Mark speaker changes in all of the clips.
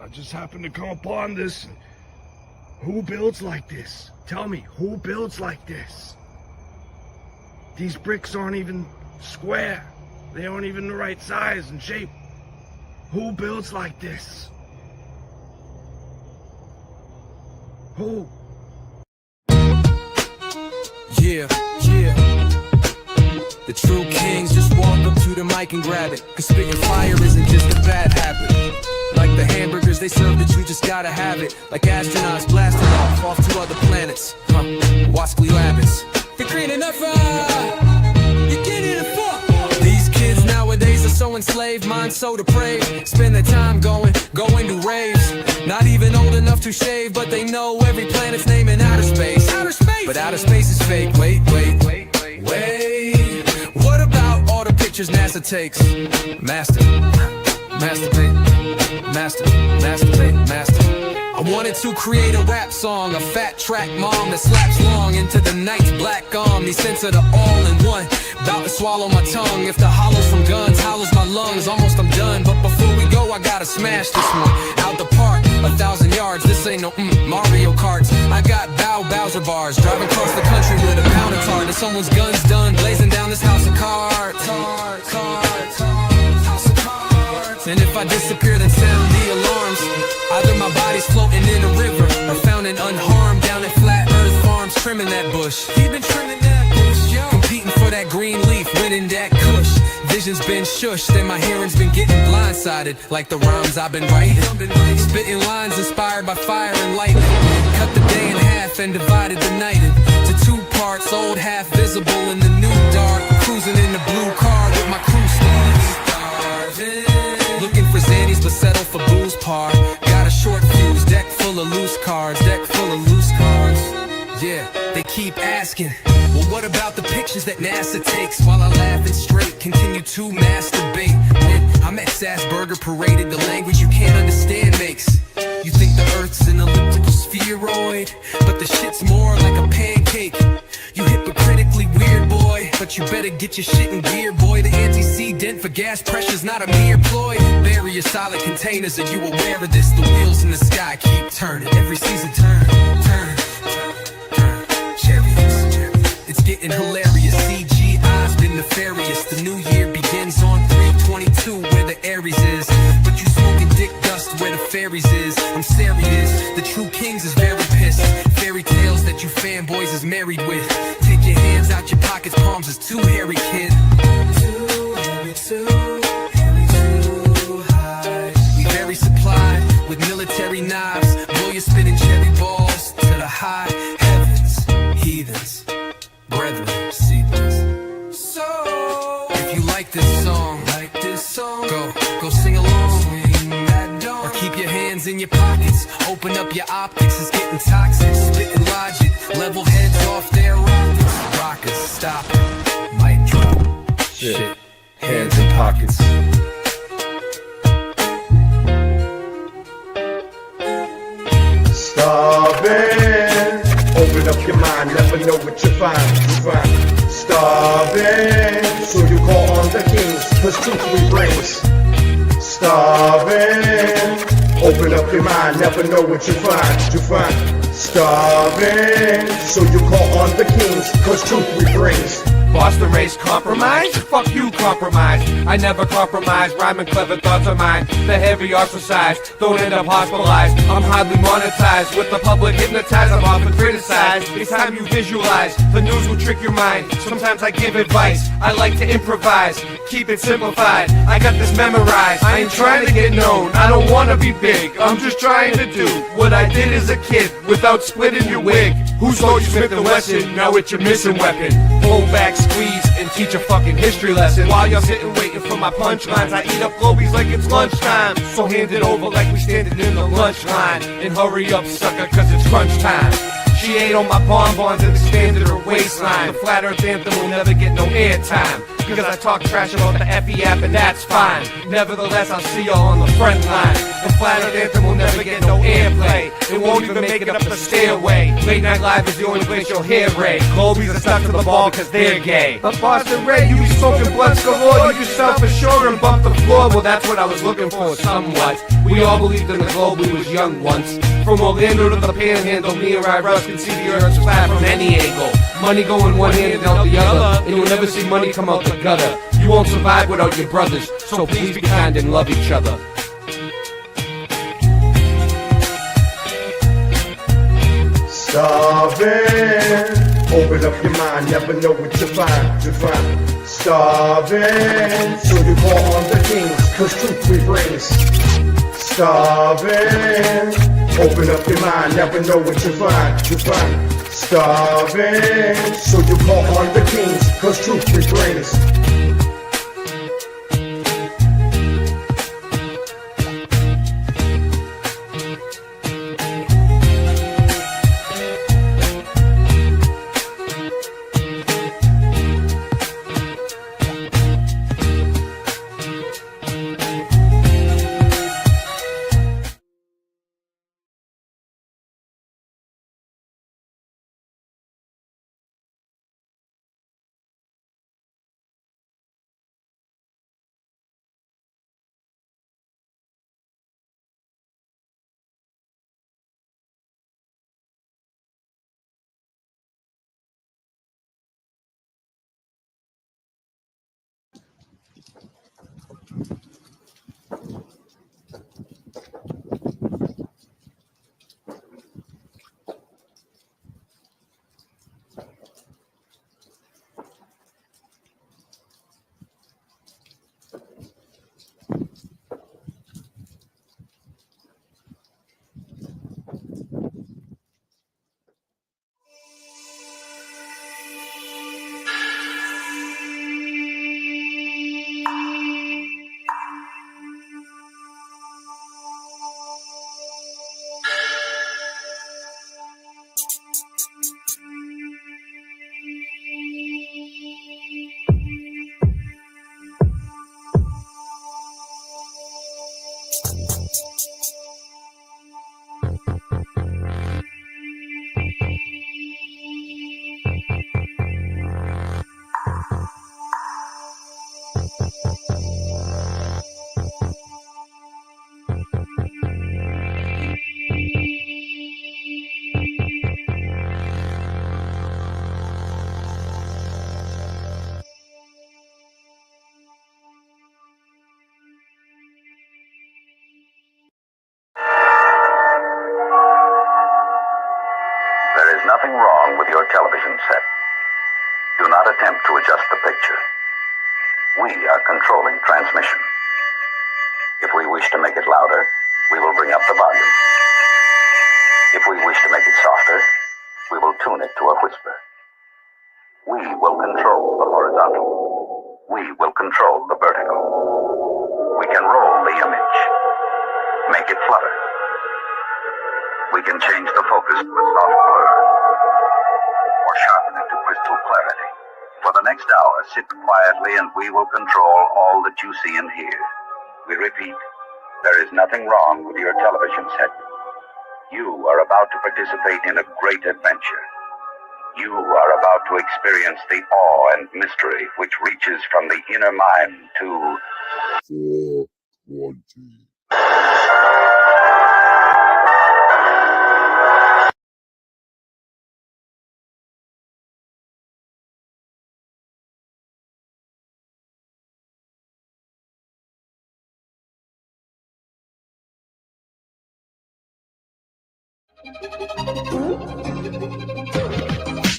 Speaker 1: I just happened to come upon this. Who builds like this? Tell me, who builds like this? These bricks aren't even square. They aren't even the right size and shape. Who builds like this? Who?
Speaker 2: Yeah. The true kings just walk up to the mic and grab it. Cause spitting fire isn't just a bad habit. Like the hamburgers they serve that you just gotta have it. Like astronauts blasting off to other planets. Watch Cleobis. You're green enough, you're getting the fuck. These kids nowadays are so enslaved, minds so depraved. Spend their time going to raves. Not even old enough to shave, but they know every planet's name in outer space. But outer space is fake. Wait. What about all the pictures NASA takes? Masturbate. I wanted to create a rap song, a fat track mom that slaps long into the night's black arm. These scents are the all-in-one, about to swallow my tongue. If the hollows from guns hollows my lungs, almost I'm done. But before we go, I gotta smash this one out the park, 1,000 yards. This ain't no Mario Karts. I got Bowser bars, driving across the country with a pound of tar. Till someone's gun's done, blazing down this house of cards. And if I disappear, then sound the alarms. Either my body's floating in a river, or found and unharmed down at Flat Earth Farms, trimming that bush. He been trimming that bush, yo. Competing for that green leaf, winning that kush. Vision's been shushed, and my hearing's been getting blindsided. Like the rhymes I've been writing. Spitting lines inspired by fire and lightning. Cut the day in half and divided the night into 2 parts, old half visible in the new dark. Cruising in the blue car with my crew stars. Looking for Xannies but settle for booze par. Got a short fuse, deck full of loose cards. Yeah, they keep asking, well, what about the pictures that NASA takes? While I laugh and straight, continue to masturbate. And I'm ex-Asperger paraded, the language you can't understand makes you think the Earth's an elliptical spheroid, but the shit's more like a pancake. You hypocritically weird, boy, but you better get your shit in gear, boy. The antecedent for gas pressure's not a mere ploy. Bury your solid containers, are you aware of this? The wheels in the sky keep turning, every season turn. Chariots, it's getting hilarious. CGI's been nefarious. The new year begins on 3/22, where the Aries is. But you smoking dick dust where the fairies is. I'm serious, the true kings is very pissed. Fairy tales that you fanboys is married with. Take your hands out your pockets, palms is too hairy, kid. Too hairy, too high. We very supplied with military knives. Blow your spinning cherry balls to the high heavens. Heathens, brethren, seedlings. So, if you like this song, go sing along. Or keep your hands in your pockets. Open up your optics, it's getting toxic. Spitting logic, level heads off their rockets. Rockers, stop it, mic drop. Shit, hands in pockets.
Speaker 3: Starving, open up your mind, never know what you find. Starving, so you call on the kings, cause truth we brings. Starving, open up your mind, never know what you find. Starving, so you call on the kings, cause truth we brings.
Speaker 4: Boston race compromise? Fuck you, compromise. I never compromise, rhyming clever thoughts are mine. The heavy ostracized, don't end up hospitalized. I'm hardly monetized, with the public hypnotized, I'm often criticized. It's time you visualize, the news will trick your mind. Sometimes I give advice, I like to improvise. Keep it simplified, I got this memorized. I ain't trying to get known, I don't wanna be big. I'm just trying to do what I did as a kid, without splitting your wig. Who told you Smith & Wesson? Now it's your missing weapon. Pull back, squeeze, and teach a fucking history lesson. While y'all sitting waiting for my punchlines, I eat up globies like it's lunchtime. So hand it over like we standing in the lunch line. And hurry up, sucker, cause it's crunch time. She ain't on my bonbons and expanded her waistline. The flat earth anthem will never get no airtime. because I talk trash about the FE app, and that's fine. Nevertheless, I'll see y'all on the front line. The Flat Earth Anthem will never get no airplay. It won't even make it up the stairway. Late Night Live is the only place you'll hear Ray. Globies are stuck to the ball because they're gay. But Boston Ray, you be smoking blunts galore. You self-assured and bump the floor. Well, that's what I was looking for somewhat. We all believed in the globe, we was young once. From Orlando to the Panhandle, me and Russ can see the Earth's flat from any angle. Money going one hand and out the other, and you'll never see money come out the gutter. You won't survive without your brothers, so please be kind and love each other.
Speaker 3: Starving, open up your mind, never know what you find. Starving, so you call on the kings, cause truth we brings. Starving, open up your mind, never know what you find. Starving, so you call on the kings, cause truth we brings.
Speaker 5: There is nothing wrong with your television set. Do not attempt to adjust the picture. We are controlling transmission. If we wish to make it louder, we will bring up the volume. If we wish to make it softer, we will tune it to a whisper. We will control the horizontal. We will control the vertical. We can roll the image, make it flutter. We can change the focus to a soft blur, or sharpen it to crystal clarity. For the next hour, sit quietly and we will control all that you see and hear. We repeat, there is nothing wrong with your television set. You are about to participate in a great adventure. You are about to experience the awe and mystery which reaches from the inner mind to 420.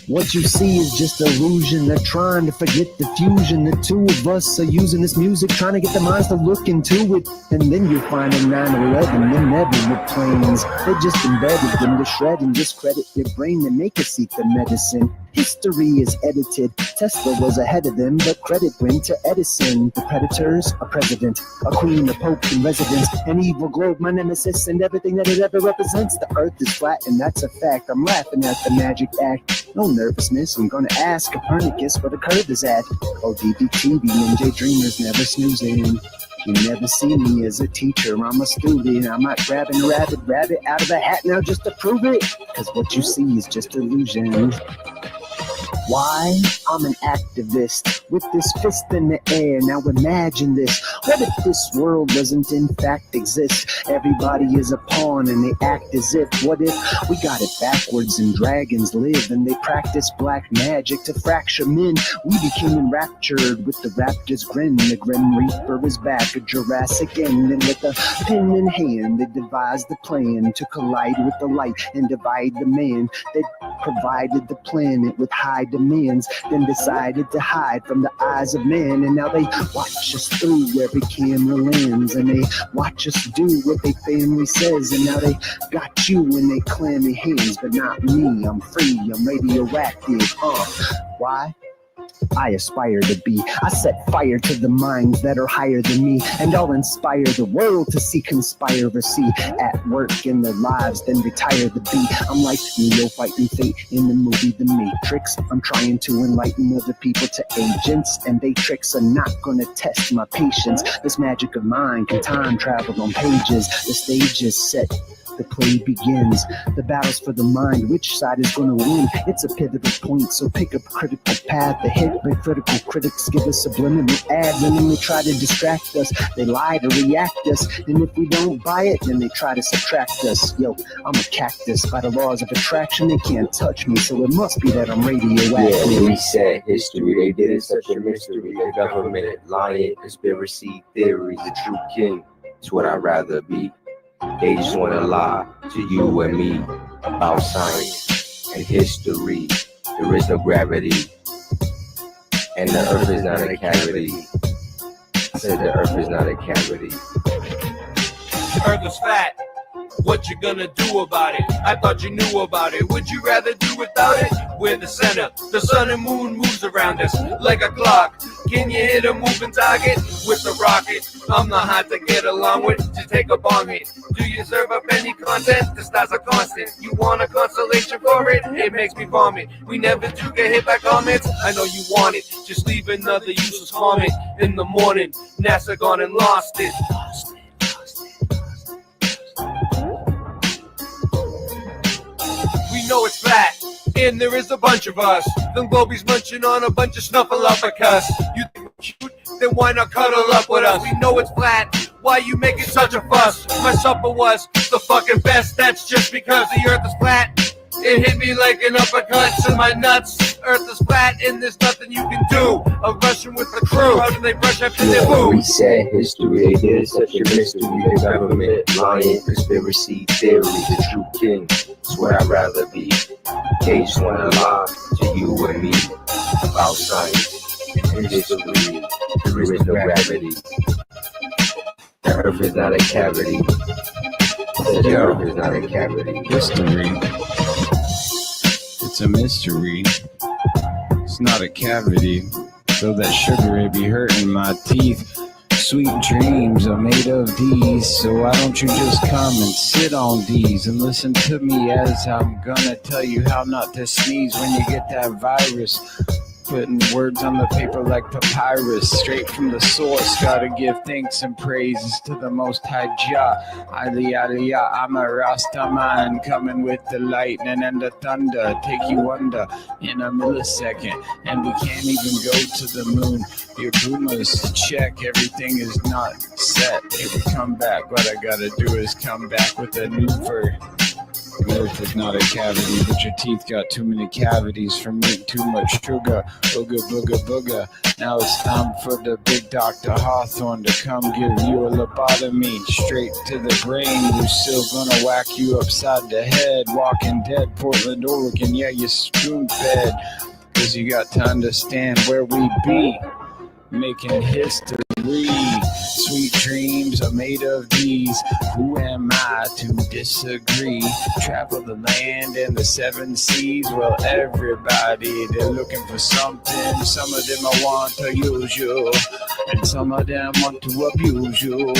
Speaker 6: What you see is just illusion. They're trying to forget the fusion. The two of us are using this music, trying to get the minds to look into it. And then you find in 9/11, the nebula planes. They're just embedded them to shred and discredit your brain to make it seek the medicine. History is edited. Tesla was ahead of them, but credit went to Edison. The predators, a president, a queen, a pope in residence, an evil globe, my nemesis, and everything that it ever represents. The earth is flat, and that's a fact. I'm laughing at the magic act. no nervousness. I'm gonna ask Copernicus where the curve is at. Oh, DDTV, NJ Dreamers never snoozing. You never see me as a teacher, I'm a student. I might grab a rabbit out of a hat now just to prove it. Cause what you see is just illusion. Why? I'm an activist with this fist in the air. Now imagine this. What if this world doesn't in fact exist? Everybody is a pawn and they act as if. What if we got it backwards and dragons live and they practice black magic to fracture men? We became enraptured with the raptor's grin. The Grim Reaper is back, a Jurassic end. And with a pen in hand, they devised the plan to collide with the light and divide the man. They provided the planet with high demands, then decided to hide from the eyes of man. And now they watch us through every camera lens, and they watch us do what their family says. And now they got you in their clammy hands, but not me. I'm free, I'm radioactive. Why? I aspire to be. I set fire to the minds that are higher than me, and I'll inspire the world to see conspiracy at work in their lives, then retire the beat. I'm like Neo fighting fate in the movie The Matrix. I'm trying to enlighten other people to agents, and they tricks are not gonna test my patience. This magic of mine can time travel on pages. The stage is set, the play begins. The battle's for the mind. Which side is gonna win? It's a pivotal point, so pick a critical path. The hypocritical critics give us subliminal ads, and then they try to distract us. They lie to react us, and if we don't buy it, then they try to subtract us. Yo, I'm a cactus. By the laws of attraction, they can't touch me, so it must be that I'm radioactive.
Speaker 7: Yeah, reset history. They did it such a mystery. The government, lying, conspiracy theories. The true king is what I'd rather be. They just want to lie to you and me about science and history. There is no gravity, and the earth is not a cavity. I said the earth is not a cavity.
Speaker 4: Earth is fat. What you gonna do about it? I thought you knew about it. Would you rather do without it? We're the center. The sun and moon moves around us like a clock. Can you hit a moving target with the rocket? I'm not hard to get along with. Just take a bong hit. Do you serve up any content? The stars are constant. You want a consolation for it? It makes me vomit. We never do get hit by comments. I know you want it. Just leave another useless comment in the morning. NASA gone and lost it. We know it's flat, and there is a bunch of us. Them globies munching on a bunch of snuffleupagus. You think we're cute? Then why not cuddle up with us? We know it's flat. Why you making such a fuss? My supper was the fucking best. That's just because the earth is flat. It hit me like an uppercut to my nuts. Earth is flat and there's nothing you can do. I'm rushing with the crew. How do they brush after their food?
Speaker 7: Reset history. They did it such a mystery. The government, lying, conspiracy theories. The true king is what I'd rather be. They just want to lie to you and me about science and history. There is no gravity. The earth is not a cavity. The earth is not a cavity.
Speaker 8: History. It's a mystery. It's not a cavity. So that sugar it be hurting my teeth. Sweet dreams are made of these. So why don't you just come and sit on these and listen to me as I'm gonna tell you how not to sneeze when you get that virus. Putting words on the paper like papyrus, straight from the source. Gotta give thanks and praises to the Most High Jah. Aliyah, I'm a Rasta man, coming with the lightning and the thunder. Take you under in a millisecond, and we can't even go to the moon. Your boomers check, everything is not set. It will come back. What I gotta do is come back with a new verse. Earth is not a cavity, but your teeth got too many cavities from eating too much sugar. Booga, booga, booga. Now it's time for the big Dr. Hawthorne to come give you a lobotomy straight to the brain. You still gonna whack you upside the head. Walking Dead, Portland, Oregon, yeah, you spoon fed. Cause you got to understand where we be. Making history. Sweet dreams are made of these. Who am I to disagree? Travel the land and the seven seas. Well, everybody, they're looking for something. Some of them I want to use you, and some of them want to abuse you.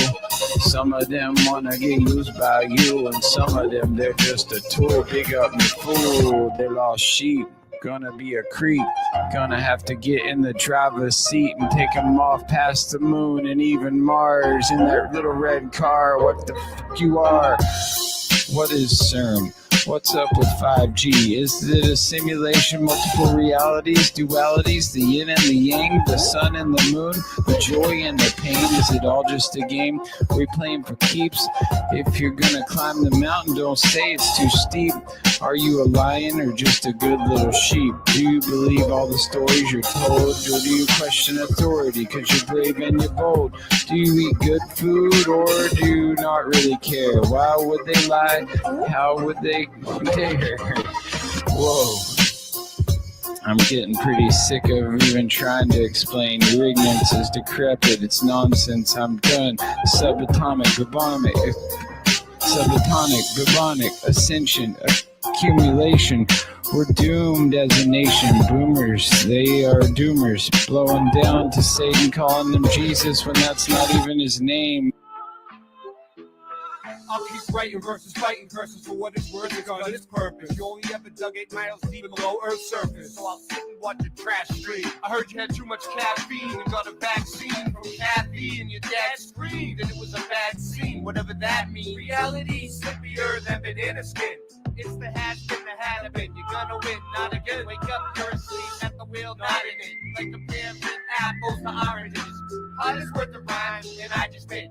Speaker 8: Some of them want to get used by you, and some of them, they're just a tool. Big up me fool, they're lost sheep. Gonna be a creep. Gonna have to get in the driver's seat and take him off past the moon and even Mars in that little red car. What the fuck you are? What is CERN? What's up with 5G? Is it a simulation, multiple realities, dualities, the yin and the yang, the sun and the moon, the joy and the pain? Is it all just a game we playing for keeps? If you're gonna climb the mountain, don't say it's too steep. Are you a lion or just a good little sheep? Do you believe all the stories you're told, or do you question authority because you're brave and you're bold? Do you eat good food or do you not really care? Why would they lie? How would they dare? Whoa. I'm getting pretty sick of even trying to explain. Your ignorance is decrepit, it's nonsense, I'm done. Subatomic, bubonic, ascension, accumulation. We're doomed as a nation. Boomers, they are doomers. Blowing down to Satan, calling him Jesus when that's not even his name.
Speaker 4: I'll keep writing verses, fighting curses for what it's worth. It's got its purpose. You only ever dug 8 miles deep below Earth's surface. So I'll sit and watch your trash stream. I heard you had too much caffeine and got a vaccine from Kathy, and your dad screamed and it was a bad scene. Whatever that means. Reality, slippier than banana skin. It's the hash and the habit. You're gonna win, not again. Wake up, you're asleep at the wheel, not in it. Like comparing apples to oranges. Hot is worth the rhyme, and I just did.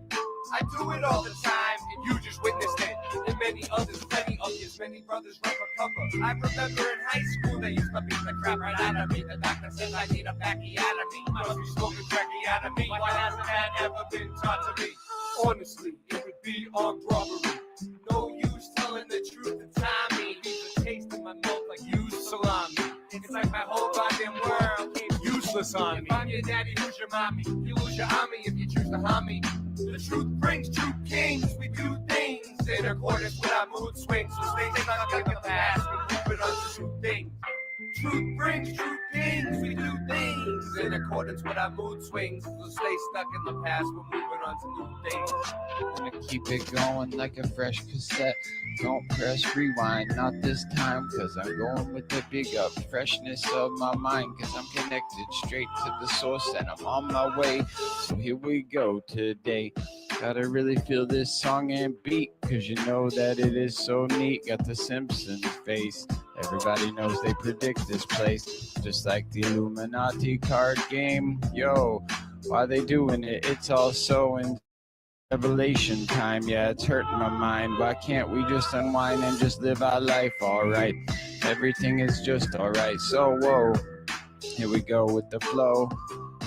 Speaker 4: I do it all the time, and you just witnessed it. And many others, plenty of you, many brothers run for cover. I remember in high school they used to beat the crap right out of me. The doctor says I need a backiotomy. Must be smoking tracheotomy. Why hasn't that ever been taught to me? Honestly, it would be armed robbery. No use telling the truth to Tommy. Leave a taste in my mouth like used salami. It's like my whole goddamn world came useless on me. If I'm your daddy, who's your mommy? You lose your army if you choose to harm me. The truth brings true kings. We do things in accordance with our mood swings. So stay stuck in the past. We're moving on to new things. Truth brings true kings. We do things in accordance with our mood swings. So stay stuck in the past. We're moving on to new things.
Speaker 8: Gonna keep it going like a fresh cassette. Don't press rewind, not this time, cause I'm going with the big up freshness of my mind, cause I'm connected straight to the source and I'm on my way. So here we go today. Gotta really feel this song and beat, cause you know that it is so neat. Got the Simpsons face. Everybody knows they predict this place, just like the Illuminati card game. Yo, why they doing it? It's all so in revelation time. Yeah, it's hurting my mind. Why can't we just unwind and just live our life alright? Everything is just alright. So whoa, here we go with the flow.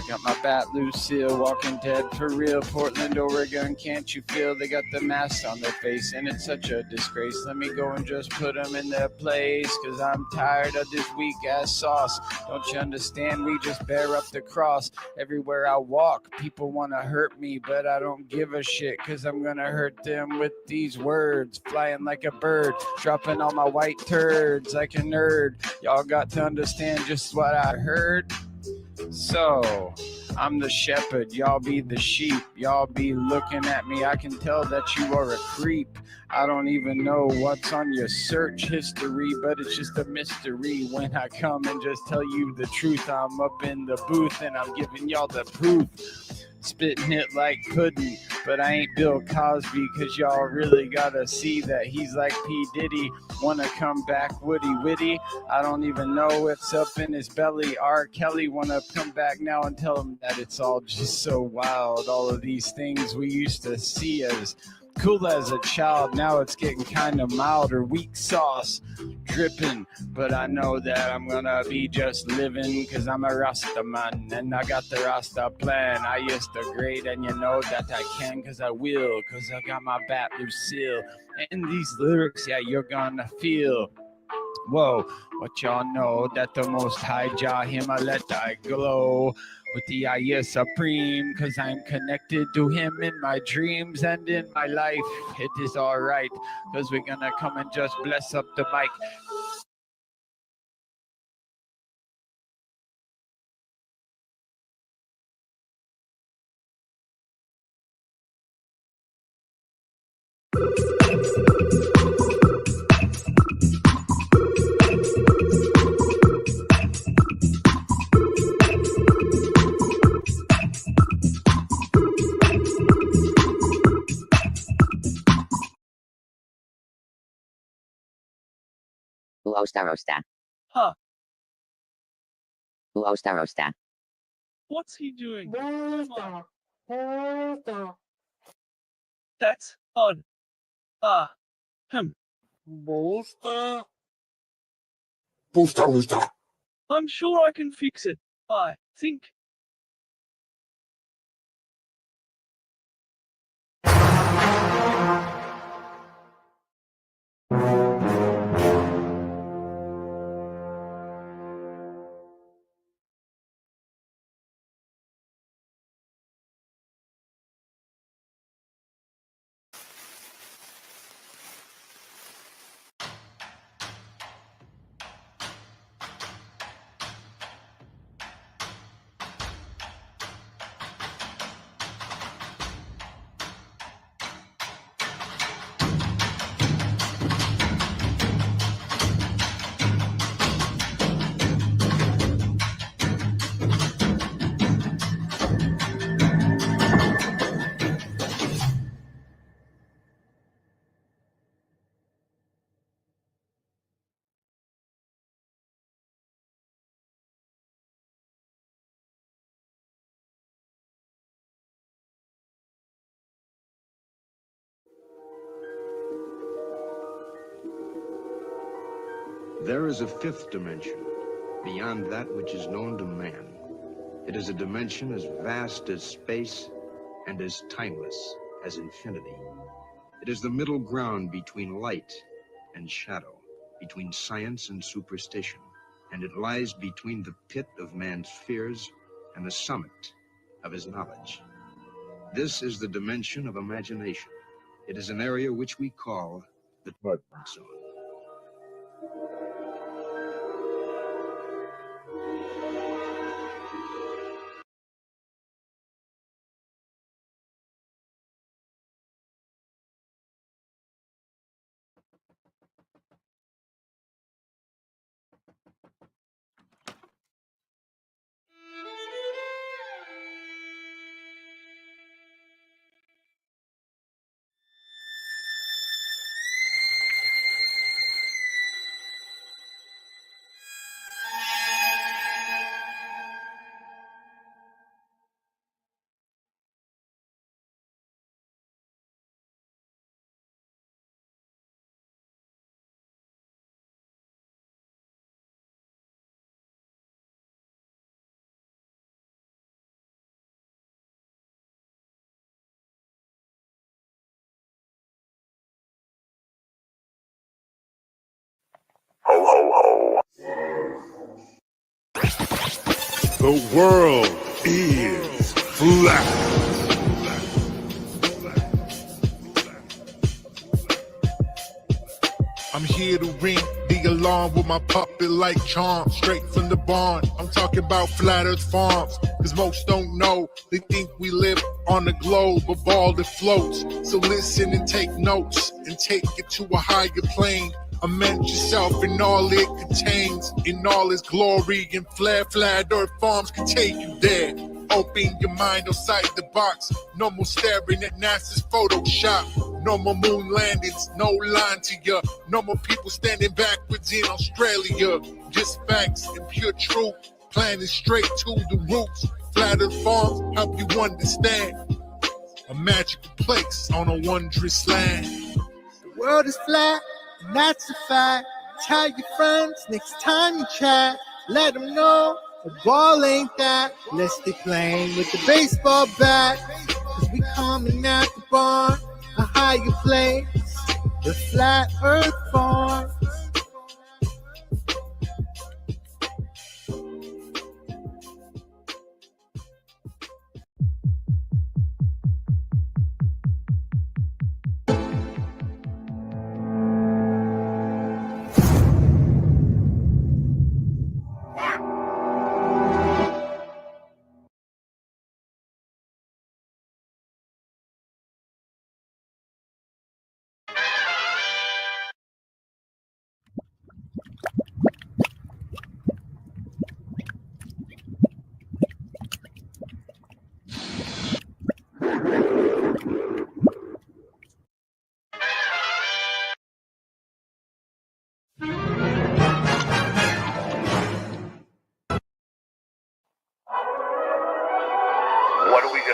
Speaker 8: Got my bat Lucille, Walking Dead for real. Portland, Oregon, can't you feel they got the masks on their face? And it's such a disgrace. Let me go and just put them in their place, cause I'm tired of this weak ass sauce. Don't you understand? We just bear up the cross. Everywhere I walk, people wanna hurt me, but I don't give a shit, cause I'm gonna hurt them with these words. Flying like a bird, dropping all my white turds like a nerd. Y'all got to understand just what I heard. So, I'm the shepherd, y'all be the sheep. Y'all be looking at me, I can tell that you are a creep. I don't even know what's on your search history, but it's just a mystery when I come and just tell you the truth. I'm up in the booth and I'm giving y'all the proof. Spitting it like pudding, but I ain't Bill Cosby, cause y'all really gotta see that he's like P. Diddy. Wanna come back Woody Witty? I don't even know what's up in his belly. R. Kelly wanna come back now and tell him that it's all just so wild. All of these things we used to see as cool as a child, now it's getting kind of mild or weak sauce dripping. But I know that I'm gonna be just living, cause I'm a Rasta man and I got the Rasta plan. I used to grade and you know that I can, cause I will, cause I got my bat Lucille. And these lyrics, yeah, you're gonna feel. Whoa, what y'all know that the most high Jah him I let I glow with the I supreme, cause I'm connected to him in my dreams and in my life. It is alright, cause we're gonna come and just bless up the mic.
Speaker 9: Uostarosta.
Speaker 10: Huh.
Speaker 9: Uostarosta.
Speaker 10: What's he doing? That's odd. Hmm. I'm sure I can fix it. I think.
Speaker 11: There is a fifth dimension, beyond that which is known to man. It is a dimension as vast as space and as timeless as infinity. It is the middle ground between light and shadow, between science and superstition, and it lies between the pit of man's fears and the summit of his knowledge. This is the dimension of imagination. It is an area which we call the zone.
Speaker 3: Ho, ho, ho. The world is flat. I'm here to ring the alarm with my puppet like charm, straight from the barn. I'm talking about Flat Earth Farms, cause most don't know. They think we live on a globe, a ball that floats. So listen and take notes, and take it to a higher plane. Imagine yourself in all it contains, in all its glory, and Flat Earth Farms can take you there. Open your mind outside the box. No more staring at NASA's Photoshop. No more moon landings, no lying to ya. No more people standing backwards in Australia. Just facts and pure truth, planning straight to the roots. Flat Earth Farms help you understand. A magical place on a wondrous land.
Speaker 12: The world is flat, and that's a fact. Tell your friends next time you chat. Let them know the ball ain't that. Let's stay playing with the baseball bat. Cause we coming at the barn, a higher place. The Flat Earth Farm.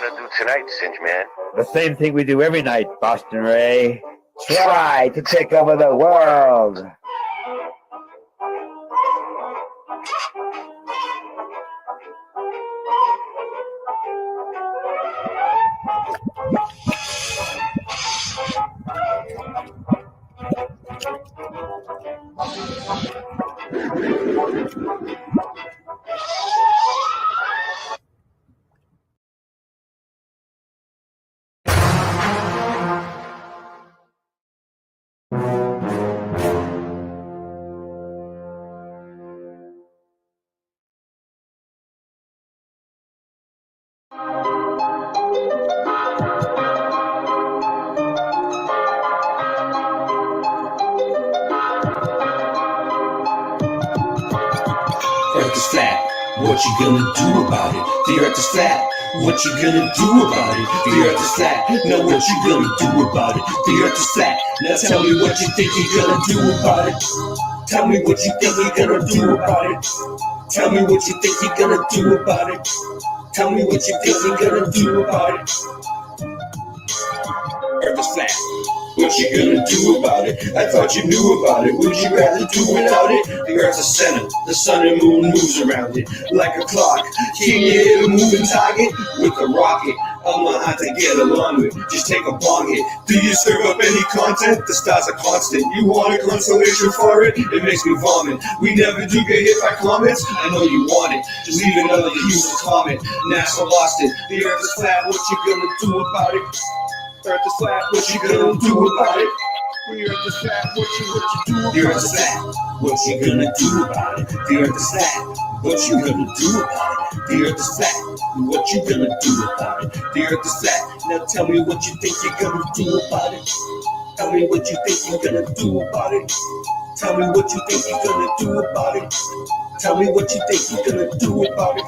Speaker 9: gonna do tonight, Singe Man?
Speaker 13: The same thing we do every night, Boston Ray. Try to take over the world.
Speaker 14: Earth is flat, what you gonna do about it? The earth is flat, what you gonna do about it? The earth is flat, now what you gonna do about it? The earth is flat, now tell me what you think you're gonna do about it. Tell me what you think you're gonna do about it. Tell me what you think you're gonna do about it. Tell me what you think you're gonna do about it. Earth is flat. What you gonna do about it? I thought you knew about it. Would you rather do without it? The earth's a center. The sun and moon moves around it like a clock. Can you hit a moving target with a rocket? I'm gonna have to get along with. Just take a bong hit. Do you serve up any content? The stars are constant. You want a consolation for it? It makes me vomit. We never do get hit by comments. I know you want it. Just leave another useless comment. NASA lost it. The earth is flat. What you gonna do about it? Earth is flat, what you gonna do about it? The earth is flat, what you do about it? The earth is flat, what you gonna do about it? The earth is flat, what you gonna do about it? The earth is flat, what you gonna do about it? The earth is flat, now tell me what you think you're gonna do about it. Tell me what you think you're gonna do about it. Tell me what you think you're gonna do about it. Tell me what you think you're gonna do about it.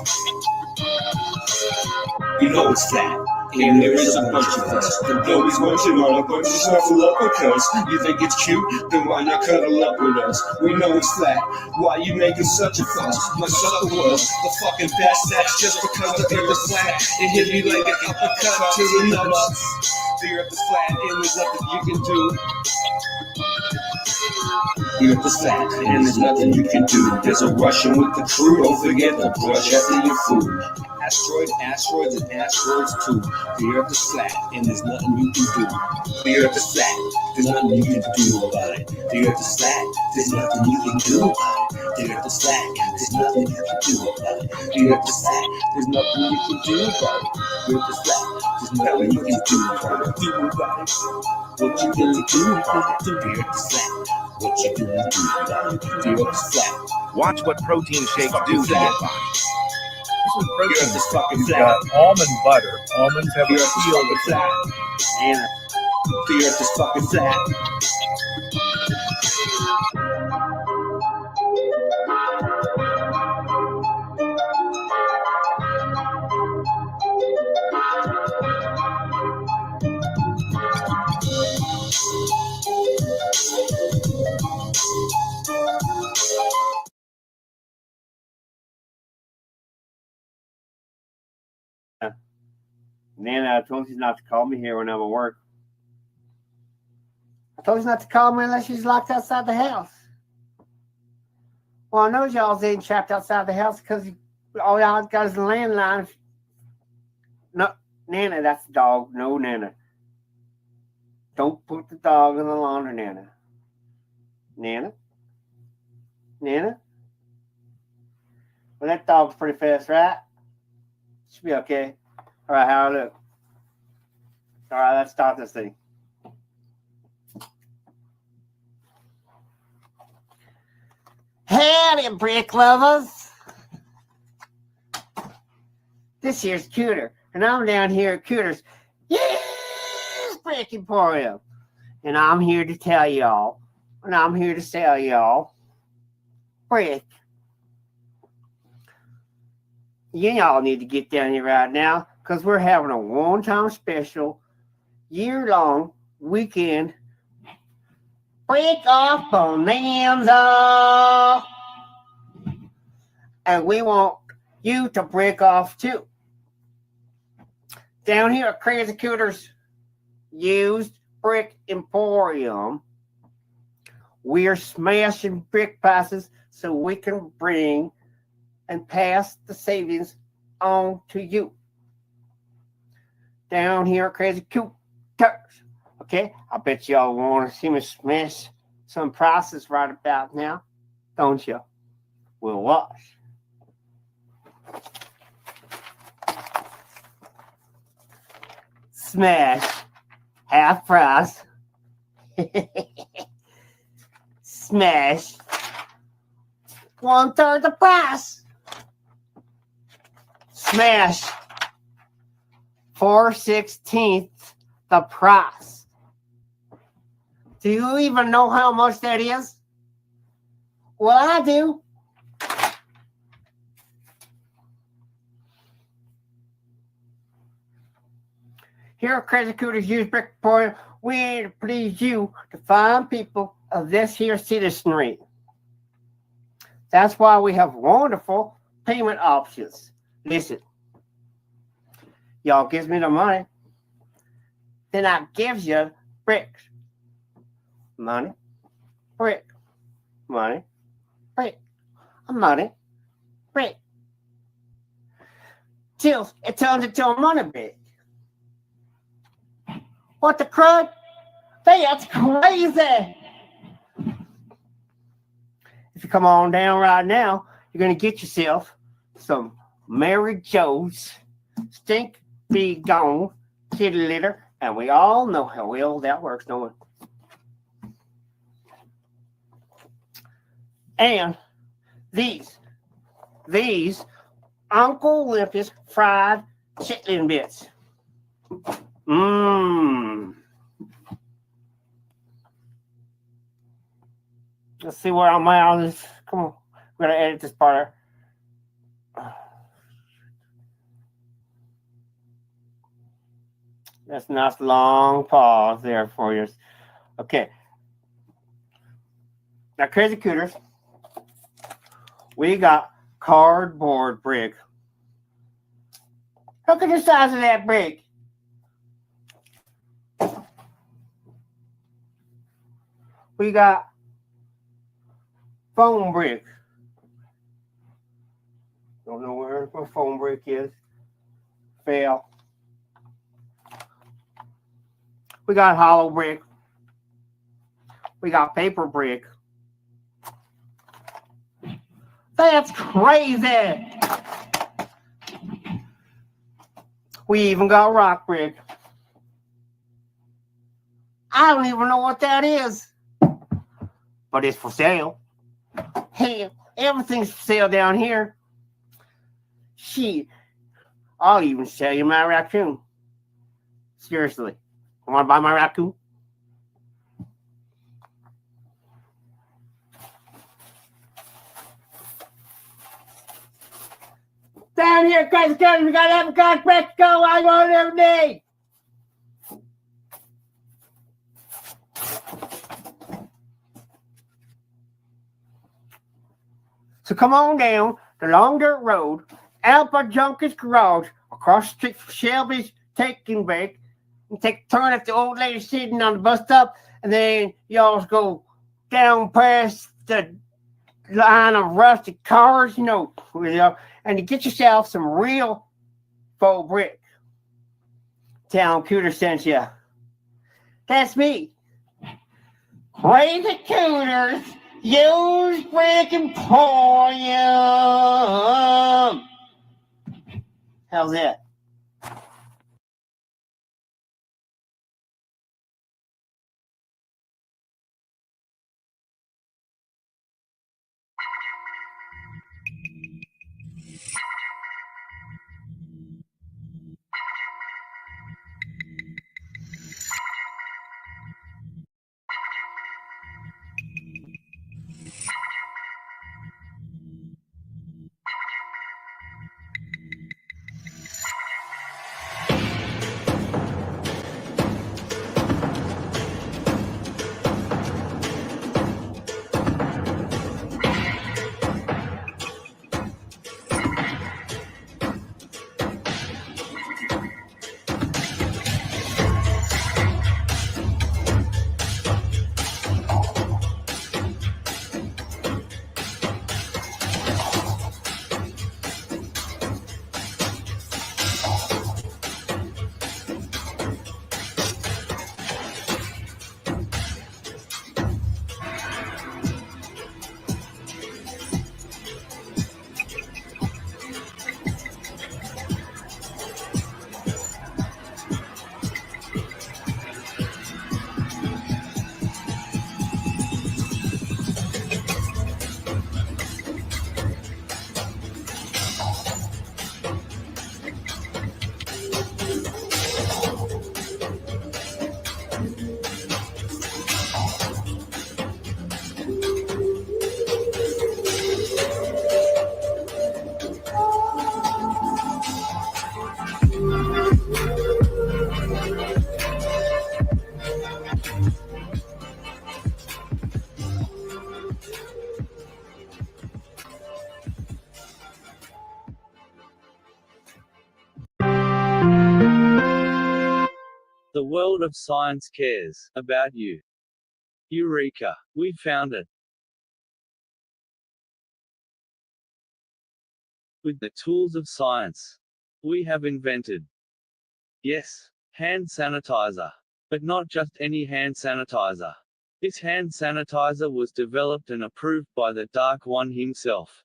Speaker 14: You know it's flat. And there is a bunch of us. The globe is munching on a bunch of snuffle up because you think it's cute, then why not cuddle up with us? We know it's flat. Why you making such a fuss? My sucker was the fucking best. That's just because the earth is flat. It hit me like an uppercut to the nuts. The earth is flat and there's nothing you can do. The earth is flat and there's nothing you can do. There's a Russian with the crew. Don't forget to brush after your food. Asteroids, and asteroids too. The earth is flat, and there's nothing you can do. The earth is flat, there's nothing you can do about it. The earth is flat, there's nothing you can do about it. The earth is flat, there's nothing you can do about it. The earth is flat, there's nothing you can do about it. The earth is flat, there's nothing you can do about it. What you gonna do about it? The earth is flat. What you gonna do about it? The earth is flat.
Speaker 9: Watch what protein shakes do to your body.
Speaker 14: The earth is fucking
Speaker 15: You've
Speaker 14: flat.
Speaker 15: got almond butter. Almonds have
Speaker 14: The
Speaker 15: a
Speaker 14: earth is
Speaker 15: feel
Speaker 14: fucking flat. And the earth is fucking flat.
Speaker 16: Nana, I told you not to call me here when I'm at work. I told you not to call me unless she's locked outside the house. Well, I know y'all's ain't trapped outside the house because all y'all got is a landline. No, Nana, that's the dog. No, Nana. Don't put the dog in the laundry, Nana. Nana? Nana? Well, that dog's pretty fast, right? Should be okay. All right, how I look? All right, let's start this thing. Howdy, brick lovers. This here's Cooter, and I'm down here at Cooter's Brick Emporium. And I'm here to tell y'all, and I'm here to sell y'all brick. Y'all need to get down here right now because we're having a one-time special, year-long weekend break off bonanza. And we want you to break off too. Down here at Crazy Cooter's Used Brick Emporium, we are smashing brick prices so we can bring and pass the savings on to you. Down here at Crazy Cooters. Okay, I bet y'all want to see me smash some prices right about now, don't you? We'll watch. Smash. Half price. Smash. 1/3 the price. Smash. 4/16 the price. Do you even know how much that is? Well, I do. Here at Crazy Cooter's Used Brick Emporium, we aim to please you, the fine people of this here citizenry. That's why we have wonderful payment options. Listen, y'all gives me the money, then I gives you bricks. Money, brick, money, brick, money, brick. Till it turns into a money brick. What the crud? That's crazy. If you come on down right now, you're going to get yourself some Mary Jo's Stink Be Gone Kitty Litter. And we all know how well that works, don't we? And these Uncle Olympus fried chitlin bits. Let's see where I'm at on this. Come on. We're going to edit this part. That's a nice long pause there for you. Okay. Now, Crazy Cooters, we got cardboard brick. Look at the size of that brick. We got foam brick. Don't know where my foam brick is. Fail. We got hollow brick. We got paper brick. That's crazy. We even got rock brick. I don't even know what that is. But it's for sale. Hey, everything's for sale down here. Shit. I'll even sell you my raccoon. Seriously. You want to buy my raccoon? Down here, Crazy Cooters, we got apricot bread to go. I want it every day. So come on down the Long Dirt Road, out by Junkie's Garage, across the street from Shelby's Taking Break, and take a turn at the old lady sitting on the bus stop, and then y'all go down past the line of rusted cars, and you get yourself some real faux brick. Town Cooter sent you. That's me. Crazy Cooters, Used Brick Emporium. How's that?
Speaker 10: world of science cares about you. Eureka! We found it. With the tools of science, we have invented, yes, hand sanitizer. But not just any hand sanitizer. This hand sanitizer was developed and approved by the Dark One himself.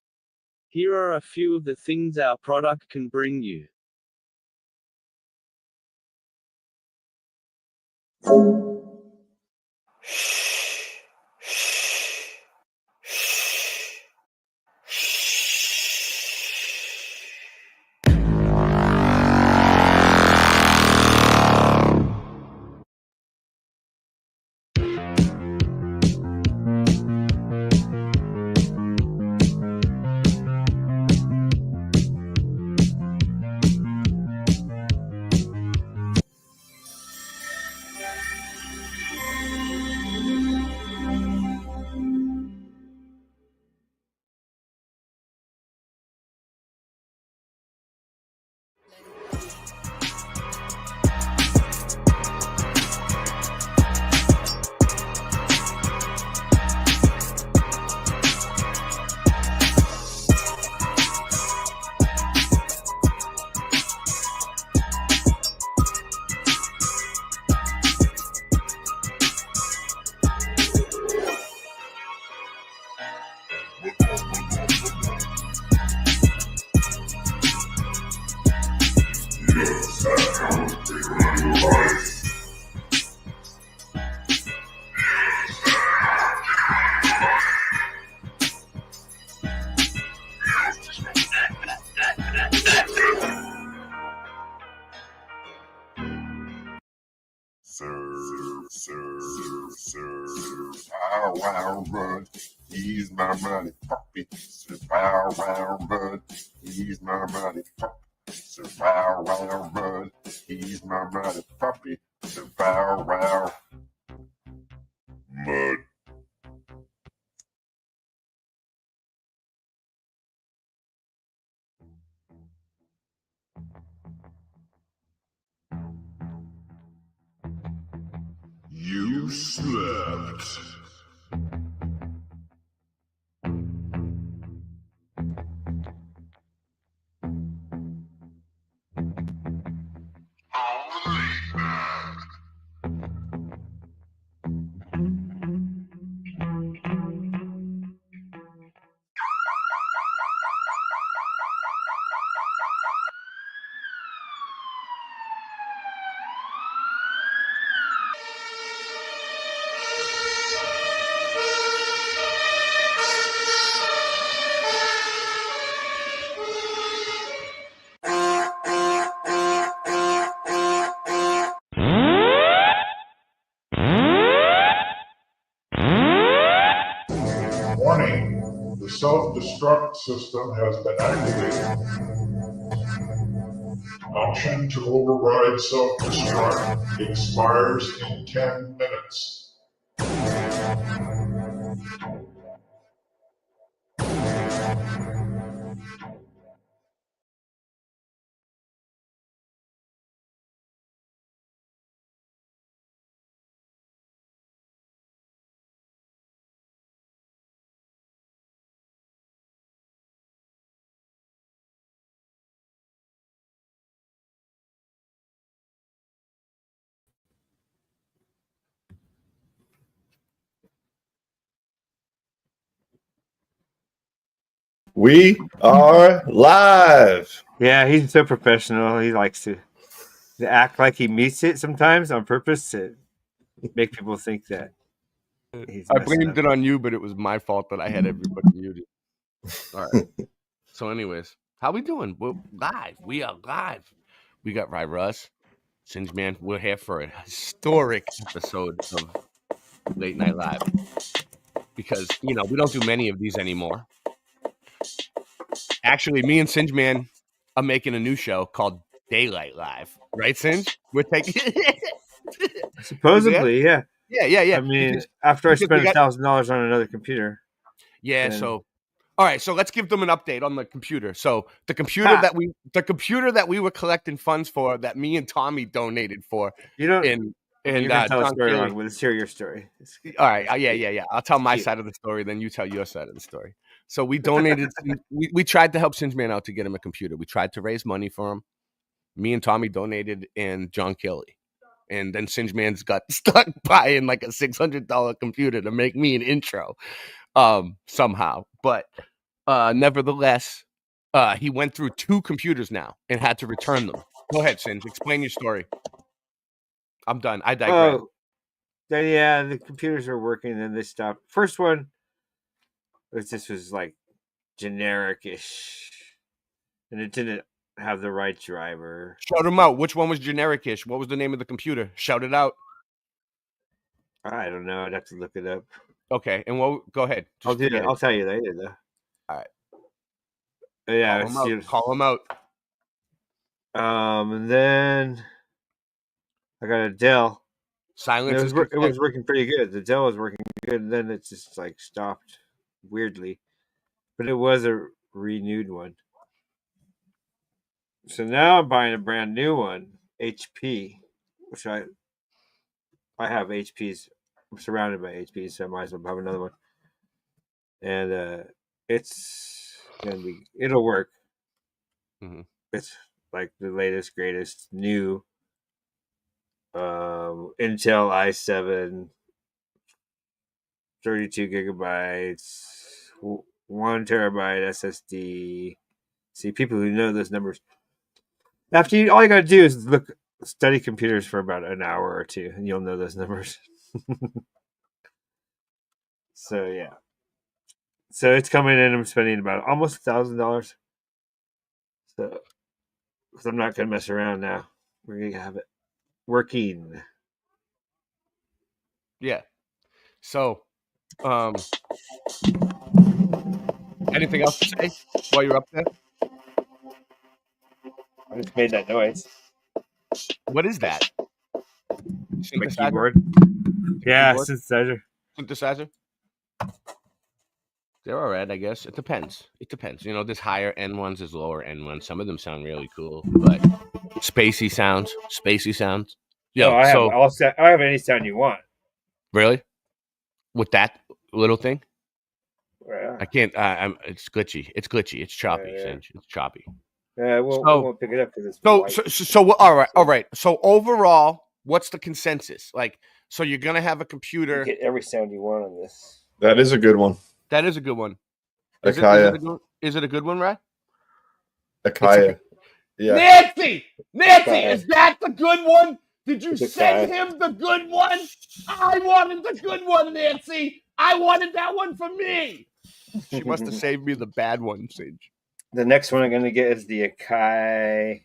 Speaker 10: Here are a few of the things our product can bring you.
Speaker 3: Bow wow run, he's my money puppy. So bow wow run, he's my money puppy. So bow wow run, he's my money puppy. So bow wow mud. You slept. Warning, the self-destruct system has been activated. Option to override self-destruct expires in 10 minutes.
Speaker 17: We are live.
Speaker 18: Yeah, he's so professional. He likes to act like he meets it sometimes on purpose to make people think that he's
Speaker 19: I
Speaker 18: messing
Speaker 19: blamed
Speaker 18: up.
Speaker 19: it on you, but it was my fault that I had everybody muted. All right. So, anyways, how we doing? We're live. We are live. We got Russ, Singe Man. We're here for a historic episode of Late Night Live because we don't do many of these anymore. Actually, me and Singe Man are making a new show called Daylight Live. Right, Singe? We're taking.
Speaker 18: Supposedly, yeah.
Speaker 19: Yeah.
Speaker 18: I mean, after I spent $1,000 on another computer.
Speaker 19: Yeah,
Speaker 18: then-
Speaker 19: so All right, so let's give them an update on the computer. So the computer that we were collecting funds for, that me and Tommy donated for,
Speaker 18: You don't.
Speaker 19: and
Speaker 18: You're gonna tell a
Speaker 19: John
Speaker 18: story
Speaker 19: Keely.
Speaker 18: wrong, but let's hear your story.
Speaker 19: All right, yeah. I'll tell my
Speaker 18: cute.
Speaker 19: side of the story, then you tell your side of the story. So we donated. we tried to help Singe Man out to get him a computer. We tried to raise money for him. Me and Tommy donated, and John Kelly. And then Singe Man's got stuck buying like a $600 computer to make me an intro, somehow. But nevertheless, he went through 2 computers now and had to return them. Go ahead, Singe. Explain your story. I'm done. I digress.
Speaker 18: Oh, yeah, the computers were working, and then they stopped. First one was like generic-ish, and it didn't have the right driver.
Speaker 19: Shout them out. Which one was generic-ish? What was the name of the computer? Shout it out.
Speaker 18: I don't know. I'd have to look it up.
Speaker 19: Okay, and go ahead.
Speaker 18: I'll tell you later, though.
Speaker 19: All right.
Speaker 18: Yeah,
Speaker 19: call him out.
Speaker 18: And then I got a Dell.
Speaker 19: Silence.
Speaker 18: It was working pretty good. The Dell was working good, and then it just like stopped weirdly. But it was a renewed one. So now I'm buying a brand new one, HP, which I have HPs. I'm surrounded by HPs, so I might as well have another one. And it'll work.
Speaker 19: Mm-hmm.
Speaker 18: It's like the latest, greatest new Intel i7, 32 gigabytes, 1 terabyte SSD. See, people who know those numbers. All you gotta do is study computers for about an hour or two, and you'll know those numbers. So yeah. So it's coming in. I'm spending about almost $1,000. So, because I'm not gonna mess around now. We're gonna have it working.
Speaker 19: Yeah. So, anything else to say while you're up there?
Speaker 18: I just made that noise.
Speaker 19: What is that?
Speaker 18: My keyboard. Yeah, synthesizer.
Speaker 19: Synthesizer. They're all right, I guess. It depends. You know, there's higher end ones, there's lower end ones. Some of them sound really cool, but spacey sounds.
Speaker 18: Yeah, I have any sound you want.
Speaker 19: Really? With that little thing?
Speaker 18: Yeah.
Speaker 19: I can't. It's glitchy. It's choppy.
Speaker 18: Yeah.
Speaker 19: It's choppy.
Speaker 18: Yeah, we won't pick it up because it's
Speaker 19: so. All right. So overall, what's the consensus? Like, so you're gonna have a computer.
Speaker 18: You get every sound you want on this.
Speaker 17: That is a good one.
Speaker 19: That is a good one. Is it a good one, Rad?
Speaker 17: Akaya. Yeah.
Speaker 19: Nancy, is that the good one? Did you send him the good one? I wanted the good one, Nancy. I wanted that one for me. She must have saved me the bad one, Sage.
Speaker 18: The next one I'm going to get is the Akai.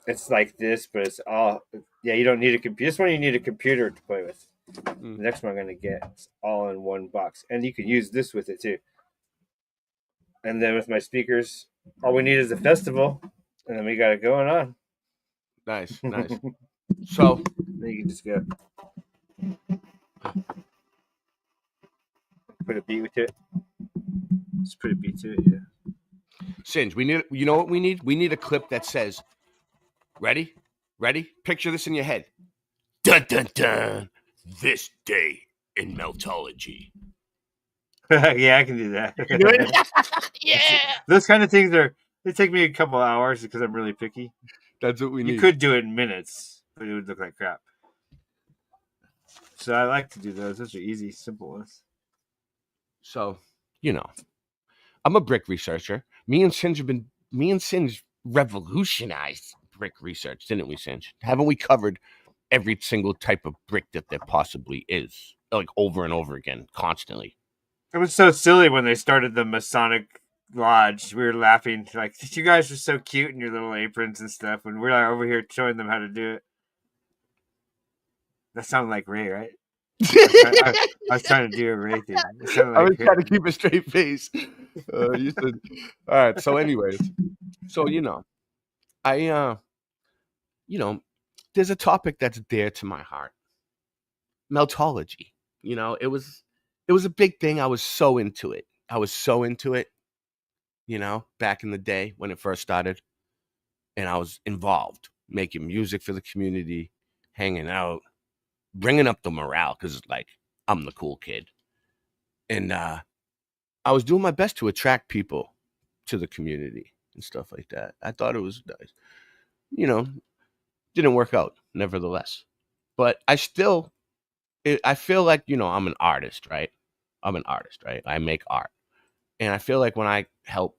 Speaker 18: It's like this, but it's all... Yeah, you don't need a computer. This one you need a computer to play with. The next one I'm going to get is all in one box. And you can use this with it, too. And then with my speakers, all we need is a festival. And then we got it going on.
Speaker 19: Nice. So...
Speaker 18: Then you can just go... Put a beat to it. Just put a beat to it, yeah.
Speaker 19: Singe, you know what we need? We need a clip that says, ready? Picture this in your head. Dun, dun, dun. This day in meltology.
Speaker 18: Yeah, I can do that.
Speaker 19: You do it? Yeah.
Speaker 18: Those kind of things they take me a couple hours because I'm really picky.
Speaker 19: That's what we need.
Speaker 18: You could do it in minutes, but it would look like crap. So I like to do those. Those are easy, simple ones.
Speaker 19: So, you know, I'm a brick researcher. Me and Singe revolutionized brick research, didn't we, Singe? Haven't we covered every single type of brick that there possibly is, like over and over again, constantly?
Speaker 18: It was so silly when they started the Masonic Lodge. We were laughing, like, you guys are so cute in your little aprons and stuff, and we're like over here showing them how to do it. That sounded like Ray, right? I was trying to do a Ray thing.
Speaker 19: I was trying to keep a straight face. You said, all right. So, anyways, you know, there's a topic that's dear to my heart. Meltology. You know, it was a big thing. I was so into it. I was so into it, you know, back in the day when it first started, and I was involved, making music for the community, hanging out, bringing up the morale because, like, I'm the cool kid, and I was doing my best to attract people to the community and stuff like that. I thought it was nice, you know. Didn't work out, nevertheless, but I feel like, you know, I'm an artist, right? I'm an artist, right? I make art, and I feel like when I help,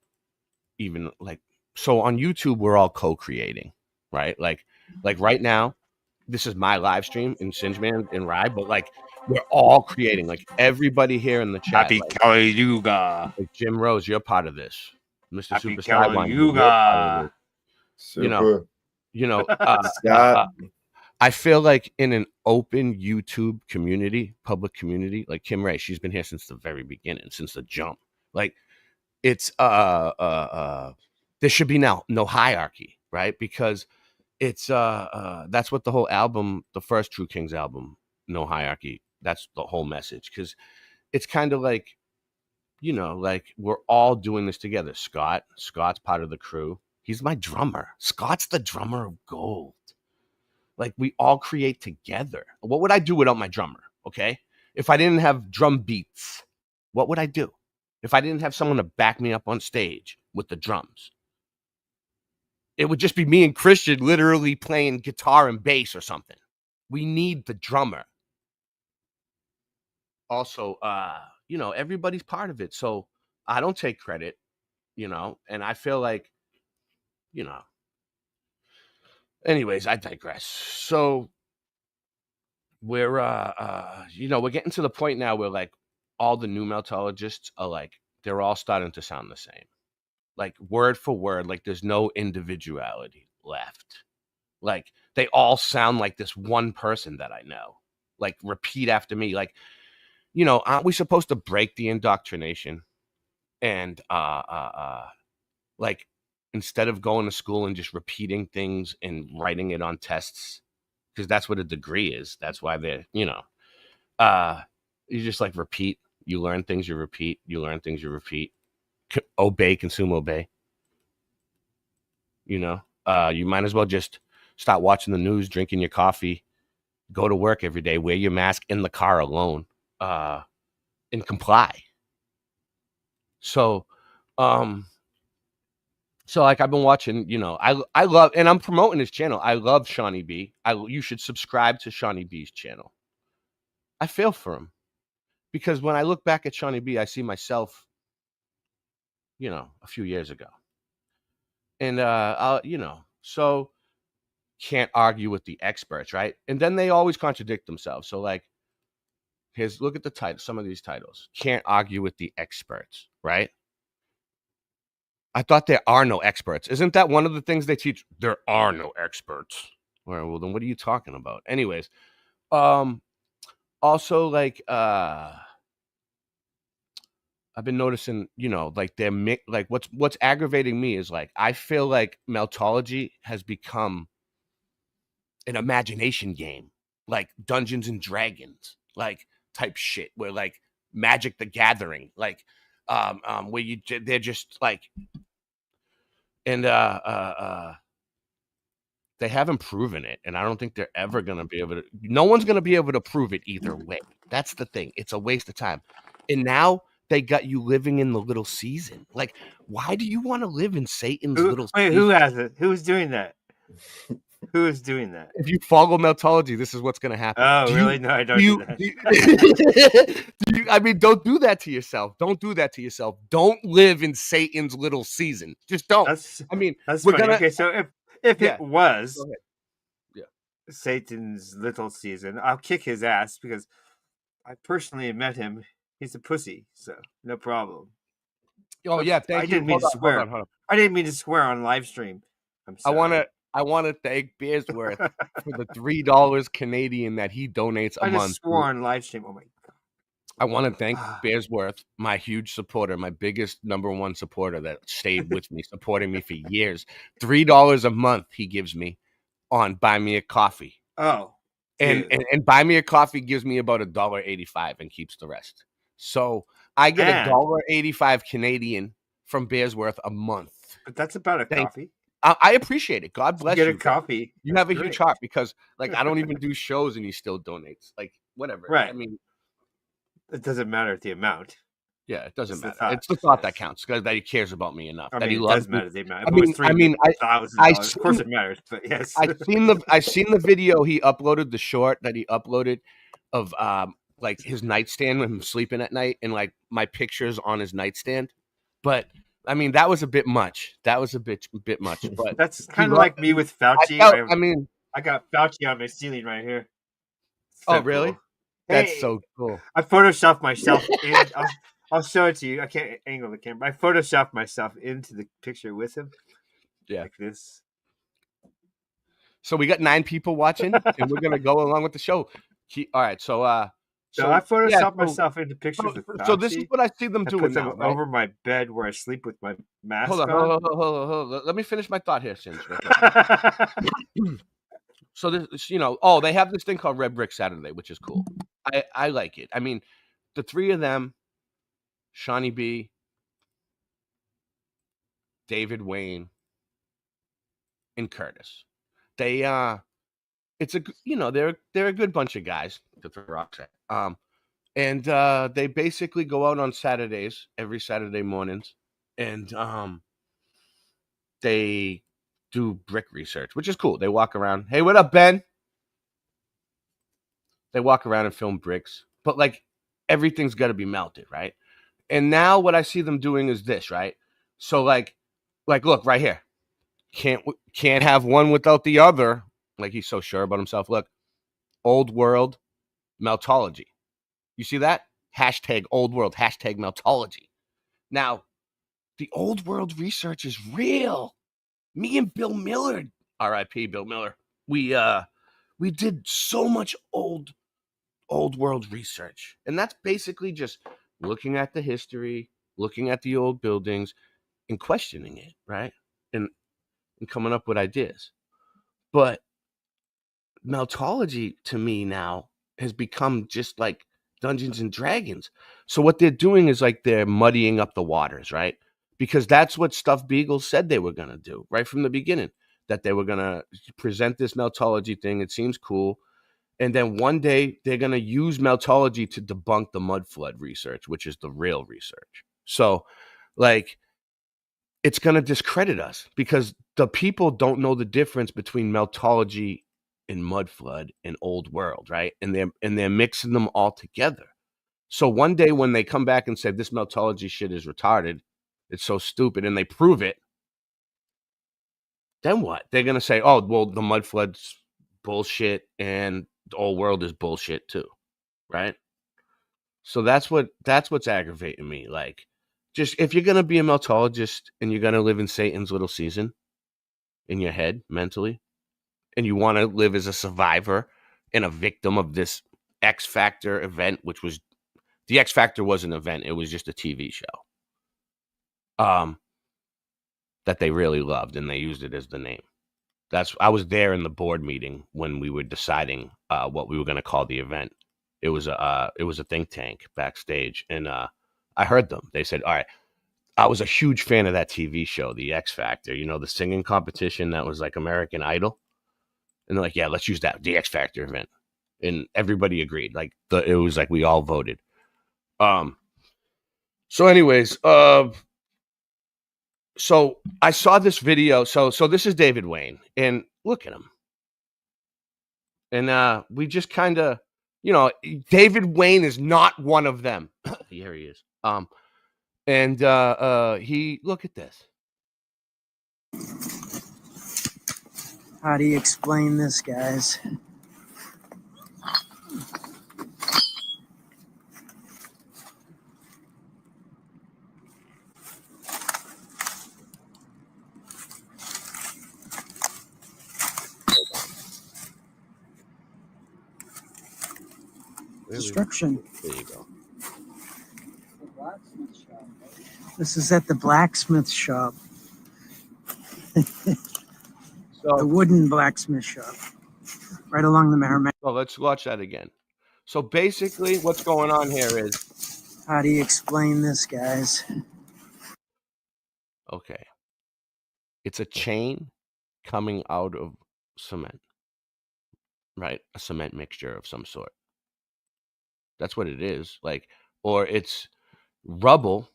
Speaker 19: even like, so on YouTube, we're all co-creating, right? Like right now, this is my live stream in Singeman and Rye, but like we're all creating, like everybody here in the chat.
Speaker 18: Happy
Speaker 19: Like,
Speaker 18: Kali Yuga.
Speaker 19: like Jim Rose, you're part of this. Mr.
Speaker 18: Happy
Speaker 19: Super
Speaker 18: Kali
Speaker 19: Sidewinder, you're part of
Speaker 18: Yuga.
Speaker 19: this.
Speaker 17: Super.
Speaker 19: You know,
Speaker 17: Scott.
Speaker 19: I feel like in an open YouTube community, public community, like Kim Ray, she's been here since the very beginning, since the jump. Like, it's there should be now no hierarchy, right? Because it's that's what the whole album, the first True Kings album, No Hierarchy, that's the whole message. Because it's kind of like, you know, like we're all doing this together. Scott's part of the crew. He's my drummer. Scott's the drummer of gold. Like, we all create together. What would I do without my drummer? Okay. If I didn't have drum beats, what would I do? If I didn't have someone to back me up on stage with the drums, it would just be me and Christian literally playing guitar and bass or something. We need the drummer. Also, you know, everybody's part of it. So I don't take credit, you know, and I feel like, you know, anyways, I digress. So we're you know, we're getting to the point now where like all the new meltologists are like, they're all starting to sound the same, like word for word. Like, there's no individuality left. Like, they all sound like this one person that I know. Like, repeat after me. Like, you know, aren't we supposed to break the indoctrination and like, instead of going to school and just repeating things and writing it on tests, because that's what a degree is. That's why they're, you know, you just like repeat. You learn things, you repeat. You learn things, you repeat. Obey, consume, obey. You know, you might as well just stop watching the news, drinking your coffee, go to work every day, wear your mask in the car alone, and comply. So, so like I've been watching, you know, I love, and I'm promoting his channel. I love Shawnee B. You should subscribe to Shawnee B's channel. I feel for him because when I look back at Shawnee B, I see myself, you know, a few years ago. And you know, so can't argue with the experts, right? And then they always contradict themselves. So like, look at the title, some of these titles. Can't argue with the experts, right? I thought there are no experts. Isn't that one of the things they teach? There are no experts. Well, then what are you talking about? Anyways, also like I've been noticing, you know, like they're like what's aggravating me is like I feel like meltology has become an imagination game, like Dungeons and Dragons, like type shit, where like Magic the Gathering, like where they're just like, and they haven't proven it, and I don't think they're ever gonna be able to. No one's gonna be able to prove it either way. That's the thing. It's a waste of time. And now they got you living in the little season. Like, why do you want to live in Satan's little season?
Speaker 18: Wait, who has it? Who's doing that? Who is doing that?
Speaker 19: If you follow meltology, this is what's going to happen.
Speaker 18: Oh, really? No, I don't do that.
Speaker 19: I mean, don't do that to yourself. Don't do that to yourself. Don't live in Satan's little season. Just don't.
Speaker 18: That's
Speaker 19: we're
Speaker 18: funny.
Speaker 19: gonna.
Speaker 18: Okay, so if
Speaker 19: Yeah.
Speaker 18: it was
Speaker 19: Go ahead. Yeah.
Speaker 18: Satan's little season, I'll kick his ass because I personally met him. He's a pussy, so no problem.
Speaker 19: Oh yeah, thank
Speaker 18: I
Speaker 19: you.
Speaker 18: didn't mean to swear.
Speaker 19: Hold on.
Speaker 18: I didn't mean to swear on live stream. I'm sorry.
Speaker 19: I want to thank Beersworth for the $3 Canadian that he donates a
Speaker 18: I
Speaker 19: month.
Speaker 18: just swore on live stream. Oh my god!
Speaker 19: I want to thank Beersworth, my huge supporter, my biggest #1 supporter that stayed with me, supporting me for years. $3 a month he gives me on Buy Me a Coffee.
Speaker 18: Oh,
Speaker 19: and Buy Me a Coffee gives me about $1.85 and keeps the rest. So I get
Speaker 18: And-
Speaker 19: $1.85 Canadian from Bearsworth a month.
Speaker 18: But that's about a coffee.
Speaker 19: I appreciate it. God bless you.
Speaker 18: Get a coffee.
Speaker 19: You
Speaker 18: That's
Speaker 19: have a
Speaker 18: great.
Speaker 19: huge heart because, like, I don't even do shows and he still donates. Like, whatever.
Speaker 18: Right.
Speaker 19: I mean,
Speaker 18: it doesn't matter the amount.
Speaker 19: yeah, it doesn't
Speaker 18: It's the
Speaker 19: matter.
Speaker 18: thought,
Speaker 19: It's the thought that counts because that he cares about me enough.
Speaker 18: I
Speaker 19: that
Speaker 18: mean,
Speaker 19: he
Speaker 18: it
Speaker 19: loves
Speaker 18: does
Speaker 19: me.
Speaker 18: matter the amount. If it was $300,000, of course it matters. But yes,
Speaker 19: I seen the video he uploaded of like his nightstand when I'm sleeping at night and like my pictures on his nightstand. But I mean, that was a bit much. That was a bit much. But
Speaker 18: that's kind of like me with Fauci. I got Fauci on my ceiling right here.
Speaker 19: Oh, really?
Speaker 18: Cool.
Speaker 19: That's
Speaker 18: Hey,
Speaker 19: so cool.
Speaker 18: I photoshopped myself in. I'll show it to you. I can't angle the camera. I photoshopped myself into the picture with him.
Speaker 19: Yeah.
Speaker 18: Like this.
Speaker 19: So we got 9 people watching, and we're gonna go along with the show. All right, so
Speaker 18: I photoshopped myself into pictures with Fauci.
Speaker 19: So this is what I see them doing now, right?
Speaker 18: Over my bed where I sleep with my mask
Speaker 19: Hold on. Hold on. Let me finish my thought here, Singe. So this, they have this thing called Red Brick Saturday, which is cool. I like it. I mean, the 3 of them, Shawnee B, David Wayne, and Curtis. They it's a they're a good bunch of guys to throw rocks at. And they basically go out on Saturdays, every Saturday mornings, and they do brick research, which is cool. They walk around. Hey, what up, Ben? They walk around and film bricks, but like everything's got to be melted, right? And now what I see them doing is this, right? So like look right here. Can't have one without the other. Like he's so sure about himself. Look, old world meltology. You see that? Hashtag old world, hashtag meltology. Now, the old world research is real. Me and Bill Miller, R.I.P. Bill Miller, we did so much old world research. And that's basically just looking at the history, looking at the old buildings, and questioning it, right? And coming up with ideas. But meltology to me now has become just like Dungeons and Dragons. So what they're doing is like they're muddying up the waters, right? Because that's what Stuffed Beagle said they were going to do right from the beginning, that they were going to present this meltology thing. It seems cool. And then one day they're going to use meltology to debunk the mud flood research, which is the real research. So like it's going to discredit us because the people don't know the difference between meltology and mud flood and old world, right? And they're mixing them all together. So one day when they come back and say this meltology shit is retarded, it's so stupid, and they prove it, then what? They're gonna say, oh, well, the mud flood's bullshit and the old world is bullshit too, right? So that's what's aggravating me. Like, just if you're gonna be a meltologist and you're gonna live in Satan's little season in your head mentally, and you want to live as a survivor and a victim of this X Factor event, which was the X Factor was an event. It was just a TV show. That they really loved, and they used it as the name. I was there in the board meeting when we were deciding what we were going to call the event. It was a think tank backstage, and I heard them. They said, "All right." I was a huge fan of that TV show, The X Factor. You know, the singing competition that was like American Idol, and they're like, "Yeah, let's use that, the X Factor event," and everybody agreed. Like it was like we all voted. So, anyways, so I saw this video. So this is David Wayne, and look at him. And we just kind of, David Wayne is not one of them. Here he is. And he, look at this.
Speaker 20: How do you explain this, guys? Destruction.
Speaker 19: There you go.
Speaker 20: This is at the blacksmith shop. The wooden blacksmith shop. Right along the Merrimack.
Speaker 19: So let's watch that again. So basically what's going on here is
Speaker 20: How do you explain this, guys?
Speaker 19: Okay. It's a chain coming out of cement, right? A cement mixture of some sort. That's what it is. Like, or it's rubble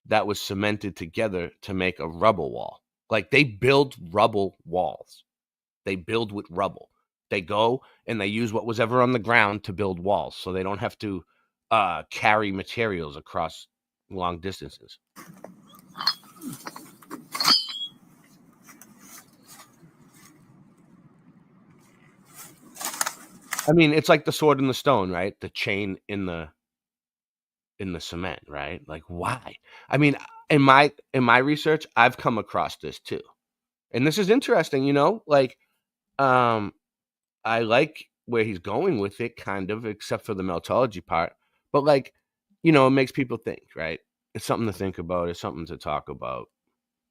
Speaker 19: that was cemented together to make a rubble wall. Like, they build rubble walls. They build with rubble. They go and they use what was ever on the ground to build walls, so they don't have to carry materials across long distances. I mean, it's like the sword and the stone, right? The chain in the cement, right? Like, why? I mean, in my research, I've come across this too. And this is interesting, you know? Like, I like where he's going with it, kind of, except for the meltology part. But, like, you know, it makes people think, right? It's something to think about. It's something to talk about.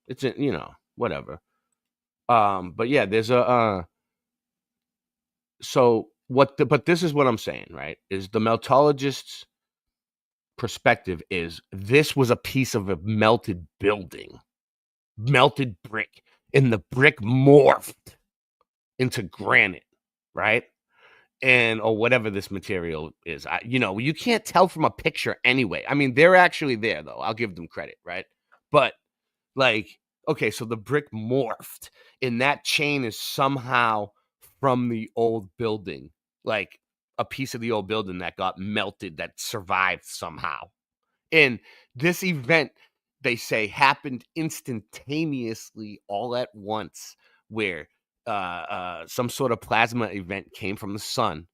Speaker 19: It's, you know, whatever. But yeah, there's a so but this is what I'm saying, right? Is the meltologist's perspective is this was a piece of a melted building, melted brick, and the brick morphed into granite, right? And or whatever this material is. You know, you can't tell from a picture anyway. I mean, they're actually there though. I'll give them credit, right? But like, okay, so the brick morphed, and that chain is somehow from the old building, like a piece of the old building that got melted, that survived somehow. And this event, they say, happened instantaneously all at once, where some sort of plasma event came from the sun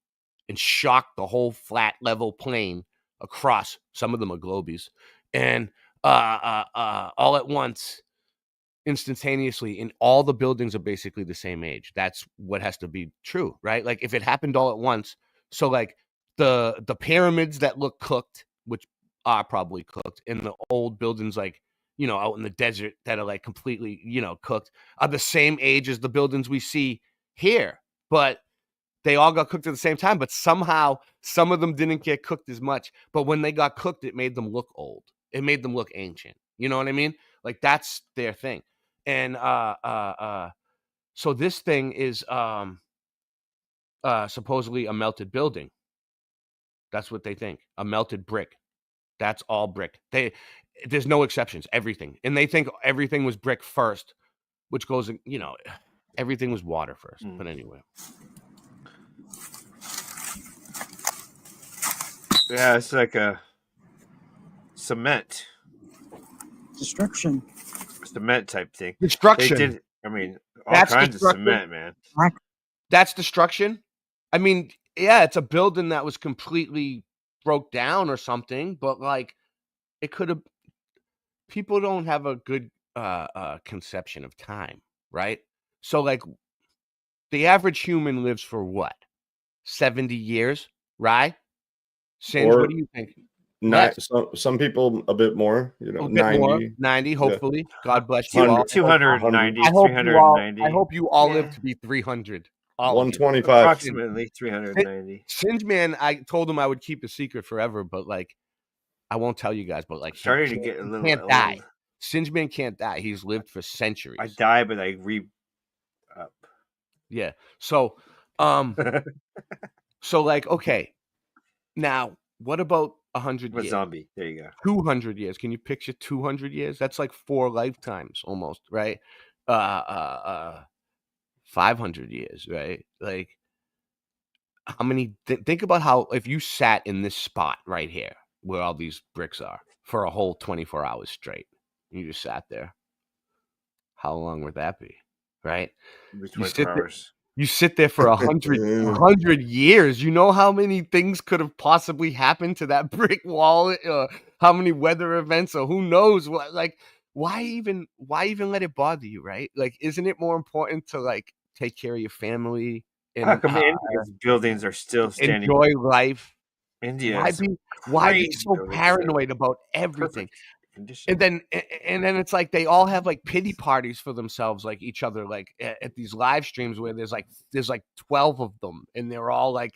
Speaker 19: and shocked the whole flat level plane across. Some of them are globies, and all at once, instantaneously, and all the buildings are basically the same age. That's what has to be true, right? Like, if it happened all at once, so like the pyramids that look cooked, which are probably cooked, and the old buildings, like, you know, out in the desert that are like completely, you know, cooked, are the same age as the buildings we see here. But they all got cooked at the same time, but somehow some of them didn't get cooked as much. But when they got cooked, it made them look old. It made them look ancient. You know what I mean? Like, that's their thing. And so this thing is supposedly a melted building. That's what they think. A melted brick. That's all brick. There's no exceptions. Everything. And they think everything was brick first, which goes, you know, everything was water first. But anyway.
Speaker 18: Yeah, it's like a cement.
Speaker 20: Destruction.
Speaker 18: Cement type thing.
Speaker 19: Destruction.
Speaker 18: They did, I mean, all
Speaker 19: That's
Speaker 18: kinds of
Speaker 19: destruction.
Speaker 18: cement, man.
Speaker 19: That's destruction. I mean, yeah, it's a building that was completely broke down or something, but like, it could have. People don't have a good conception of time, right? So like, the average human lives for what? 70 years, right? Singe,
Speaker 17: Or
Speaker 19: what do you think?
Speaker 17: Some people a bit more, you know,
Speaker 19: A bit
Speaker 17: 90.
Speaker 19: more, 90,
Speaker 17: Yeah.
Speaker 19: hopefully. God bless you all.
Speaker 18: 290,
Speaker 19: I hope
Speaker 18: 390.
Speaker 19: I hope you all
Speaker 18: Yeah.
Speaker 19: live to be 300. All of you.
Speaker 17: 125.
Speaker 18: Approximately 390.
Speaker 19: Singe Man, I told him I would keep a secret forever, but like, I won't tell you guys, but like,
Speaker 18: Starting to get a little
Speaker 19: can't
Speaker 18: old.
Speaker 19: die. Singe Man can't die. He's lived for centuries.
Speaker 18: I die, but I up.
Speaker 19: Yeah. So, so like, okay. Now, what about 100
Speaker 18: A
Speaker 19: years?
Speaker 18: zombie. There you go.
Speaker 19: 200 years. Can you picture 200 years? That's like 4 lifetimes almost, right? 500 years, right? Like, how many? Think about how, if you sat in this spot right here where all these bricks are for a whole 24 hours straight, you just sat there. How long would that be, right? You sit there for 100 years. You know how many things could have possibly happened to that brick wall? How many weather events, or who knows what? Like, why even let it bother you, right? Like, isn't it more important to like take care of your family and
Speaker 18: How come India's buildings are still standing?
Speaker 19: enjoy life?
Speaker 18: India.
Speaker 19: Why be so paranoid about everything? And then it's like they all have like pity parties for themselves, like each other, like at these live streams where there's like 12 of them, and they're all like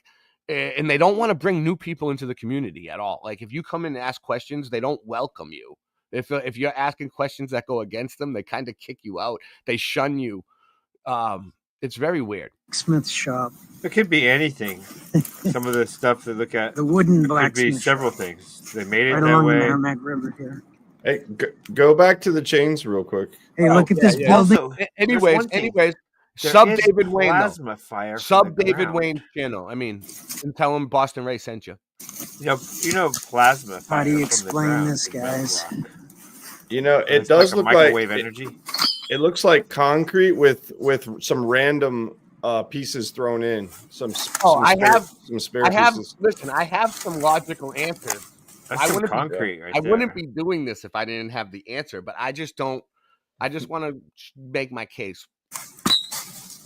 Speaker 19: and they don't want to bring new people into the community at all. Like if you come in and ask questions, they don't welcome you. If you're asking questions that go against them, they kind of kick you out. They shun you. It's very weird.
Speaker 20: Smith shop.
Speaker 18: It could be anything. Some of the stuff they look at.
Speaker 20: The wooden
Speaker 18: could be
Speaker 20: blacksmith
Speaker 18: several
Speaker 20: shop.
Speaker 18: things. They made it
Speaker 20: Right
Speaker 18: that
Speaker 20: along
Speaker 18: way.
Speaker 20: the Merrimack River here.
Speaker 17: Hey, go back to the chains real quick.
Speaker 20: Hey, look at this building.
Speaker 18: Also,
Speaker 19: Anyways,
Speaker 18: there
Speaker 19: sub
Speaker 18: is
Speaker 19: David Wayne though.
Speaker 18: plasma fire. from
Speaker 19: Sub
Speaker 18: the
Speaker 19: David
Speaker 18: ground.
Speaker 19: Wayne channel. I mean, and tell him Boston Ray sent you.
Speaker 18: You know plasma fire.
Speaker 20: How do you
Speaker 18: from the
Speaker 20: explain
Speaker 18: ground
Speaker 20: this,
Speaker 18: is metal
Speaker 20: guys?
Speaker 18: rock.
Speaker 17: You know, it
Speaker 18: It's
Speaker 17: does
Speaker 18: like a
Speaker 17: look
Speaker 18: microwave
Speaker 17: like
Speaker 18: energy.
Speaker 17: It looks like concrete with some random pieces thrown in. Some spare pieces.
Speaker 19: Listen, I have some logical answers.
Speaker 18: That's some concrete right
Speaker 19: I wouldn't
Speaker 18: there.
Speaker 19: be doing this if I didn't have the answer, but I just don't. I just want to make my case.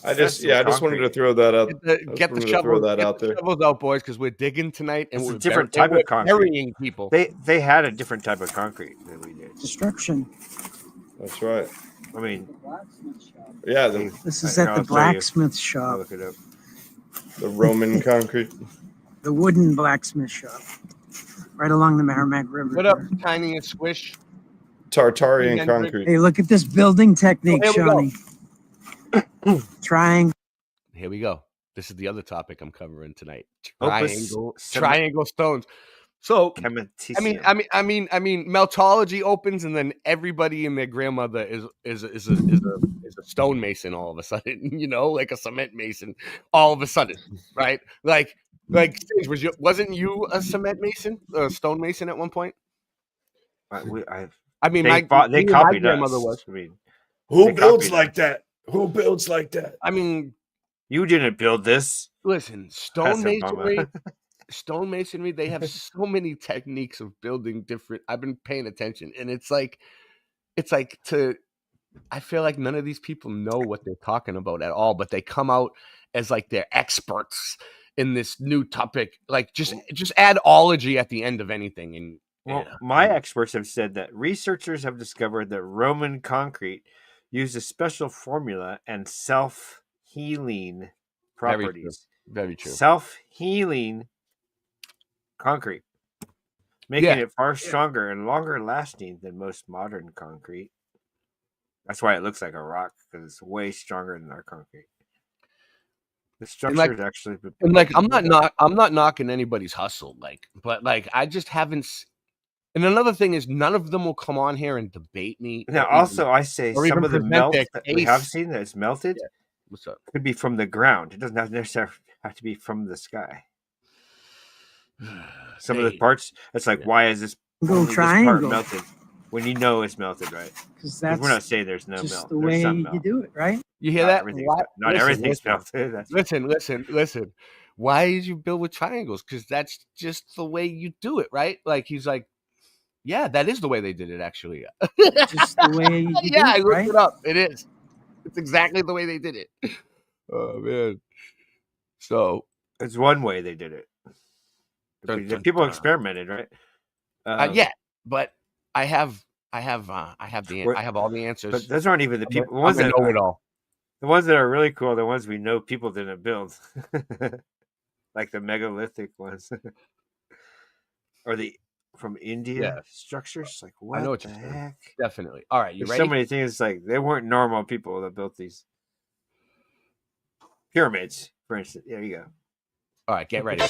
Speaker 17: I just wanted to throw that up.
Speaker 19: Get the shovels out there. Shovels out, boys, because we're digging tonight, and
Speaker 18: It's
Speaker 19: we're
Speaker 18: a different type of concrete.
Speaker 19: burying people.
Speaker 18: They had a different type of concrete than we did.
Speaker 20: Destruction.
Speaker 17: That's right.
Speaker 18: I mean,
Speaker 17: yeah.
Speaker 20: This is at the blacksmith shop.
Speaker 18: Look it up.
Speaker 17: The Roman concrete.
Speaker 20: The wooden blacksmith shop. Right along the Merrimack River.
Speaker 19: What up, Tiny and Squish?
Speaker 17: Tartarian concrete.
Speaker 20: Hey, look at this building technique,
Speaker 19: Oh, here we
Speaker 20: Shawnee. Triangle.
Speaker 19: Here we go. This is the other topic I'm covering tonight.
Speaker 18: Opus
Speaker 19: Triangle stones. So
Speaker 18: Cementitium.
Speaker 19: I mean, meltology opens, and then everybody and their grandmother is a stonemason all of a sudden. You know, like a cement mason all of a sudden, right? Like wasn't you a cement mason, a stonemason at one point?
Speaker 18: They
Speaker 19: my
Speaker 18: copied
Speaker 19: grandmother
Speaker 18: us.
Speaker 19: was.
Speaker 18: I mean,
Speaker 1: Who
Speaker 18: they
Speaker 1: builds
Speaker 18: copied
Speaker 1: like
Speaker 18: us.
Speaker 1: that? Who builds like that?
Speaker 19: I mean,
Speaker 18: you didn't build this.
Speaker 19: Listen, stonemasonry, they have so many techniques of building different. I've been paying attention, and it's like I feel like none of these people know what they're talking about at all, but they come out as like they're experts in this new topic. Like just add ology at the end of anything. And
Speaker 18: Well, my experts have said that researchers have discovered that Roman concrete used a special formula and self-healing properties.
Speaker 19: Very true.
Speaker 18: Self-healing concrete, making it far stronger and longer lasting than most modern concrete. That's why it looks like a rock, because it's way stronger than our concrete. The structure is actually.
Speaker 19: And like I'm not knocking anybody's hustle, but I just haven't. And another thing is, none of them will come on here and debate me.
Speaker 18: Now, also, I say some of the melt that we
Speaker 19: case.
Speaker 18: have seen that is melted
Speaker 19: What's up?
Speaker 18: could be from the ground. It doesn't necessarily have to be from the sky. Some of the parts, it's like, why is this,
Speaker 20: Go
Speaker 18: this part
Speaker 20: triangle.
Speaker 18: melted? When you know it's melted, right?
Speaker 20: Because
Speaker 18: We're not
Speaker 20: that's
Speaker 18: saying there's no
Speaker 20: just
Speaker 18: melt.
Speaker 20: the
Speaker 18: There's
Speaker 20: way
Speaker 18: some
Speaker 20: you
Speaker 18: melt.
Speaker 20: do it, right?
Speaker 19: You hear
Speaker 18: Not
Speaker 19: that?
Speaker 18: everything's
Speaker 19: Why-
Speaker 18: mel- not
Speaker 19: listen,
Speaker 18: everything's
Speaker 19: listen.
Speaker 18: melted.
Speaker 19: Listen. Why did you build with triangles? Because that's just the way you do it, right? Like he's like, yeah, that is the way they did it, actually.
Speaker 20: Just the way you do
Speaker 19: I
Speaker 20: it,
Speaker 19: looked
Speaker 20: right?
Speaker 19: it up. It is. It's exactly the way they did it. Oh man. So
Speaker 18: It's one way they did it. People experimented, right?
Speaker 19: yeah, but I have all the answers.
Speaker 18: But those aren't even the people. The
Speaker 19: I'm
Speaker 18: ones
Speaker 19: a
Speaker 18: that
Speaker 19: know-it-all.
Speaker 18: The ones that are really cool are the ones we know people didn't build, like the megalithic ones, or the from India structures. Like what?
Speaker 19: I know what
Speaker 18: the
Speaker 19: you're saying.
Speaker 18: heck?
Speaker 19: Definitely. All right, you
Speaker 18: There's
Speaker 19: ready?
Speaker 18: so many things. Like they weren't normal people that built these pyramids, for instance. There you go.
Speaker 19: All right, get ready.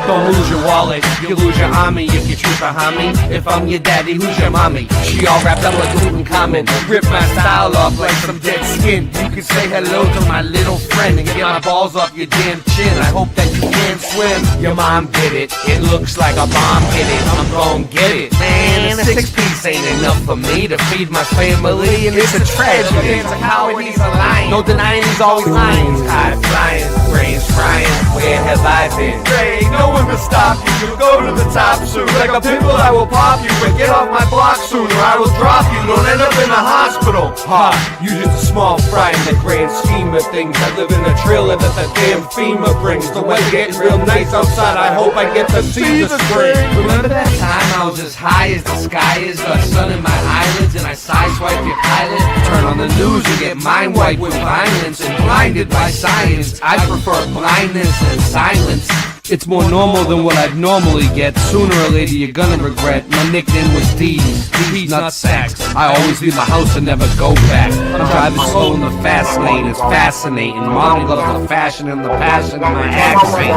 Speaker 4: Don't lose your wallet, you lose your army if you choose behind me. If I'm your daddy, who's your mommy? She all wrapped up like Tutankhamun. Rip my style off like some dead skin. You can say hello to my little friend and get my balls off your damn chin. I hope that you can swim. Your mom did it. It looks like a bomb hit it. I'm gon' get it. Man, a 6-piece ain't enough for me to feed my family, and it's a tragedy. It's a coward, he's a lion. No denying he's always lying. High flying, brains frying. Where have I been? There ain't no one to stop you. You go to the top, surrender. like a pimple, I will pop you. But get off my block sooner, I will drop you. Don't end up in the hospital. Ha, you just a small fry in the grand scheme of things. I live in a trailer that the damn FEMA brings. The weather getting real nice outside, I hope I get to see the spring. Remember that time I was as high as the sky is, the sun in my eyelids, and I sideswipe your pilot? Turn on the news and get mind wiped with violence and blinded by science. I prefer blindness and silence. It's more normal than what I'd normally get. Sooner or later you're gonna regret. My nickname was D's nut sacks. I always leave my house and never go back. I'm driving slow in the fast lane, it's fascinating. Mommy loves the fashion and the passion in my accent.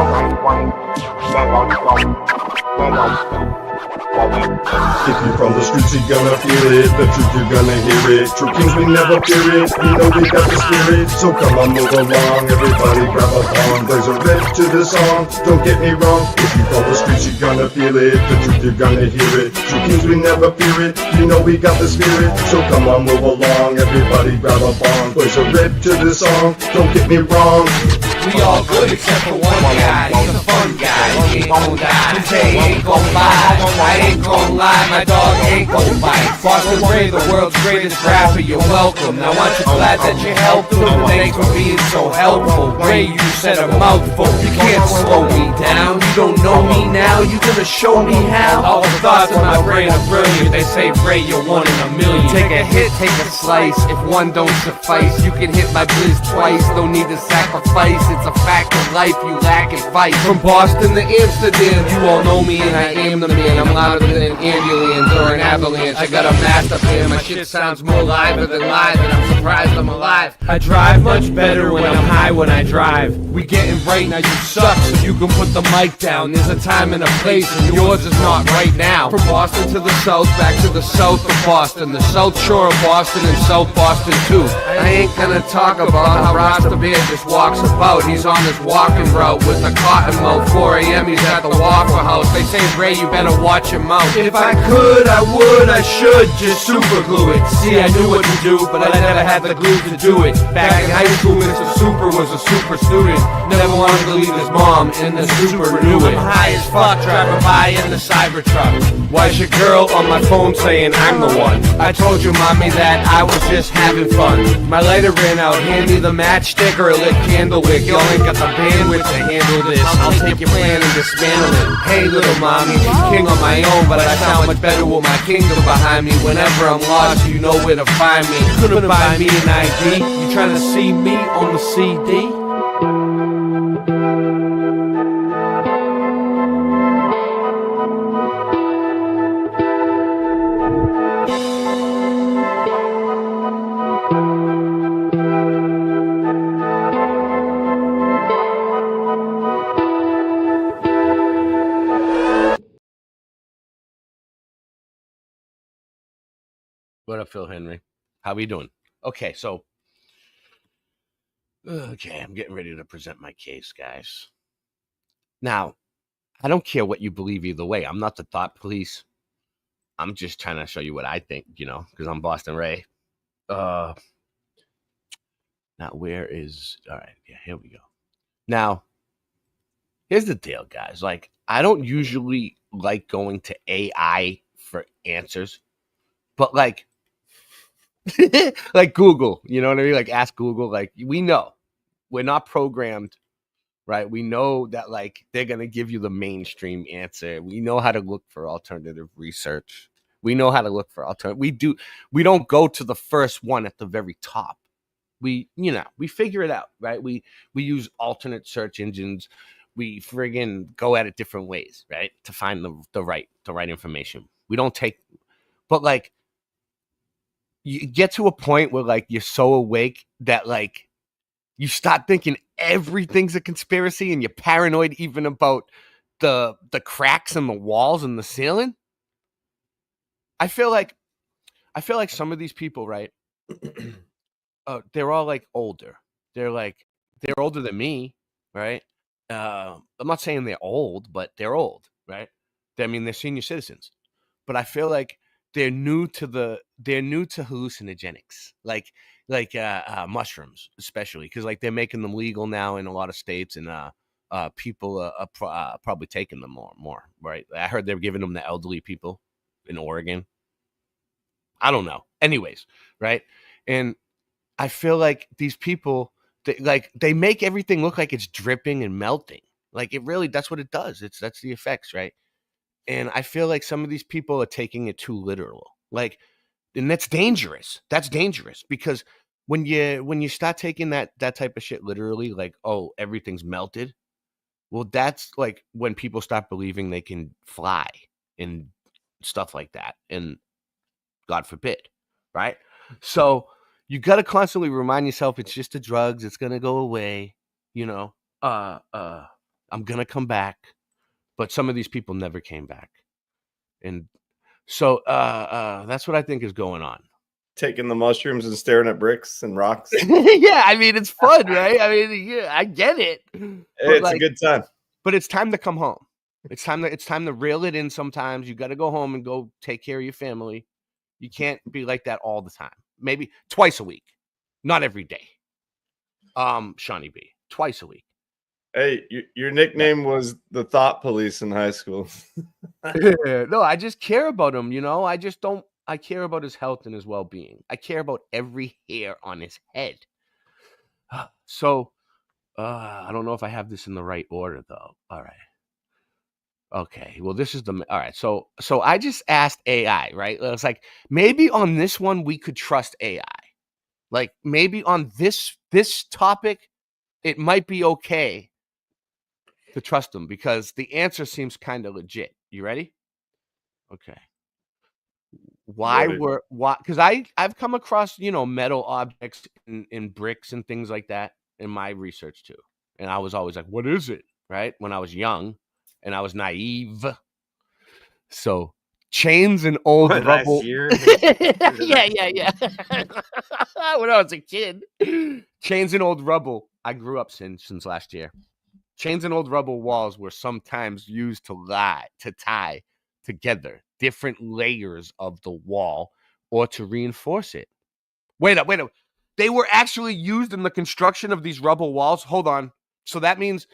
Speaker 21: If you're from the streets, you're gonna feel it. The truth, you're gonna hear it. True kings, we never fear it. We know we got the spirit. So come on, move along. Everybody grab a bong. Blaze a rip to the song. Don't get me wrong. If you're from the streets, you're gonna feel it. The truth, you're gonna hear it. True kings, we never fear it. You know we got the spirit. So come on, move along. Everybody grab a bong. Blaze a rip to the song. Don't get me wrong.
Speaker 4: We all good except for one guy. He's a fun guy. He ain't gon' die. His day ain't gon' lie. I ain't gon' lie. My dog ain't gon' bite. Boston Ray, the world's greatest rapper. You're welcome. Now aren't you glad that you helped him? Thanks for being so helpful. Ray, you said a mouthful. You can't slow me down. You don't know me now. You gonna show me how? All the thoughts in my brain are brilliant. They say Ray, you're one in a million. Take a hit, take a slice. If one don't suffice, you can hit my blizz twice. Don't need to sacrifice. It's a fact of life, you lack and fight. From Boston to Amsterdam, you all know me and I am the man. I'm louder than an ambulance or an avalanche. I got a master plan, my shit sounds more liver than live, and I'm surprised I'm alive. I drive much better when I'm high when I drive. We getting right now, you suck, so you can put the mic down. There's a time and a place, and yours is not right now. From Boston to the south, back to the south of Boston, the south shore of Boston and South Boston too. I ain't gonna talk about how Rasta Bear just walks about. He's on his walking route with a cotton mouth. 4 a.m. he's at the Waffle House. They say, Ray, you better watch your mouth. If I could, I would, I should just super glue it. See, I knew what to do, but I never had the glue to do it. Back in high school, Mr. Super was a super student. Never wanted to leave his mom, and the super knew it. I'm high as fuck, driving by in the Cybertruck. Why's your girl on my phone saying I'm the one? I told you, mommy, that I was just having fun. My lighter ran out, hand me the matchstick or a lit candle wick. Y'all ain't got the bandwidth to handle this. I'll take your plan and dismantle it. Hey, little mommy, king on my own, but I sound much better with my kingdom behind me. Whenever I'm lost, you know where to find me. Couldn't buy me an ID. You trying to see me on the CD?
Speaker 19: What up, Phil Henry? How we doing? Okay, so I'm getting ready to present my case, guys. Now, I don't care what you believe either way. I'm not the thought police. I'm just trying to show you what I think, because I'm Boston Ray. Now, where is... All right, yeah, here we go. Now, here's the deal, guys. Like, I don't usually like going to AI for answers, but like Google, you know what I mean? Like ask Google, like we know we're not programmed, right? We know that like they're going to give you the mainstream answer. We know how to look for alternative research. We know how to look for alternative. We don't go to the first one at the very top. We figure it out, right? We use alternate search engines. We friggin' go at it different ways, right? To find the right information. We don't take, but like, you get to a point where like you're so awake that like you start thinking everything's a conspiracy and you're paranoid even about the cracks in the walls and the ceiling. I feel like some of these people, right? They're all like older. They're older than me, right? I'm not saying they're old, but they're old, right? I mean, they're senior citizens. But I feel like they're new to hallucinogenics, like mushrooms, especially because like they're making them legal now in a lot of states, and people are probably taking them more, right? I heard they're giving them the elderly people in Oregon. I don't know. Anyways, right? And I feel like these people, they make everything look like it's dripping and melting. Like it really, that's what it does. That's the effects, right? And I feel like some of these people are taking it too literal. Like, and that's dangerous. That's dangerous because when you start taking that type of shit literally, like, oh, everything's melted. Well, that's like when people start believing they can fly and stuff like that. And God forbid, right? So you got to constantly remind yourself it's just the drugs. It's going to go away. You know, I'm going to come back. But some of these people never came back. And so that's what I think is going on.
Speaker 17: Taking the mushrooms and staring at bricks and rocks.
Speaker 19: Yeah, I mean, it's fun, right? I mean, yeah, I get it.
Speaker 17: It's a good time.
Speaker 19: But it's time to come home. It's time to reel it in sometimes. You got to go home and go take care of your family. You can't be like that all the time. Maybe twice a week. Not every day. Shawnee B. Twice a week.
Speaker 17: Hey, your nickname was the Thought Police in high school.
Speaker 19: No, I just care about him, you know? I care about his health and his well-being. I care about every hair on his head. So, I don't know if I have this in the right order, though. All right. Okay, well, this is all right. So I just asked AI, right? It's like, maybe on this one, we could trust AI. Like, maybe on this topic, it might be okay to trust them because the answer seems kind of legit. You ready? Okay. Because I've come across, metal objects in bricks and things like that in my research too. And I was always like, what is it? Right? When I was young and I was naive. So Chains in Rubble.
Speaker 18: Last year?
Speaker 19: Yeah. When I was a kid. Chains in Rubble. I grew up since last year. Chains in Rubble walls were sometimes used to tie together different layers of the wall or to reinforce it. Wait up. They were actually used in the construction of these rubble walls. Hold on. So that means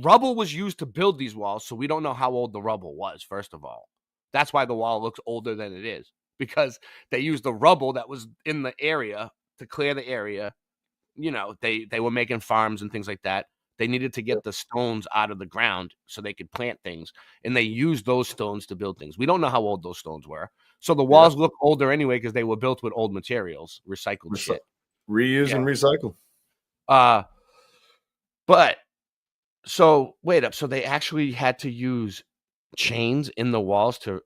Speaker 19: rubble was used to build these walls. So we don't know how old the rubble was, first of all. That's why the wall looks older than it is, because they used the rubble that was in the area to clear the area. They were making farms and things like that. They needed to get the stones out of the ground so they could plant things. And they used those stones to build things. We don't know how old those stones were. So the walls look older anyway because they were built with old materials, recycled shit.
Speaker 17: Reuse and recycle.
Speaker 19: But so wait up. So they actually had to use chains in the walls to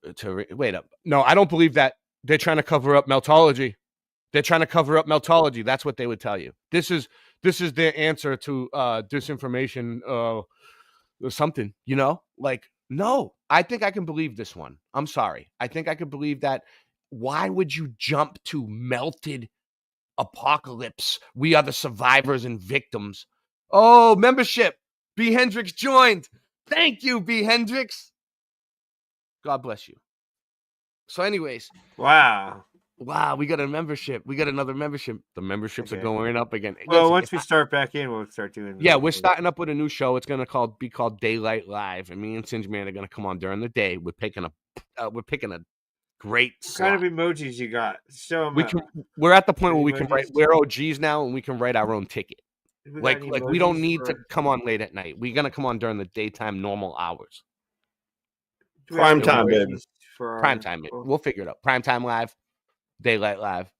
Speaker 19: wait up. No, I don't believe that. They're trying to cover up meltology. They're trying to cover up meltology. That's what they would tell you. This is their answer to disinformation or something, Like, no, I think I can believe this one. I'm sorry. I think I can believe that. Why would you jump to melted apocalypse? We are the survivors and victims. Oh, membership. B. Hendricks joined. Thank you, B. Hendricks. God bless you. So anyways.
Speaker 18: Wow,
Speaker 19: we got a membership. We got another membership. The memberships are going up again.
Speaker 18: Well, once we start back in, we'll start doing.
Speaker 19: Yeah, we're starting up with a new show. It's gonna be called Daylight Live, and me and Singe Man are gonna come on during the day. We're picking a great slot.
Speaker 18: What kind of emojis you got? Show them.
Speaker 19: We're at the point where we can write. We're OGs now, and we can write our own ticket. Like we don't need to come on late at night. We're gonna come on during the daytime, normal hours.
Speaker 17: Prime time, baby.
Speaker 19: Prime time. We'll figure it out. Prime time live. Daylight live,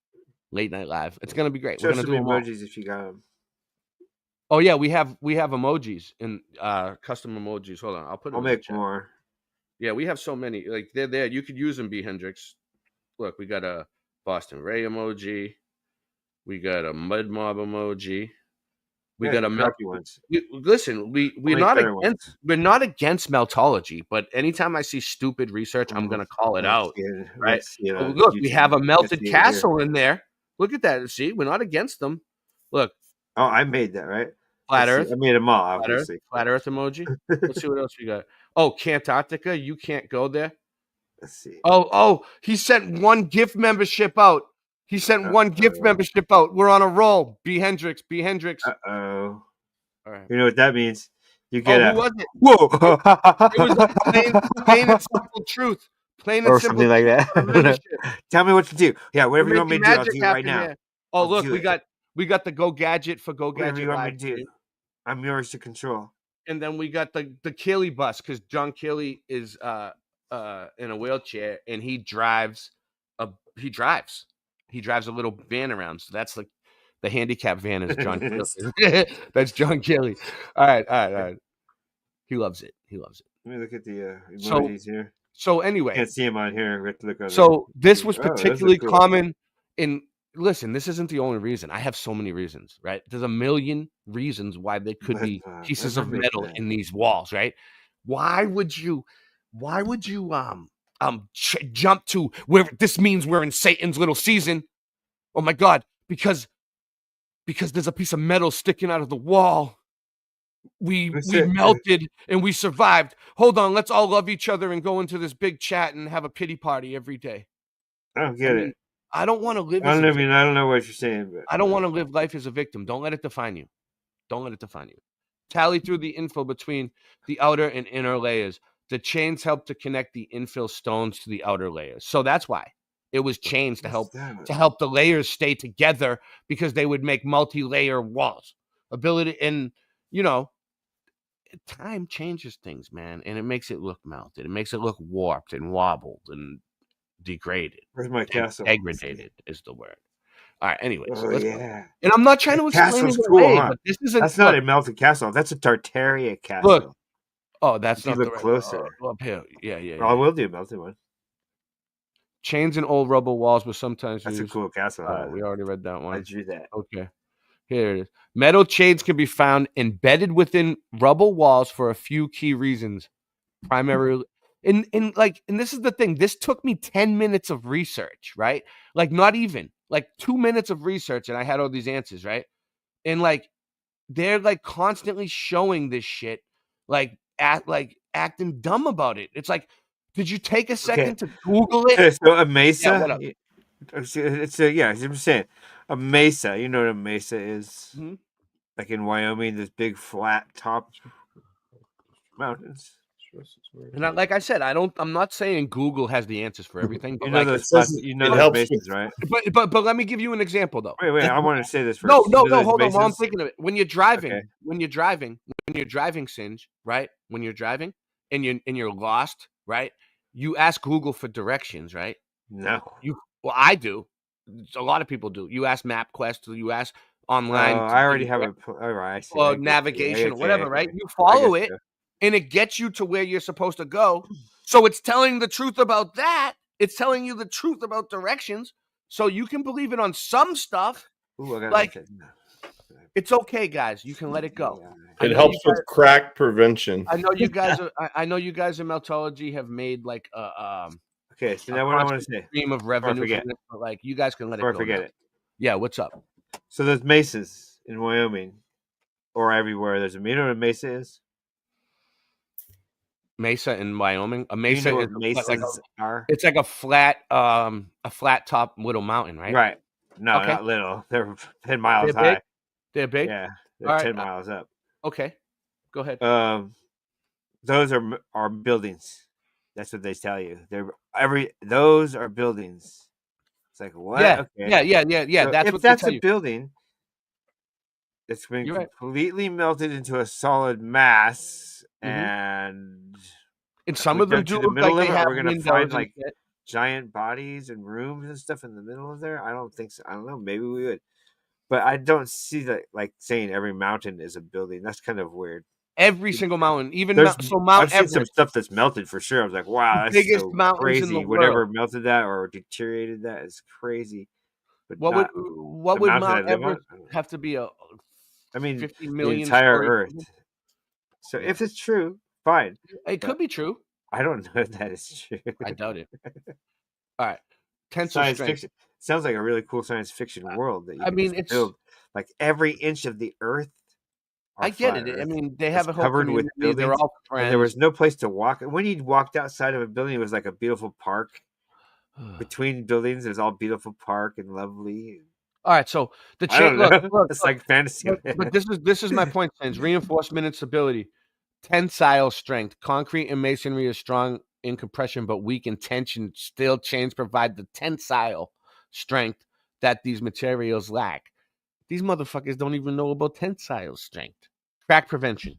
Speaker 19: late night live. It's gonna be great.
Speaker 18: Show
Speaker 19: We're gonna do
Speaker 18: emojis if you got them.
Speaker 19: Oh yeah, we have emojis in custom emojis. Hold on, I'll
Speaker 18: make more.
Speaker 19: Yeah, we have so many. Like they're there. You could use them, B. Hendricks. Look, we got a Boston Ray emoji. We got a Mud Mob emoji. We got a
Speaker 18: ones.
Speaker 19: Listen, we're not against meltology, but anytime I see stupid research, I'm gonna call it out. Right? Look, we have a melted castle in there. Look at that. See, we're not against them. Look.
Speaker 18: Oh, I made that, right?
Speaker 19: Flat Earth.
Speaker 18: I made them all, obviously.
Speaker 19: Flat Earth emoji. Let's see what else we got. Oh, Cantarctica. You can't go there.
Speaker 18: Let's see.
Speaker 19: Oh, he sent one gift membership out. Gift membership out. We're on a roll. B. Hendricks.
Speaker 18: Uh-oh.
Speaker 19: All right.
Speaker 18: You know what that means? You get
Speaker 19: who was it?
Speaker 18: Whoa,
Speaker 19: It was plain and simple truth. Plain and
Speaker 18: or
Speaker 19: simple
Speaker 18: something like
Speaker 19: truth
Speaker 18: that.
Speaker 19: for membership.
Speaker 18: Tell me what to do. Yeah,
Speaker 19: We're
Speaker 18: whatever you want me
Speaker 19: making
Speaker 18: to do, I'll
Speaker 19: magic
Speaker 18: do it right
Speaker 19: happen
Speaker 18: now.
Speaker 19: here. Oh,
Speaker 18: I'll
Speaker 19: look,
Speaker 18: do
Speaker 19: we got the Go Gadget for Go
Speaker 18: whatever
Speaker 19: Gadget
Speaker 18: you want me
Speaker 19: Live
Speaker 18: to do.
Speaker 19: stream.
Speaker 18: I'm yours to control.
Speaker 19: And then we got the Keeley bus because John Keeley is in a wheelchair and he drives a little van around. So that's like the handicap van is John Keeley. That's John Keeley. All right. He loves it.
Speaker 18: Let me look at the
Speaker 19: So-
Speaker 18: emojis here.
Speaker 19: So anyway,
Speaker 18: Can't see them on here. We have to look on
Speaker 19: so this was
Speaker 18: those are
Speaker 19: particularly
Speaker 18: cool.
Speaker 19: common in. Listen, this isn't the only reason. I have so many reasons, right? There's a million reasons why there could be pieces of
Speaker 18: remember
Speaker 19: metal
Speaker 18: that.
Speaker 19: in these walls, right? Why would you jump to where this means we're in Satan's little season? Oh my God, because there's a piece of metal sticking out of the wall. We melted and we survived. Hold on, let's all love each other and go into this big chat and have a pity party every day.
Speaker 18: I don't get it.
Speaker 19: I don't want to live.
Speaker 18: I don't know what you're saying, but
Speaker 19: I don't want to live life as a victim. Don't let it define you. Tally through the info between the outer and inner layers. The chains help to connect the infill stones to the outer layers. So that's why it was chains to help the layers stay together because they would make multi-layer walls. And time changes things, man, and it makes it look melted. It makes it look warped and wobbled and degraded.
Speaker 18: Where's my castle?
Speaker 19: Degraded is the word. All right. Anyways,
Speaker 18: Oh
Speaker 19: let's go.
Speaker 18: yeah.
Speaker 19: And I'm not trying to explain
Speaker 18: Castle's
Speaker 19: it
Speaker 18: cool,
Speaker 19: away,
Speaker 18: huh?
Speaker 19: but this isn't.
Speaker 18: That's not a melted castle. That's a Tartaria castle.
Speaker 19: Look. Oh, that's
Speaker 18: if you
Speaker 19: not
Speaker 18: look
Speaker 19: the right
Speaker 18: closer.
Speaker 19: up here. Yeah.
Speaker 18: I will do a melted one.
Speaker 19: Chains and old rubble walls were sometimes
Speaker 18: That's
Speaker 19: used.
Speaker 18: a cool castle.
Speaker 19: We already read that one.
Speaker 18: I drew that.
Speaker 19: Okay. Here it is. Metal chains can be found embedded within rubble walls for a few key reasons. Primarily, and this is the thing. This took me 10 minutes of research, right? Like not even like 2 minutes of research, and I had all these answers, right? And they're constantly showing this shit, acting dumb about it. It's like, did you take a second to Google it?
Speaker 18: So a mesa.
Speaker 19: Yeah, what up?
Speaker 18: It's I'm saying a mesa. You know what a mesa is?
Speaker 19: Mm-hmm.
Speaker 18: Like in Wyoming, this big flat top mountains.
Speaker 19: And like I said, I'm not saying Google has the answers for everything. But
Speaker 18: those mesas, right?
Speaker 19: But let me give you an example though.
Speaker 18: Wait, I want to say this first.
Speaker 19: No, hold on. While I'm thinking of it, when you're driving,
Speaker 18: Okay.
Speaker 19: Singe, right? When you're driving and you're lost, right? You ask Google for directions, right?
Speaker 18: No.
Speaker 19: Well, I do. A lot of people do. You ask MapQuest, you ask online.
Speaker 18: I already have a. All right.
Speaker 19: Or navigation or whatever, right? You follow it. And it gets you to where you're supposed to go. So it's telling the truth about that. It's telling you the truth about directions. So you can believe it on some stuff.
Speaker 18: Ooh,
Speaker 19: it's okay, guys. You can let it go.
Speaker 17: It helps with crack prevention.
Speaker 19: I know you guys are. I know you guys in meltology have made
Speaker 18: okay, so now what I want to say.
Speaker 19: Stream of revenue, but you guys can let it go.
Speaker 18: Forget it.
Speaker 19: Yeah, what's up?
Speaker 18: So there's mesas in Wyoming, or everywhere. There's a meter of a mesa is.
Speaker 19: Mesa in Wyoming. A mesa is
Speaker 18: it's
Speaker 19: like a flat top little mountain, right?
Speaker 18: Right. No,
Speaker 19: okay.
Speaker 18: Not little. They're 10 miles high.
Speaker 19: They're big.
Speaker 18: Yeah, they're 10 miles up.
Speaker 19: Okay, go ahead.
Speaker 18: Those are buildings. That's what they tell you. Those are buildings. It's like what?
Speaker 19: Yeah,
Speaker 18: okay.
Speaker 19: yeah.
Speaker 18: So
Speaker 19: that's
Speaker 18: if
Speaker 19: what
Speaker 18: that's
Speaker 19: they tell
Speaker 18: a
Speaker 19: you.
Speaker 18: building. It's been completely melted into a solid mass, and
Speaker 19: some of them do look like they have
Speaker 18: we're gonna
Speaker 19: windows
Speaker 18: find
Speaker 19: and
Speaker 18: giant bodies and rooms and stuff in the middle of there. I don't think so. I don't know. Maybe we would, but I don't see that saying every mountain is a building. That's kind of weird.
Speaker 19: Every single mountain, even
Speaker 18: Mount
Speaker 19: Everest.
Speaker 18: I've seen some stuff that's melted for sure. I was like, wow, that's
Speaker 19: biggest
Speaker 18: so
Speaker 19: mountains
Speaker 18: crazy.
Speaker 19: in the
Speaker 18: Whatever
Speaker 19: world.
Speaker 18: melted that or deteriorated that is crazy. But
Speaker 19: what would Mount Everest have to be 50 million
Speaker 18: the entire
Speaker 19: story
Speaker 18: Earth. So if it's true, fine.
Speaker 19: It could be true.
Speaker 18: I don't know if that is true.
Speaker 19: I doubt it. All right. Tensile
Speaker 18: Science
Speaker 19: strength.
Speaker 18: fiction sounds like a really cool science fiction world that you can
Speaker 19: it's
Speaker 18: build like every inch of the Earth.
Speaker 19: I get it. I mean, they have a whole
Speaker 18: covered with
Speaker 19: community. They're all friends.
Speaker 18: And there was no place to walk. When you walked outside of a building, it was like a beautiful park. Between buildings, there's all beautiful park and lovely.
Speaker 19: All right, so the
Speaker 18: look,
Speaker 19: look,
Speaker 18: it's like fantasy.
Speaker 19: But this is my point, Sens. Reinforcement and stability. Tensile strength. Concrete and masonry is strong in compression but weak in tension. Still, chains provide the tensile strength that these materials lack. These motherfuckers don't even know about tensile strength. Crack prevention.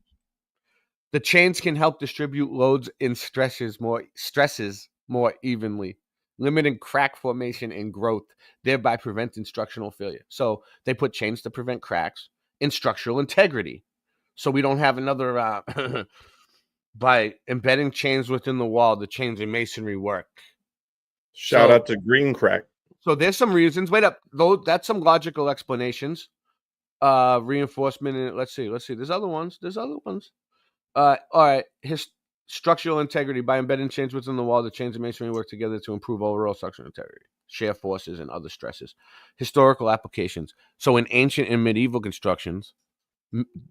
Speaker 19: The chains can help distribute loads and stresses more evenly, limiting crack formation and growth, thereby preventing structural failure. So they put chains to prevent cracks and structural integrity. So we don't have another by embedding chains within the wall, the chains in masonry work.
Speaker 17: Shout out to Green Crack.
Speaker 19: So there's some reasons. Wait up, though. That's some logical explanations. Reinforcement. And let's see. There's other ones. All right. Structural integrity. By embedding chains within the wall, the chains and masonry work together to improve overall structural integrity, shear forces, and other stresses. Historical applications. So in ancient and medieval constructions,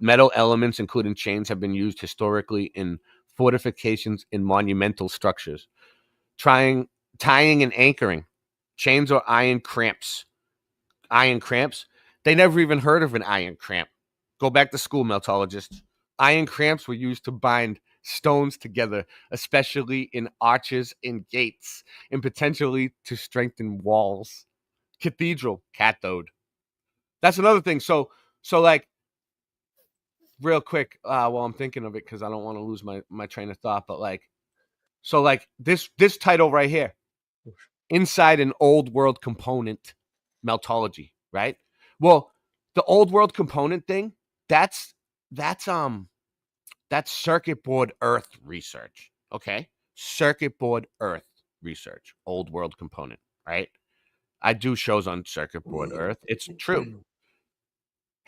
Speaker 19: metal elements, including chains, have been used historically in fortifications and monumental structures. Tying and anchoring. Chains or iron cramps. Iron cramps? They never even heard of an iron cramp. Go back to school, meltologists. Iron cramps were used to bind stones together, especially in arches and gates, and potentially to strengthen walls. Cathedral, cathode. That's another thing. So like, real quick, while I'm thinking of it, because I don't want to lose my train of thought, but like, so like this title right here, inside an old world component, meltology, right? Well, the old world component thing, that's circuit board earth research. Okay. Circuit board earth research, old world component, right? I do shows on circuit board earth. It's true.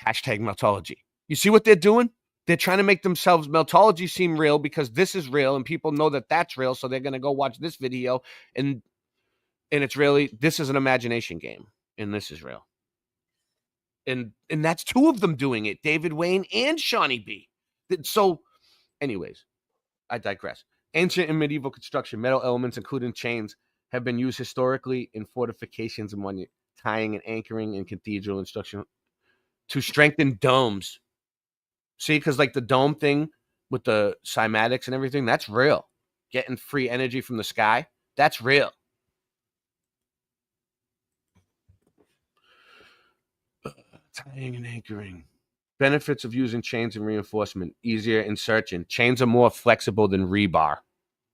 Speaker 19: Hashtag meltology. You see what they're doing? They're trying to make themselves meltology seem real because this is real and people know that that's real. So they're going to go watch this video and it's really, this is an imagination game and this is real. And that's two of them doing it, David Wayne and Shawnee B. So anyways, I digress. Ancient and medieval construction, metal elements, including chains, have been used historically in fortifications and tying and anchoring in cathedral instruction to strengthen domes. See, because like the dome thing with the cymatics and everything, that's real. Getting free energy from the sky, that's real. Tying and anchoring. Benefits of using chains and reinforcement. Easier insertion. Chains are more flexible than rebar.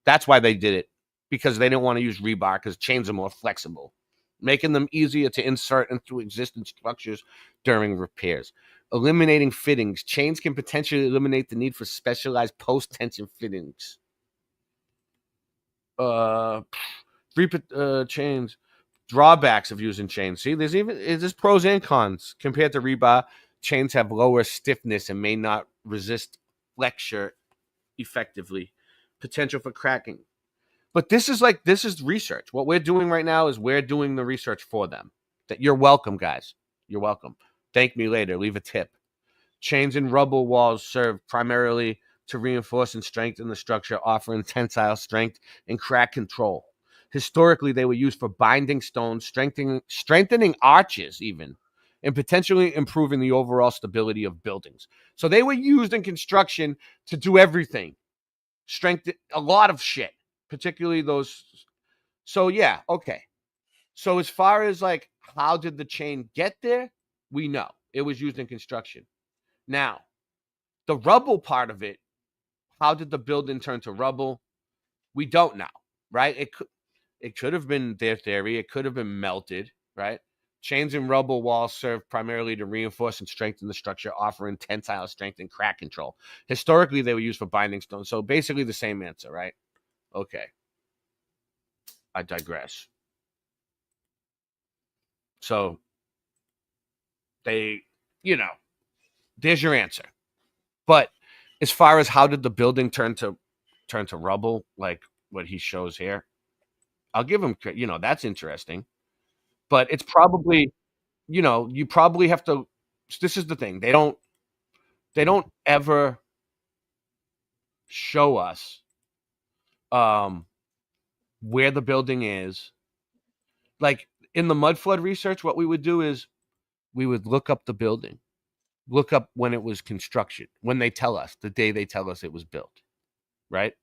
Speaker 19: That's why they did it. Because they didn't want to use rebar because chains are more flexible. Making them easier to insert into existing structures during repairs. Eliminating fittings. Chains can potentially eliminate the need for specialized post-tension fittings. Chains. Drawbacks of using chains. See, there's pros and cons. Compared to rebar, chains have lower stiffness and may not resist flexure effectively. Potential for cracking. But this is research. What we're doing right now is we're doing the research for them. That you're welcome, guys. You're welcome. Thank me later. Leave a tip. Chains and rubble walls serve primarily to reinforce and strengthen the structure, offering tensile strength and crack control. Historically, they were used for binding stones, strengthening arches even, and potentially improving the overall stability of buildings. So they were used in construction to do everything. Strengthen a lot of shit, particularly those. So yeah, okay. So as far as like how did the chain get there, we know it was used in construction. Now, the rubble part of it, how did the building turn to rubble? We don't know, right? It could have been their theory. It could have been melted, right? Chains and rubble walls serve primarily to reinforce and strengthen the structure, offering tensile strength and crack control. Historically, they were used for binding stones. So basically the same answer, right? Okay. I digress. So they, there's your answer. But as far as how did the building turn to rubble, like what he shows here, I'll give him, that's interesting. But it's probably, you probably have to. This is the thing. They don't ever show us where the building is. Like in the mud flood research, what we would do is we would look up the building. look up when it was construction, when they tell us, the day they tell us it was built, right?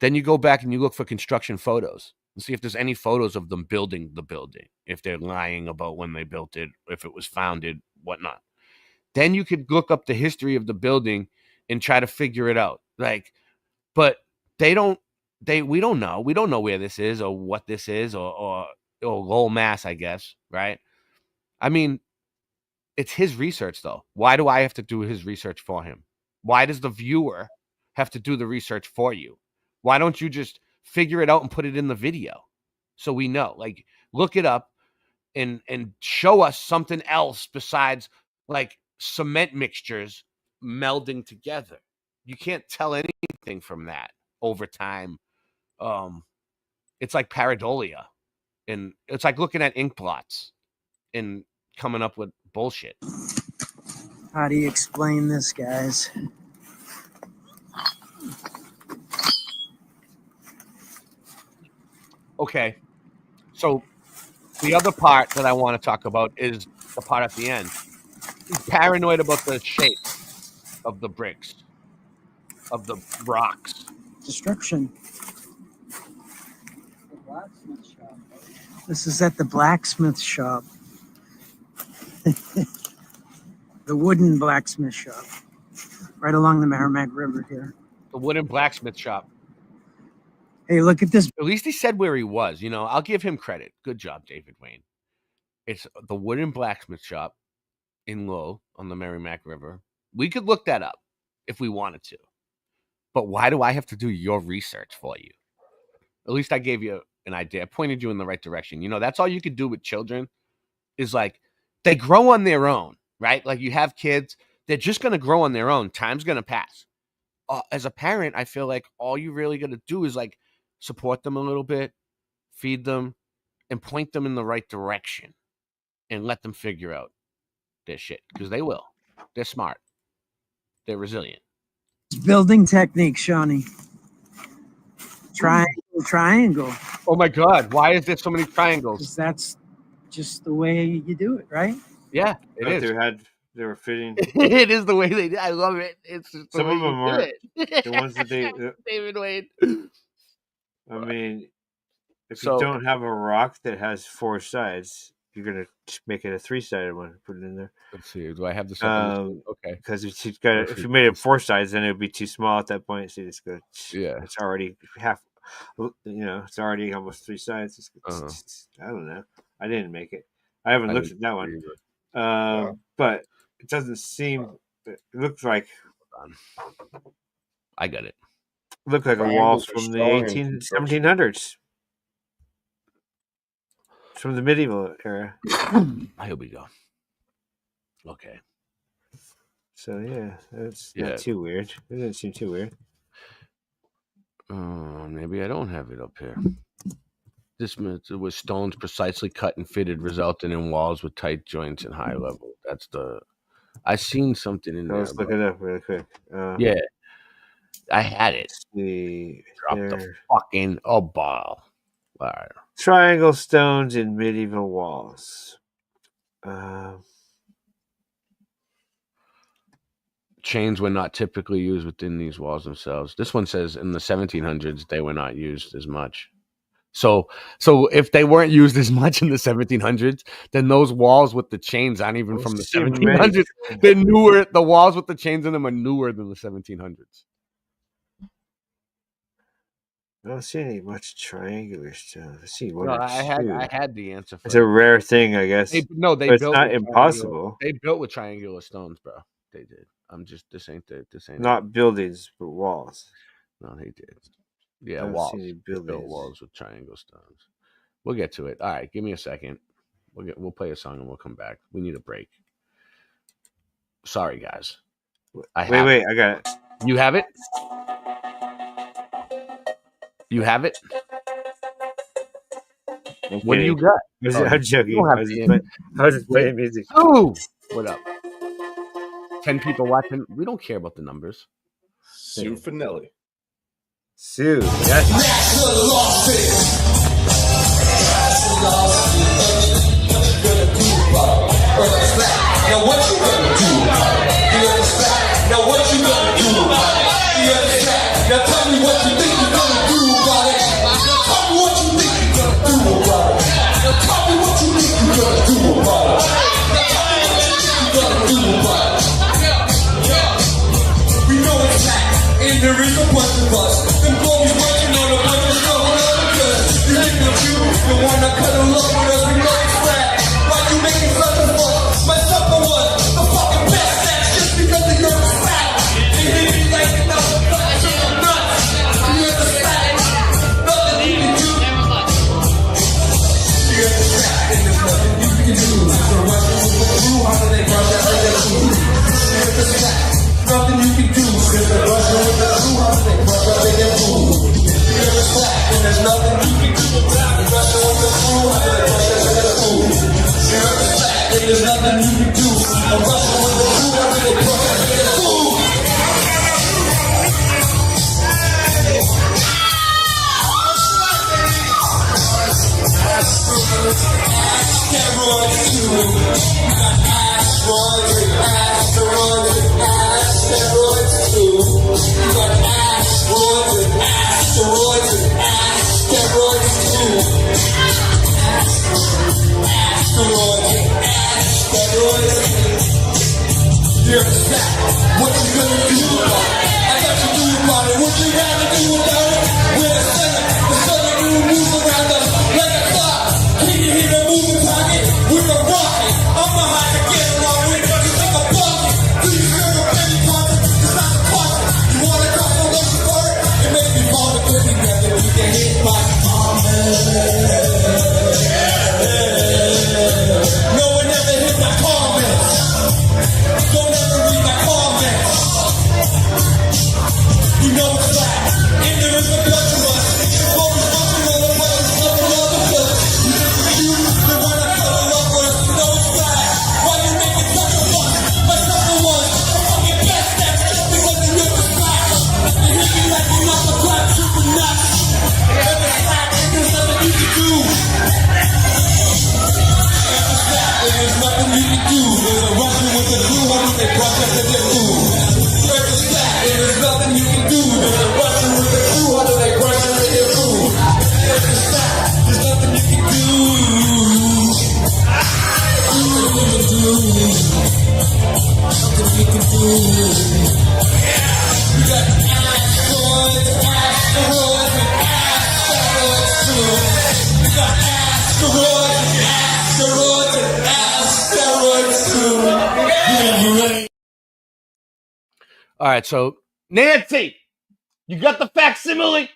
Speaker 19: Then you go back and you look for construction photos and see if there's any photos of them building the building, if they're lying about when they built it, if it was founded, whatnot. Then you could look up the history of the building and try to figure it out. Like, but we don't know. We don't know where this is or what this is or Lowell, Mass, I guess, right? I mean, it's his research, though. Why do I have to do his research for him? Why does the viewer have to do the research for you? Why don't you just figure it out and put it in the video so we know? Like, look it up and show us something else besides, like, cement mixtures melding together. You can't tell anything from that over time. It's like pareidolia, and it's like looking at ink blots and coming up with bullshit.
Speaker 20: How do you explain this, guys?
Speaker 19: Okay, so the other part that I want to talk about is the part at the end. He's paranoid about the shape of the bricks, of the rocks.
Speaker 20: Destruction. This is at the blacksmith shop. The wooden blacksmith shop. Right along the Merrimack River here.
Speaker 19: The wooden blacksmith shop.
Speaker 20: Hey, look at this.
Speaker 19: At least he said where he was. You know, I'll give him credit. Good job, David Wayne. It's the wooden blacksmith shop in Lowell on the Merrimack River. We could look that up if we wanted to. But why do I have to do your research for you? At least I gave you an idea. I pointed you in the right direction. You know, that's all you could do with children is like they grow on their own, right? Like you have kids, they're just going to grow on their own. Time's going to pass. As a parent, I feel like all you really got to do is like support them a little bit, feed them, and point them in the right direction and let them figure out their shit because they will. They're smart. They're resilient.
Speaker 20: Building technique, Shawnee. Triangle.
Speaker 19: Oh my God! Why is there so many triangles?
Speaker 20: 'Cause that's just the way you do it, right?
Speaker 19: Yeah, it is.
Speaker 18: They were fitting.
Speaker 19: It is the way they did. I love it. It's just the
Speaker 18: Some
Speaker 19: way
Speaker 18: of them
Speaker 19: you
Speaker 18: are
Speaker 19: do it.
Speaker 18: the ones that they.
Speaker 19: David Wade.
Speaker 18: I mean, if
Speaker 19: So-
Speaker 18: you don't have a rock that has 4 sides, you're gonna make it a 3-sided one. Put it in there.
Speaker 19: Let's see. Do I have this up on the screen? Okay.
Speaker 18: Because if you made it 4 sides, then it would be too small at that point. So you just go.
Speaker 19: Yeah.
Speaker 18: It's already half. You know, it's already almost 3 sides. I don't know. I didn't make it. I haven't looked at that one. But it doesn't seem. It looks like.
Speaker 19: I got it.
Speaker 18: Looked like a wall from the 1700s. From the medieval era.
Speaker 19: Here we go. Okay.
Speaker 18: So yeah, that's not too weird. It doesn't seem too weird.
Speaker 19: Maybe I don't have it up here. This was stones precisely cut and fitted, resulting in walls with tight joints and high level. That's the. I seen something in there.
Speaker 18: Let's look it up really quick.
Speaker 19: Yeah, I had it.
Speaker 18: Drop
Speaker 19: the fucking ball. All right.
Speaker 18: Triangle stones in medieval walls.
Speaker 19: Chains were not typically used within these walls themselves. This one says in the 1700s they were not used as much. So if they weren't used as much in the 1700s, then those walls with the chains aren't even from the 1700s. They're newer. The walls with the chains in them are newer than the 1700s.
Speaker 18: I don't see any much triangular stuff. I see one.
Speaker 19: No,
Speaker 18: or
Speaker 19: I
Speaker 18: two.
Speaker 19: had the answer for
Speaker 18: It's a rare thing, I guess.
Speaker 19: They
Speaker 18: but
Speaker 19: built
Speaker 18: it's not
Speaker 19: with
Speaker 18: impossible.
Speaker 19: They built with triangular stones, bro. They did. This ain't
Speaker 18: Not buildings, but walls.
Speaker 19: No, they did. Yeah,
Speaker 18: I don't
Speaker 19: walls.
Speaker 18: see any
Speaker 19: They built
Speaker 18: buildings.
Speaker 19: walls with triangle stones. We'll get to it. All right, give me a second. We'll play a song and we'll come back. We need a break. Sorry, guys.
Speaker 18: Wait, I got it.
Speaker 19: You have it? You have it? What do you got?
Speaker 18: I'm joking.
Speaker 19: You don't have
Speaker 18: I was just playing music.
Speaker 19: Oh, what up? 10 people watching. We don't care about the numbers.
Speaker 17: Sue Finelli.
Speaker 18: Sue. Yes.
Speaker 14: Now what you gonna do? and there's nothing you can do. I'm rushing with the crew, I really crush it, I get a fool. Asteroids too. We got asteroids and asteroids and asteroids too. We got asteroids and asteroids and asteroids too. Asteroids and asteroids. You're upset. What you gonna do about it? I got to do about it. What you gotta do about it? We're the sun moves around us like a clock. Can you hear the moving target? We're a rocket. I'm behind to get along with it. Just like a bucket. Do you hear the penny pocket? It's not a pocket. You wanna come from the start? It makes me fall to good together. We can hit my comment. No one ever hit my comments. Don't ever read my comments. You know it's flat. And there is a bunch of us. Always watching all the brothers, loving all the brothers. You think it's you, the one I fell in love with. You know it's flat. Why you making such a fuss? Myself the one. I'm fucking best that's jumping like the river flat. They hit me like you're not the black tripping nuts. If it's flat, there's nothing you can do. There's nothing you can do. There's a Russian with the crew, I think they brush us in their food. There's that, there's nothing you can do. There's a Russian with the crew, I think they brush us in their food. There's that, there's nothing you can do. Nothing you can do. Nothing you can do. We got asteroids, asteroids, and asteroids too. We got asteroids, asteroids, and asteroids too.
Speaker 19: All right, so Nancy, you got the facsimile?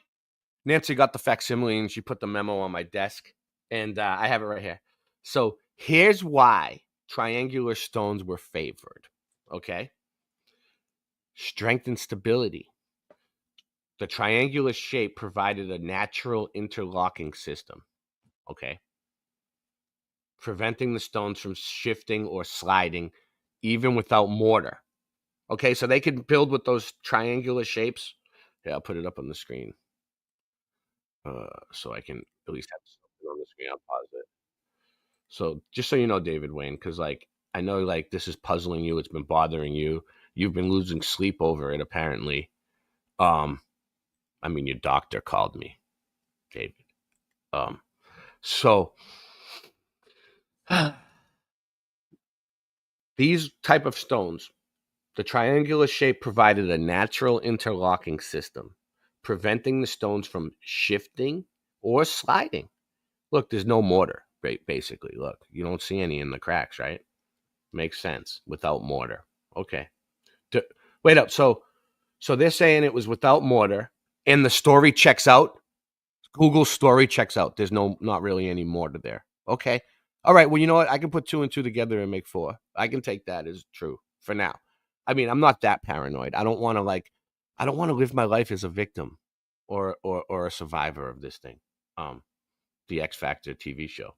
Speaker 19: Nancy got the facsimile, and she put the memo on my desk, and I have it right here. So here's why triangular stones were favored, okay? Strength and stability. The triangular shape provided a natural interlocking system, okay? Preventing the stones from shifting or sliding, even without mortar. Okay, so they could build with those triangular shapes. Yeah, I'll put it up on the screen. So I can at least have something on the screen. I'll pause it. So just so you know, David Wayne, because like I know like this is puzzling you, it's been bothering you. You've been losing sleep over it, apparently. I mean, your doctor called me, David. So these type of stones, the triangular shape provided a natural interlocking system, preventing the stones from shifting or sliding. Look, there's no mortar, basically. Look, you don't see any in the cracks, right? Makes sense. Without mortar. Okay. Wait up. So they're saying it was without mortar, and the story checks out. Google's story checks out. There's not really any mortar there. Okay. All right. Well, you know what? I can put 2 and 2 together and make 4. I can take that as true for now. I mean, I'm not that paranoid. I don't want to live my life as a victim or a survivor of this thing. The X Factor TV show.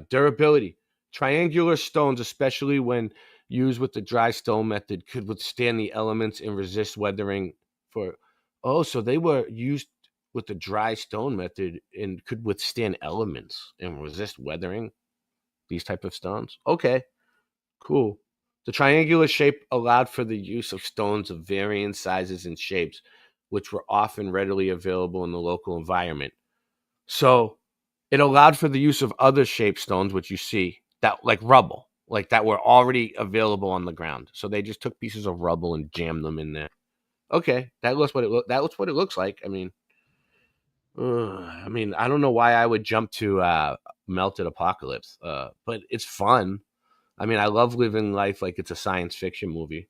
Speaker 19: Durability. Triangular stones, especially when used with the dry stone method, could withstand the elements and resist weathering so they were used with the dry stone method and could withstand elements and resist weathering, these type of stones. Okay, cool. The triangular shape allowed for the use of stones of varying sizes and shapes, which were often readily available in the local environment. So it allowed for the use of other shaped stones, which you see, that like rubble, like that were already available on the ground. So they just took pieces of rubble and jammed them in there. Okay, that's what it looks like. I mean, I don't know why I would jump to Melted Apocalypse, but it's fun. I mean, I love living life like it's a science fiction movie,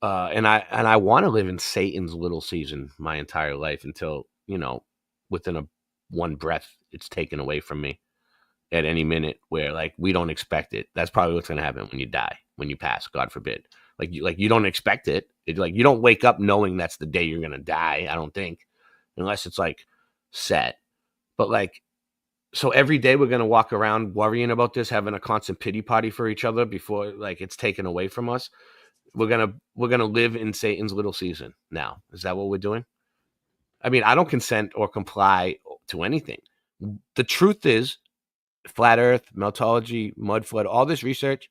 Speaker 19: and I want to live in Satan's little season my entire life until within one breath it's taken away from me at any minute. Where like we don't expect it. That's probably what's going to happen when you die, when you pass. God forbid. Like you don't expect it. Like you don't wake up knowing that's the day you're going to die. I don't think, unless it's like set. But like So every day we're going to walk around worrying about this, having a constant pity party for each other before like it's taken away from us. We're going to live in Satan's little season now. Is that what we're doing? I mean, I don't consent or comply to anything. The truth is, flat earth, meltology, mud flood, all this research,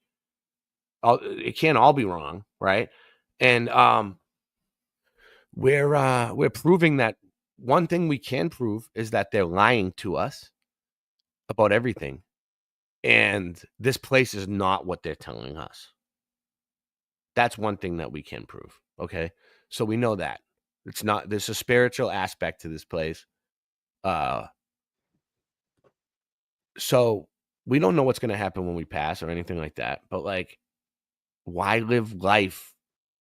Speaker 19: it can't all be wrong, right? And we're proving that one thing we can prove is that they're lying to us about everything. And this place is not what they're telling us. That's one thing that we can prove. Okay. So we know that it's not, there's a spiritual aspect to this place. So we don't know what's going to happen when we pass or anything like that. But like, why live life?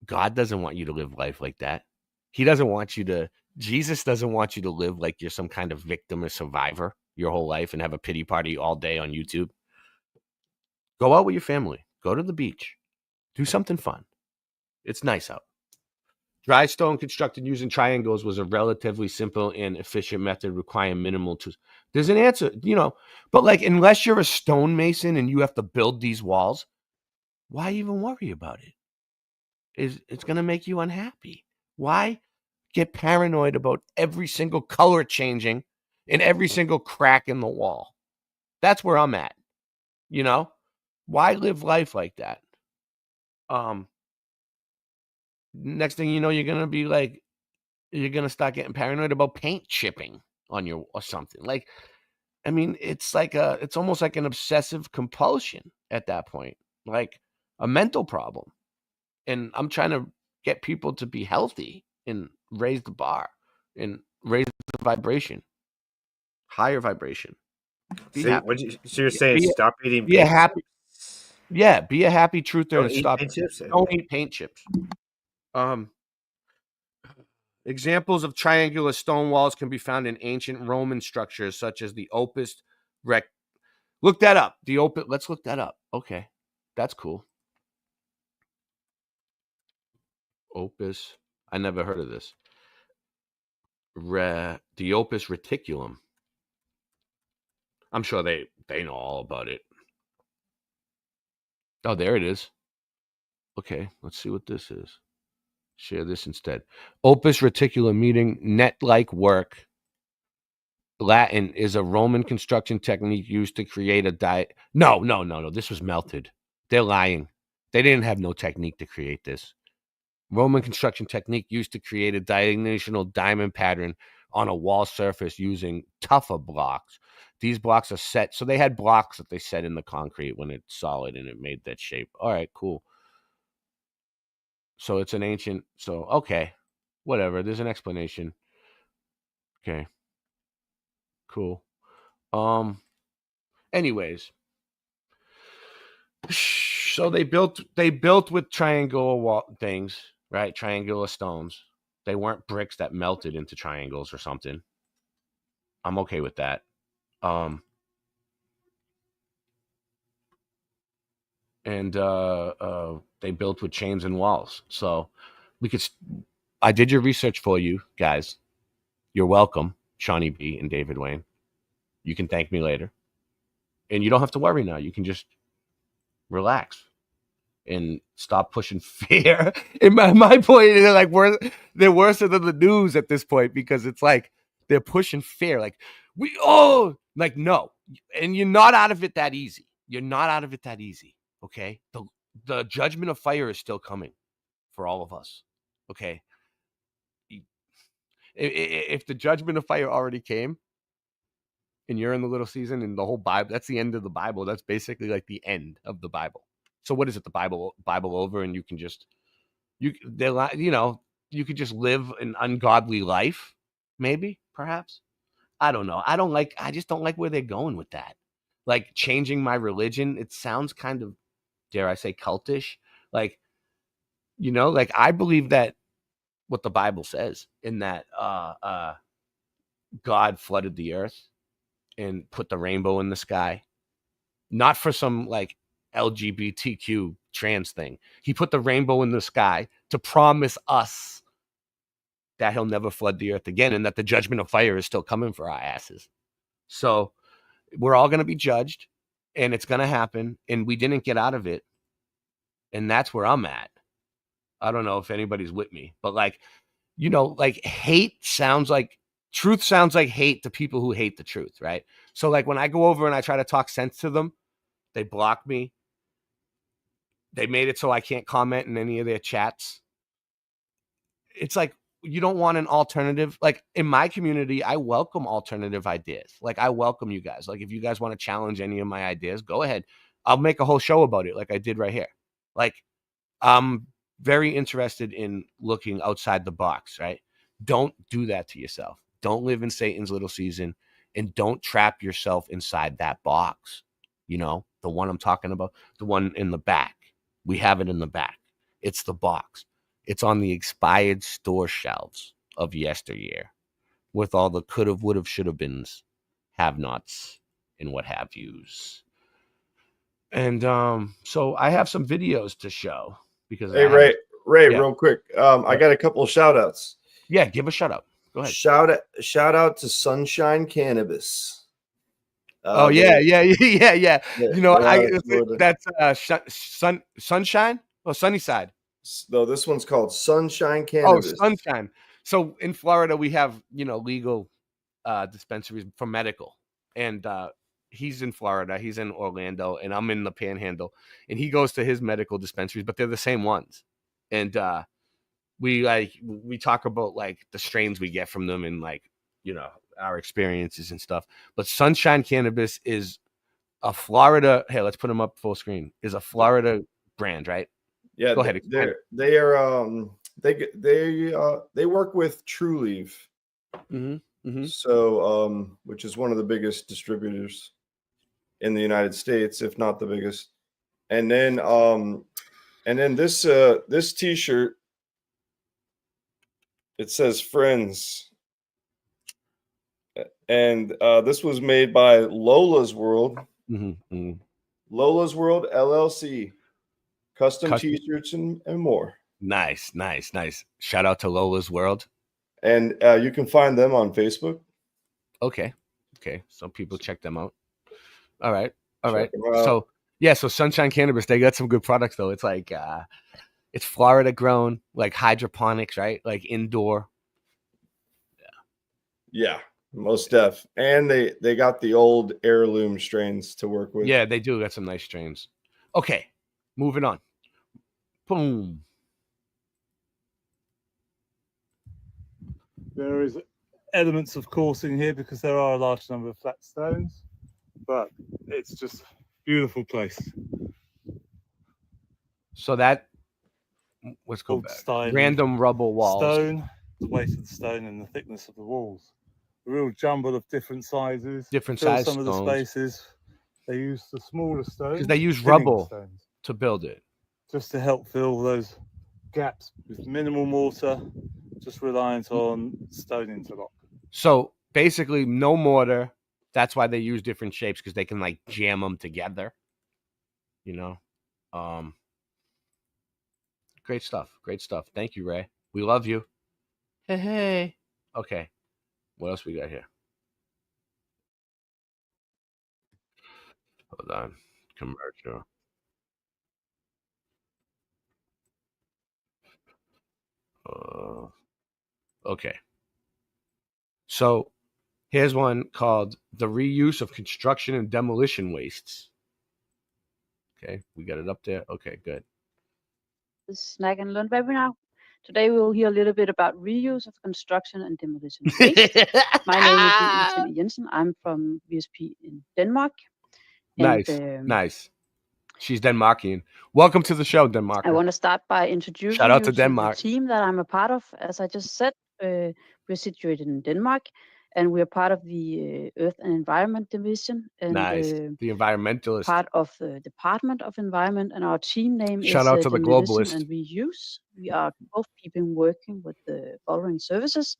Speaker 19: God doesn't want you to live life like that. He doesn't want you to, Jesus doesn't want you to live like you're some kind of victim or survivor your whole life and have a pity party all day on YouTube. Go out with your family. Go to the beach. Do something fun. It's nice out. Dry stone constructed using triangles was a relatively simple and efficient method requiring minimal tools. There's an answer, but like, unless you're a stonemason and you have to build these walls, why even worry about it? It's going to make you unhappy. Why get paranoid about every single color changing and every single crack in the wall? That's where I'm at. Why live life like that? Next thing you know, you're going to be like, you're going to start getting paranoid about paint chipping on your or something. Like, I mean, it's almost like an obsessive compulsion at that point, like a mental problem. And I'm trying to get people to be healthy and raise the bar and raise the vibration, higher vibration.
Speaker 18: So you're saying stop eating
Speaker 19: be a
Speaker 18: paint
Speaker 19: happy,
Speaker 18: chips?
Speaker 19: yeah, be a happy truther
Speaker 18: Don't
Speaker 19: and
Speaker 18: eat
Speaker 19: stop.
Speaker 18: paint chips?
Speaker 19: Don't eat paint chips. Examples of triangular stone walls can be found in ancient Roman structures such as the Opus Rec. Look that up. Let's look that up. Okay, that's cool. Opus. I never heard of this. The Opus Reticulum. I'm sure they know all about it. Oh, there it is. Okay, let's see what this is. Share this instead. Opus Reticulum, meaning net-like work. Latin is a Roman construction technique used to create a No. This was melted. They're lying. They didn't have no technique to create this. Roman construction technique used to create a diagonal diamond pattern on a wall surface using tougher blocks. These blocks are set. So they had blocks that they set in the concrete when it's solid and it made that shape. All right, cool. So it's an ancient. So, okay, whatever. There's an explanation. Okay, cool. Anyways, so they built with triangular wall things, right? Triangular stones. They weren't bricks that melted into triangles or something. I'm okay with that. And they built with chains and walls. So I did your research for you guys. You're welcome, Shawnee B and David Wayne. You can thank me later. And you don't have to worry now. You can just relax and stop pushing fear. In my point, they're worse than the news at this point because it's like they're pushing fear. Like no. And you're not out of it that easy. You're not out of it that easy. Okay. The judgment of fire is still coming for all of us. Okay. If the judgment of fire already came and you're in the little season and the whole Bible, that's the end of the Bible. That's basically like the end of the Bible. So what is it? The Bible over, and you can just you could just live an ungodly life, maybe, perhaps. I don't know. I just don't like where they're going with that. Like changing my religion. It sounds kind of, dare I say, cultish. Like, like I believe that what the Bible says in that God flooded the earth and put the rainbow in the sky, not for some like LGBTQ trans thing. He put the rainbow in the sky to promise us that he'll never flood the earth again and that the judgment of fire is still coming for our asses. So We're all going to be judged, and it's going to happen, and we didn't get out of it. And that's where I'm at. I don't know if anybody's with me, but like, you know, like hate sounds like truth sounds like hate to people who hate the truth, right? So like when I go over and I try to talk sense to them, they block me. They made it so I can't comment in any of their chats. It's like, you don't want an alternative. Like in my community, I welcome alternative ideas. Like I welcome you guys. Like if you guys want to challenge any of my ideas, go ahead. I'll make a whole show about it like I did right here. Like I'm very interested in looking outside the box, right? Don't do that to yourself. Don't live in Satan's little season, and don't trap yourself inside that box. You know, the one I'm talking about, the one in the back. We have it in the back. It's the box. It's on the expired store shelves of yesteryear with all the could have, would have, should have beens, have nots, and what have yous. And so I have some videos to show because
Speaker 17: hey, Ray, real quick. I got a couple of shout outs.
Speaker 19: Yeah, give a shout out. Go ahead.
Speaker 17: Shout out to Sunshine Cannabis.
Speaker 19: Oh yeah. You know, that's Sunshine or Sunnyside.
Speaker 17: No, this one's called Sunshine Cannabis.
Speaker 19: Oh, Sunshine. So in Florida, we have, you know, legal dispensaries for medical, and he's in Florida, he's in Orlando, and I'm in the Panhandle, and he goes to his medical dispensaries, but they're the same ones. And we talk about like the strains we get from them and like, you know, our experiences and stuff. But Sunshine Cannabis is a Florida. Hey, let's put them up full screen. Is a Florida brand, right?
Speaker 17: Yeah,
Speaker 19: go ahead.
Speaker 17: They work with True Leaf. So which is one of the biggest distributors in the United States, if not the biggest. And then this t-shirt, it says friends, and this was made by Lola's World. Lola's World LLC, custom t-shirts and more.
Speaker 19: Nice. Shout out to Lola's World.
Speaker 17: And you can find them on Facebook.
Speaker 19: Okay. So people check them out. All right. So yeah, so Sunshine Cannabis, they got some good products though. It's like it's Florida grown, like hydroponics, right? Like indoor.
Speaker 17: Yeah, most def. And they got the old heirloom strains to work with.
Speaker 19: Yeah, they do got some nice strains. Okay, moving on. Boom.
Speaker 2: There is elements of coursing here because there are a large number of flat stones, but it's just a beautiful place.
Speaker 19: So that, let's go back. Random rubble walls.
Speaker 2: Stone, the weight of the stone and the thickness of the walls. A real jumble of different sizes.
Speaker 19: Different
Speaker 2: Fill
Speaker 19: size
Speaker 2: some
Speaker 19: stones.
Speaker 2: of the spaces. They use the smaller stones.
Speaker 19: Because they use
Speaker 2: thinning
Speaker 19: rubble
Speaker 2: stones,
Speaker 19: to build it.
Speaker 2: just to help fill those gaps with minimal mortar, just reliant on stone interlock.
Speaker 19: So basically no mortar. That's why they use different shapes, because they can like jam them together. You know? Great stuff. Thank you, Ray. We love you. Hey. Okay. What else we got here? Hold on. Commercial. Okay. So here's one called The Reuse of Construction and Demolition Wastes. Okay, we got it up there. Okay, good.
Speaker 22: This Snack and Learn webinar. Today we will hear a little bit about reuse of construction and demolition waste. My name is Jensen. I'm from VSP in Denmark.
Speaker 19: Nice. She's Denmarkian. Welcome to the show, Denmark.
Speaker 22: I want to start by introducing
Speaker 19: Shout out
Speaker 22: you
Speaker 19: to Denmark.
Speaker 22: the team that I'm a part of. As I just said, we're situated in Denmark, and we're part of the Earth and Environment Division. And,
Speaker 19: nice. The environmentalist.
Speaker 22: Part of the Department of Environment, and our team name
Speaker 19: Shout
Speaker 22: is
Speaker 19: out to the globalist.
Speaker 22: and Reuse. We are both people working with the following services: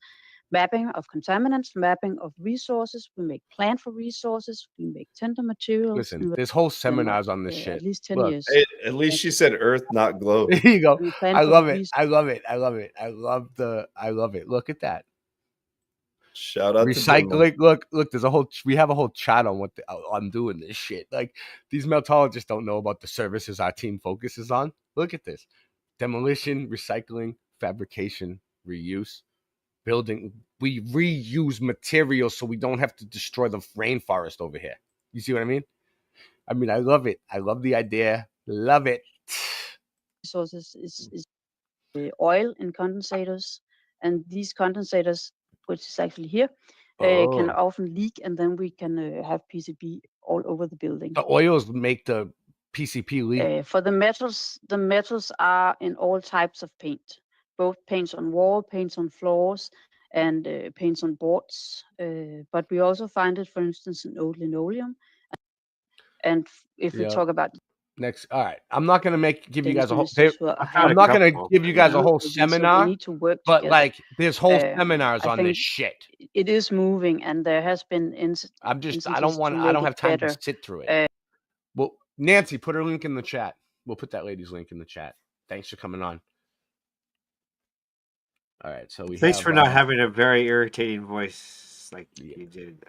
Speaker 22: mapping of contaminants, mapping of resources. We make plan for resources. We make tender materials.
Speaker 19: Listen, there's whole seminars on this shit.
Speaker 22: At least 10 years.
Speaker 17: At least she said Earth, not globe.
Speaker 19: There you go. I love it. I love it. Look at that.
Speaker 17: Shout out to
Speaker 19: recycling. Look, there's a whole. We have a whole chat on what I'm doing this shit. Like these meltologists don't know about the services our team focuses on. Look at this: demolition, recycling, fabrication, reuse, building. We reuse materials so we don't have to destroy the rainforest over here. You see what I mean? I mean, I love it. I love the idea. Love it.
Speaker 22: Resources is oil in condensators, and these condensators, which is actually here, can
Speaker 19: Oh.
Speaker 22: often leak, and then we can have PCB all over the building.
Speaker 19: The oils make the PCP leak.
Speaker 22: For the metals are in all types of paint, both paints on wall, paints on floors, and paints on boards. But we also find it, for instance, in old linoleum. And if we
Speaker 19: Yeah.
Speaker 22: talk about
Speaker 19: Next, all right. I'm not gonna give you guys a whole.
Speaker 22: ministers who are
Speaker 19: I'm not gonna give you guys a whole
Speaker 22: so
Speaker 19: seminar.
Speaker 22: they need to work
Speaker 19: but
Speaker 22: together.
Speaker 19: like, there's whole
Speaker 22: I
Speaker 19: seminars on
Speaker 22: think
Speaker 19: this shit.
Speaker 22: it is moving, and there has been
Speaker 19: I'm just. I
Speaker 22: instances
Speaker 19: don't
Speaker 22: to
Speaker 19: I don't
Speaker 22: make
Speaker 19: have
Speaker 22: it
Speaker 19: time
Speaker 22: better.
Speaker 19: to sit through it. Well, Nancy, put her link in the chat. We'll put that lady's link in the chat. Thanks for coming on. All right, so we.
Speaker 18: Thanks
Speaker 19: have,
Speaker 18: for not having a very irritating voice like you did.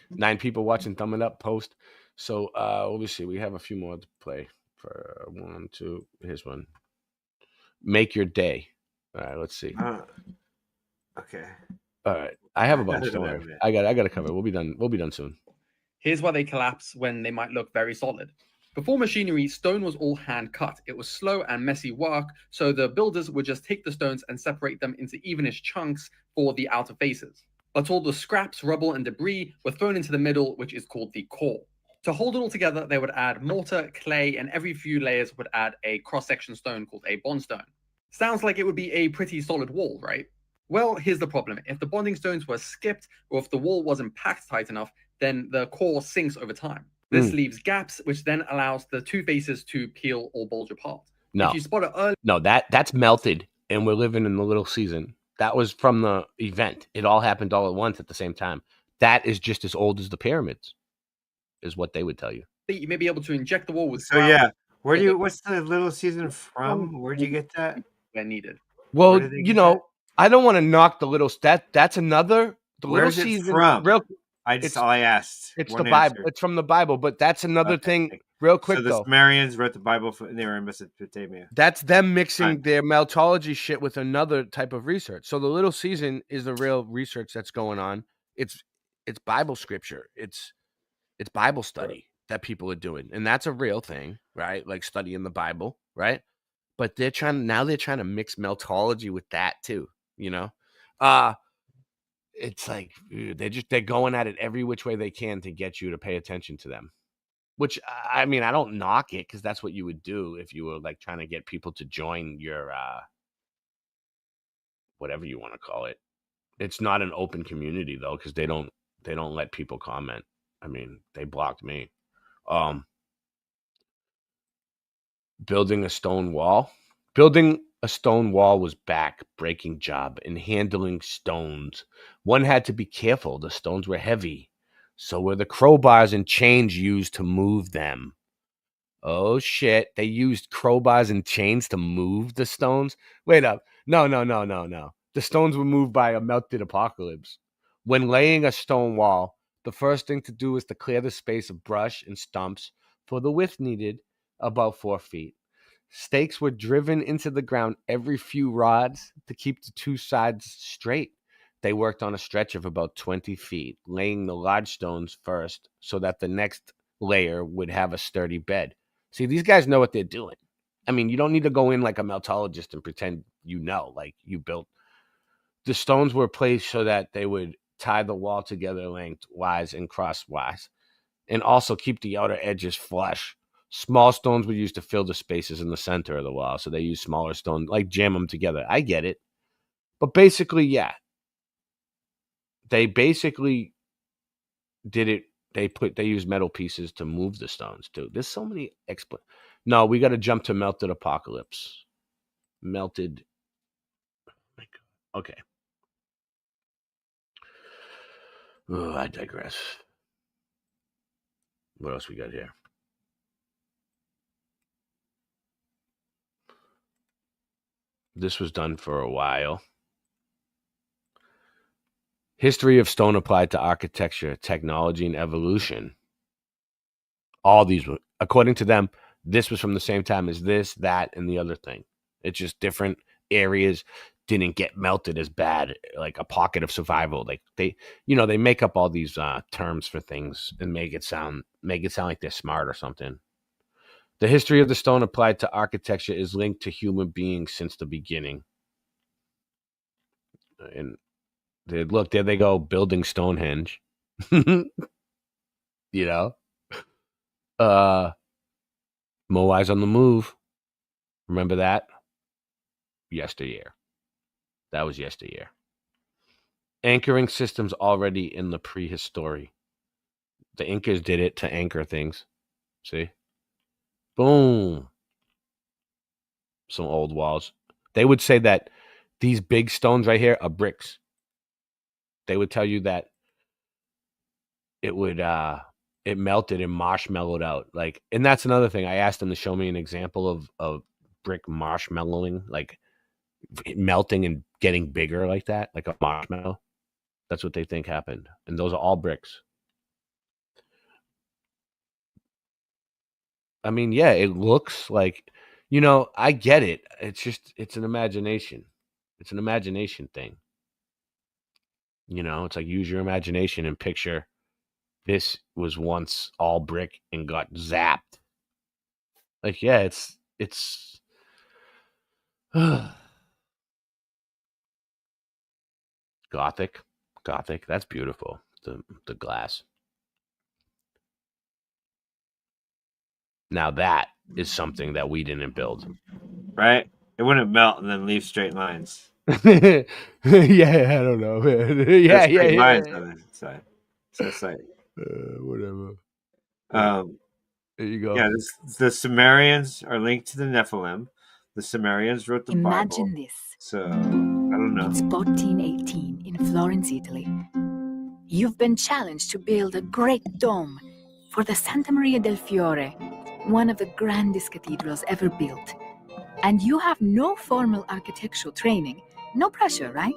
Speaker 19: 9 people watching. Thumb it up. Post. So let me see. We have a few more to play. For 1, 2. Here's one. Make your day. All right, let's see.
Speaker 18: Okay.
Speaker 19: All right, I have a bunch. Don't worry. I got to cover. We'll be done. We'll be done soon.
Speaker 5: Here's why they collapse when they might look very solid. Before machinery, stone was all hand cut. It was slow and messy work, so the builders would just take the stones and separate them into evenish chunks for the outer faces. But all the scraps, rubble, and debris were thrown into the middle, which is called the core. To hold it all together, they would add mortar, clay, and every few layers would add a cross-section stone called a bondstone. Sounds like it would be a pretty solid wall, right? Well, here's the problem. If the bonding stones were skipped, or if the wall wasn't packed tight enough, then the core sinks over time. This leaves gaps, which then allows the two faces to peel or bulge apart.
Speaker 19: No,
Speaker 5: If you spot it early,
Speaker 19: no, that's melted, and we're living in the little season. That was from the event. It all happened all at once at the same time. That is just as old as the pyramids, is what they would tell you.
Speaker 5: you may be able to inject the wall with.
Speaker 18: So yeah, what's the little season from? Where'd you get that?
Speaker 5: When needed.
Speaker 19: Well, you know, I don't want to knock the little that's another the
Speaker 18: Where's
Speaker 19: little
Speaker 18: it
Speaker 19: season.
Speaker 18: from?
Speaker 19: It's
Speaker 18: all I asked.
Speaker 19: It's
Speaker 18: One
Speaker 19: the Bible.
Speaker 18: answer.
Speaker 19: It's from the Bible, but that's another thing. Real quick
Speaker 18: So the
Speaker 19: though,
Speaker 18: Sumerians wrote the Bible and they were in Mesopotamia.
Speaker 19: that's them mixing their meltology shit with another type of research. So the little season is the real research that's going on. It's Bible scripture. It's Bible study that people are doing, and that's a real thing, right? Like studying the Bible, right? But they're trying to mix meltology with that too, you know. It's like they're going at it every which way they can to get you to pay attention to them. Which, I mean, I don't knock it, because that's what you would do if you were like trying to get people to join your whatever you want to call it. It's not an open community though, because they don't let people comment. I mean, they blocked me. Building a stone wall. Building a stone wall was back-breaking job in handling stones. One had to be careful. The stones were heavy. So were the crowbars and chains used to move them. Oh, shit. They used crowbars and chains to move the stones? Wait up. No. The stones were moved by a melted apocalypse. When laying a stone wall, the first thing to do is to clear the space of brush and stumps for the width needed, about 4 feet. Stakes were driven into the ground every few rods to keep the two sides straight. They worked on a stretch of about 20 feet, laying the large stones first so that the next layer would have a sturdy bed. See, these guys know what they're doing. I mean, you don't need to go in like a meltologist and pretend you know, like you built. The stones were placed so that they would tie the wall together lengthwise and crosswise, and also keep the outer edges flush. Small stones were used to fill the spaces in the center of the wall, so they use smaller stones, like jam them together. I get it. But basically, yeah. They basically did it. They used metal pieces to move the stones, too. There's so many No, we got to jump to melted apocalypse. Melted. Oh my God. Okay. Oh, I digress. What else we got here? This was done for a while. History of stone applied to architecture, technology, and evolution. All these were, according to them, this was from the same time as this, that, and the other thing. It's just different areas didn't get melted as bad, like a pocket of survival. Like they make up all these terms for things and make it sound like they're smart or something. The history of the stone applied to architecture is linked to human beings since the beginning. And look, there they go, building Stonehenge. You know, Moai's on the move. Remember that? Yesteryear. That was yesteryear. Anchoring systems already in the prehistory. The Incas did it to anchor things. See? Boom. Some old walls. They would say that these big stones right here are bricks. They would tell you that it would it melted and marshmallowed out. Like, and that's another thing. I asked them to show me an example of brick marshmallowing, like melting and getting bigger like that, like a marshmallow. That's what they think happened. And those are all bricks. I mean, yeah, it looks like, I get it. It's just, it's an imagination. It's an imagination thing. It's like use your imagination and picture this was once all brick and got zapped. Like, yeah, it's Gothic. That's beautiful. The glass. Now that is something that we didn't build.
Speaker 18: Right? It wouldn't melt and then leave straight lines.
Speaker 19: Yeah, I don't know. Yeah.
Speaker 18: Lines on the side. So it's like
Speaker 19: whatever.
Speaker 18: There
Speaker 19: you go.
Speaker 18: Yeah, the Sumerians are linked to the Nephilim. The Sumerians wrote the
Speaker 6: Imagine
Speaker 18: Bible.
Speaker 6: this.
Speaker 18: So I don't know.
Speaker 6: It's 1418 in Florence, Italy. You've been challenged to build a great dome for the Santa Maria del Fiore, one of the grandest cathedrals ever built. And you have no formal architectural training. No pressure, right?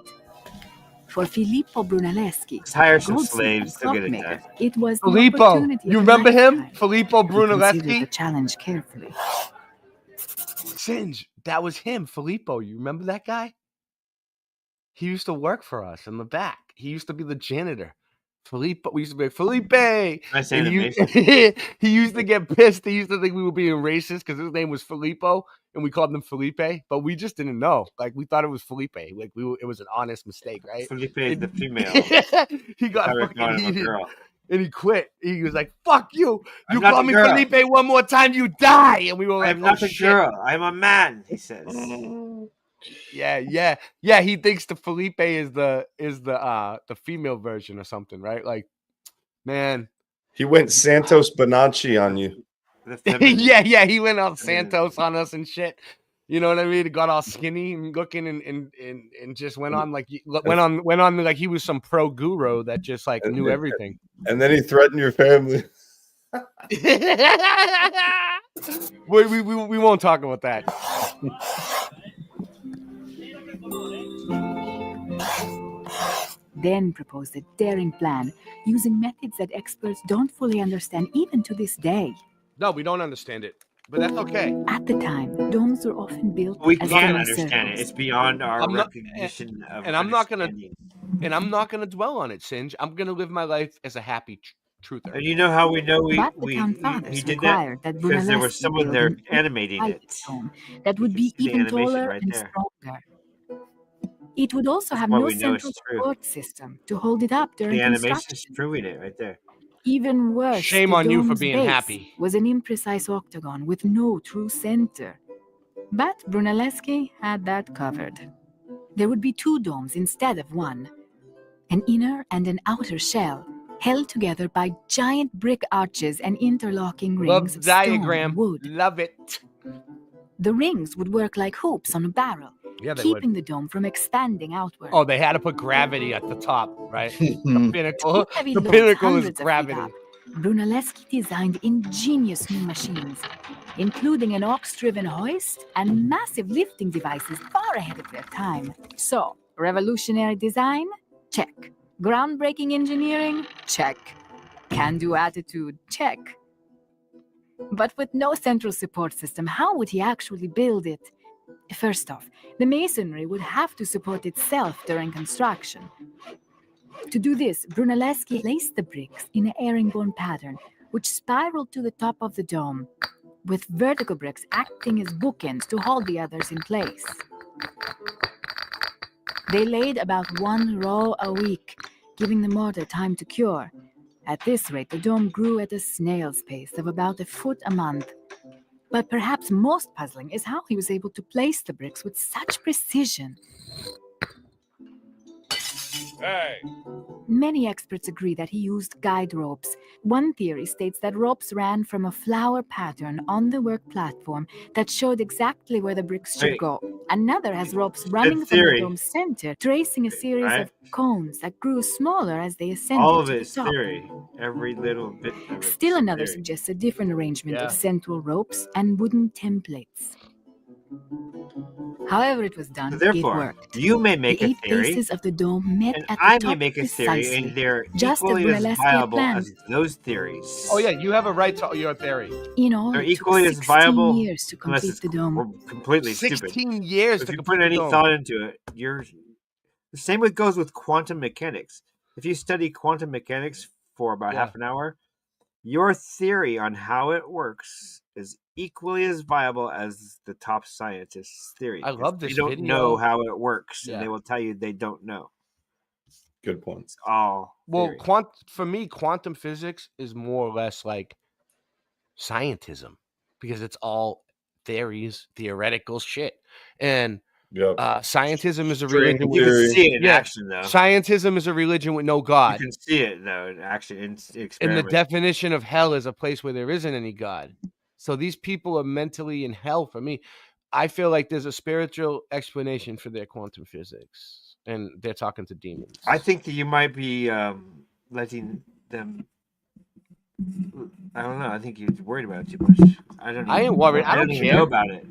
Speaker 6: For Filippo Brunelleschi,
Speaker 18: Hire some
Speaker 6: goldsmith
Speaker 18: slaves
Speaker 6: and
Speaker 18: to get it
Speaker 6: clockmaker,
Speaker 18: done.
Speaker 6: it was the
Speaker 19: Filippo.
Speaker 6: opportunity of
Speaker 19: You
Speaker 6: a
Speaker 19: remember him?
Speaker 6: lifetime.
Speaker 19: Filippo
Speaker 6: He considered
Speaker 19: Brunelleschi?
Speaker 6: the challenge carefully.
Speaker 19: Singe, that was him, Filippo. You remember that guy? He used to work for us in the back. He used to be the janitor. Filippo, we used to be like, Felipe.
Speaker 18: Nice
Speaker 19: And
Speaker 18: animation.
Speaker 19: he used to get pissed. He used to think we were being racist because his name was Filippo and we called him Felipe, but we just didn't know. Like, we thought it was Felipe. Like, it was an honest mistake, right?
Speaker 18: Felipe is the female.
Speaker 19: He got
Speaker 18: Tyler
Speaker 19: fucking
Speaker 18: thought of a
Speaker 19: heated.
Speaker 18: girl.
Speaker 19: And he quit. He was like, "Fuck you!
Speaker 18: I'm
Speaker 19: You
Speaker 18: not
Speaker 19: call
Speaker 18: the
Speaker 19: me
Speaker 18: girl.
Speaker 19: Felipe one more time, you die!" And we were like,
Speaker 18: I'm not
Speaker 19: "Oh
Speaker 18: a
Speaker 19: shit!"
Speaker 18: girl. I'm a man. He says.
Speaker 19: Yeah. He thinks the Felipe is the female version or something, right? Like, man,
Speaker 17: He went Santos Bonacci on you.
Speaker 19: yeah. He went all Santos on us and shit. You know what I mean? He got all skinny and looking and just went on like like he was some pro guru that just like knew everything.
Speaker 17: And then he threatened your family.
Speaker 19: we won't talk about that.
Speaker 6: Then proposed a daring plan using methods that experts don't fully understand even to this day.
Speaker 19: No, we don't understand it, but that's okay.
Speaker 6: At the time, domes were often built
Speaker 18: We
Speaker 6: as
Speaker 18: can't
Speaker 6: semicircles.
Speaker 18: understand it. It's beyond our recognition of
Speaker 19: and I'm not gonna dwell on it, Singe. I'm gonna live my life as a happy truther.
Speaker 18: And you know how we know
Speaker 6: But the town
Speaker 18: he
Speaker 6: fathers
Speaker 18: did
Speaker 6: required
Speaker 18: that?
Speaker 6: that
Speaker 18: Because there was
Speaker 6: Brunelleschi
Speaker 18: someone
Speaker 6: build
Speaker 18: there
Speaker 6: an
Speaker 18: animating it.
Speaker 6: dome that would be
Speaker 18: see the
Speaker 6: even
Speaker 18: animation
Speaker 6: taller
Speaker 18: right
Speaker 6: and
Speaker 18: there.
Speaker 6: stronger. It would also have
Speaker 18: why
Speaker 6: no
Speaker 18: we know it's
Speaker 6: central
Speaker 18: true.
Speaker 6: support system to hold it up during
Speaker 18: The
Speaker 6: construction.
Speaker 18: animation's proving it right there.
Speaker 6: Even worse,
Speaker 19: Shame
Speaker 6: the
Speaker 19: on you for
Speaker 6: dome's
Speaker 19: being
Speaker 6: base
Speaker 19: happy.
Speaker 6: was an imprecise octagon with no true center. But Brunelleschi had that covered. There would be two domes instead of one, an inner and an outer shell, held together by giant brick arches and interlocking
Speaker 19: Love
Speaker 6: rings
Speaker 19: the
Speaker 6: of stone
Speaker 19: diagram.
Speaker 6: and wood.
Speaker 19: Love it.
Speaker 6: The rings would work like hoops on a barrel,
Speaker 19: Yeah, they
Speaker 6: keeping
Speaker 19: would.
Speaker 6: the dome from expanding outward.
Speaker 19: Oh, they had to put gravity at the top, right? The pinnacle.
Speaker 6: Heavy
Speaker 19: The
Speaker 6: loads
Speaker 19: pinnacle is
Speaker 6: hundreds of feet
Speaker 19: gravity.
Speaker 6: up, Brunelleschi designed ingenious new machines, including an ox-driven hoist and massive lifting devices far ahead of their time. So, revolutionary design? Check. Groundbreaking engineering? Check. Can-do attitude? Check. But with no central support system, how would he actually build it? First off, the masonry would have to support itself during construction. To do this, Brunelleschi placed the bricks in a herringbone pattern, which spiraled to the top of the dome, with vertical bricks acting as bookends to hold the others in place. They laid about 1 row a week, giving the mortar time to cure. At this rate, the dome grew at a snail's pace of about a foot a month. But perhaps most puzzling is how he was able to place the bricks with such precision.
Speaker 19: Hey.
Speaker 6: Many experts agree that he used guide ropes. One theory states that ropes ran from a flower pattern on the work platform that showed exactly where the bricks should go. Another has ropes running from the dome's center, tracing a series of cones that grew smaller as they ascended
Speaker 18: All of
Speaker 6: to
Speaker 18: it
Speaker 6: the
Speaker 18: is
Speaker 6: top.
Speaker 18: theory. Every little bit of it.
Speaker 6: Still another
Speaker 18: theory.
Speaker 6: suggests a different arrangement
Speaker 18: Yeah.
Speaker 6: of central ropes and wooden templates. However it was done,
Speaker 18: Therefore,
Speaker 6: it worked.
Speaker 18: you may make
Speaker 6: the
Speaker 18: a
Speaker 6: 8
Speaker 18: theory,
Speaker 6: bases of the dome met
Speaker 18: and
Speaker 6: at the
Speaker 18: I
Speaker 6: top
Speaker 18: may make a theory,
Speaker 6: precisely,
Speaker 18: and they're
Speaker 6: just as
Speaker 18: equally as
Speaker 6: Brunelleschi
Speaker 18: viable
Speaker 6: planned.
Speaker 18: as those theories.
Speaker 19: Oh yeah, you have a right to your theory.
Speaker 6: In all,
Speaker 18: They're
Speaker 6: it took
Speaker 18: equally as
Speaker 6: 16
Speaker 18: viable
Speaker 6: years to
Speaker 18: unless
Speaker 6: complete
Speaker 18: it's
Speaker 6: the dome.
Speaker 18: completely stupid.
Speaker 19: 16 years
Speaker 18: If
Speaker 19: to
Speaker 18: you
Speaker 19: complete
Speaker 18: put
Speaker 19: the
Speaker 18: any
Speaker 19: dome.
Speaker 18: thought into it, you're the same with goes with quantum mechanics. If you study quantum mechanics for about half an hour, your theory on how it works is equally as viable as the top scientists' theory.
Speaker 19: I love this
Speaker 18: They don't
Speaker 19: video.
Speaker 18: know how it works,
Speaker 19: Yeah.
Speaker 18: and they will tell you they don't know.
Speaker 17: Good point.
Speaker 18: It's all
Speaker 19: Well,
Speaker 18: theory.
Speaker 19: for me, quantum physics is more or less like scientism because it's all theories, theoretical shit. And scientism is a
Speaker 18: String
Speaker 19: religion.
Speaker 18: You can see it in
Speaker 19: yeah,
Speaker 18: action, though.
Speaker 19: Scientism is a religion with no God.
Speaker 18: You can see it though in action in
Speaker 19: And the
Speaker 18: experiment.
Speaker 19: definition of hell is a place where there isn't any God. So these people are mentally in hell for me. I feel like there's a spiritual explanation for their quantum physics, and they're talking to demons.
Speaker 18: I think that you might be letting them. I don't know. I think you're worried about it too much. I don't.
Speaker 19: I ain't worried. I don't
Speaker 18: even
Speaker 19: care
Speaker 18: know about it.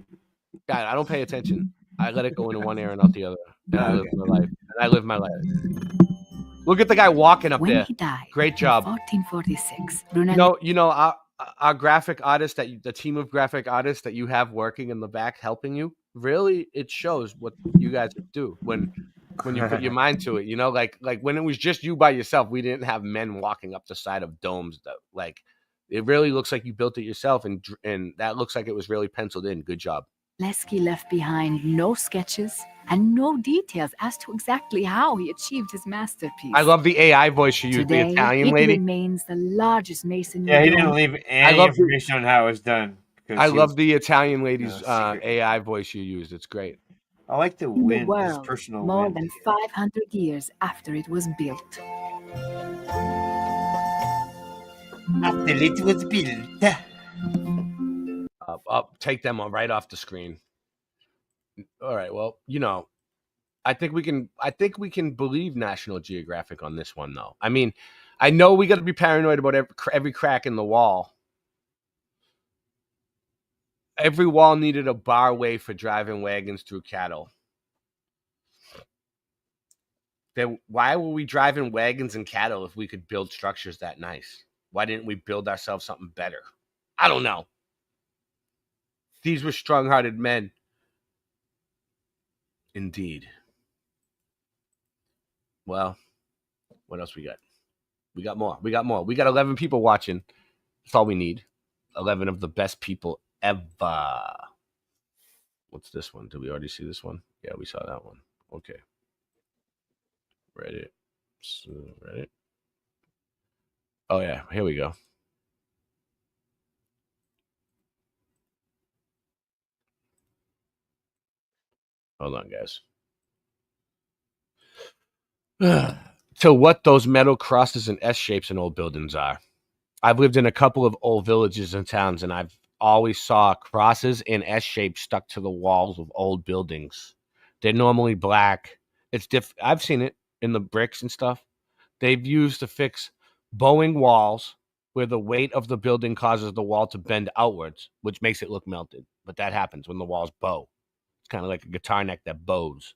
Speaker 19: God, I don't pay attention. I let it go into one ear and out the other. And I live my life. And I live my life. Look at the guy walking up
Speaker 6: When
Speaker 19: there.
Speaker 6: he died
Speaker 19: Great
Speaker 6: in
Speaker 19: job.
Speaker 6: 1446,
Speaker 19: You know, our graphic artist the team of graphic artists that you have working in the back helping you, really, it shows what you guys do when you put your mind to it. You know, like when it was just you by yourself, we didn't have men walking up the side of domes though. Like it really looks like you built it yourself, and that looks like it was really penciled in. Good job.
Speaker 6: Leski left behind no sketches and no details as to exactly how he achieved his masterpiece.
Speaker 19: I love the AI voice you used,
Speaker 6: Today,
Speaker 19: the Italian
Speaker 6: it
Speaker 19: lady.
Speaker 6: remains the largest masonry
Speaker 18: Yeah, he
Speaker 6: dome.
Speaker 18: didn't leave any information on how it was done.
Speaker 19: I love the Italian lady's AI voice you used. It's great.
Speaker 18: I like the
Speaker 6: in the
Speaker 18: wind, his
Speaker 6: world
Speaker 18: personal
Speaker 6: more
Speaker 18: wind.
Speaker 6: than 500 years after it was built.
Speaker 18: After it was built.
Speaker 19: I'll take them right off the screen. All right. Well, you know, I think we can believe National Geographic on this one, though. I mean, I know we got to be paranoid about every crack in the wall. Every wall needed a barway for driving wagons through cattle. Why were we driving wagons and cattle if we could build structures that nice? Why didn't we build ourselves something better? I don't know. These were strong-hearted men. Indeed. Well, what else we got? We got more. We got 11 people watching. That's all we need. 11 of the best people ever. What's this one? Did we already see this one? Yeah, we saw that one. Okay. Reddit. Reddit. Oh, yeah. Here we go. Hold on, guys. To what those metal crosses and S shapes in old buildings are. I've lived in a couple of old villages and towns, and I've always saw crosses and S shapes stuck to the walls of old buildings. They're normally black. It's I've seen it in the bricks and stuff. They've used to fix bowing walls where the weight of the building causes the wall to bend outwards, which makes it look melted. But that happens when the walls bow. It's kind of like a guitar neck that bows.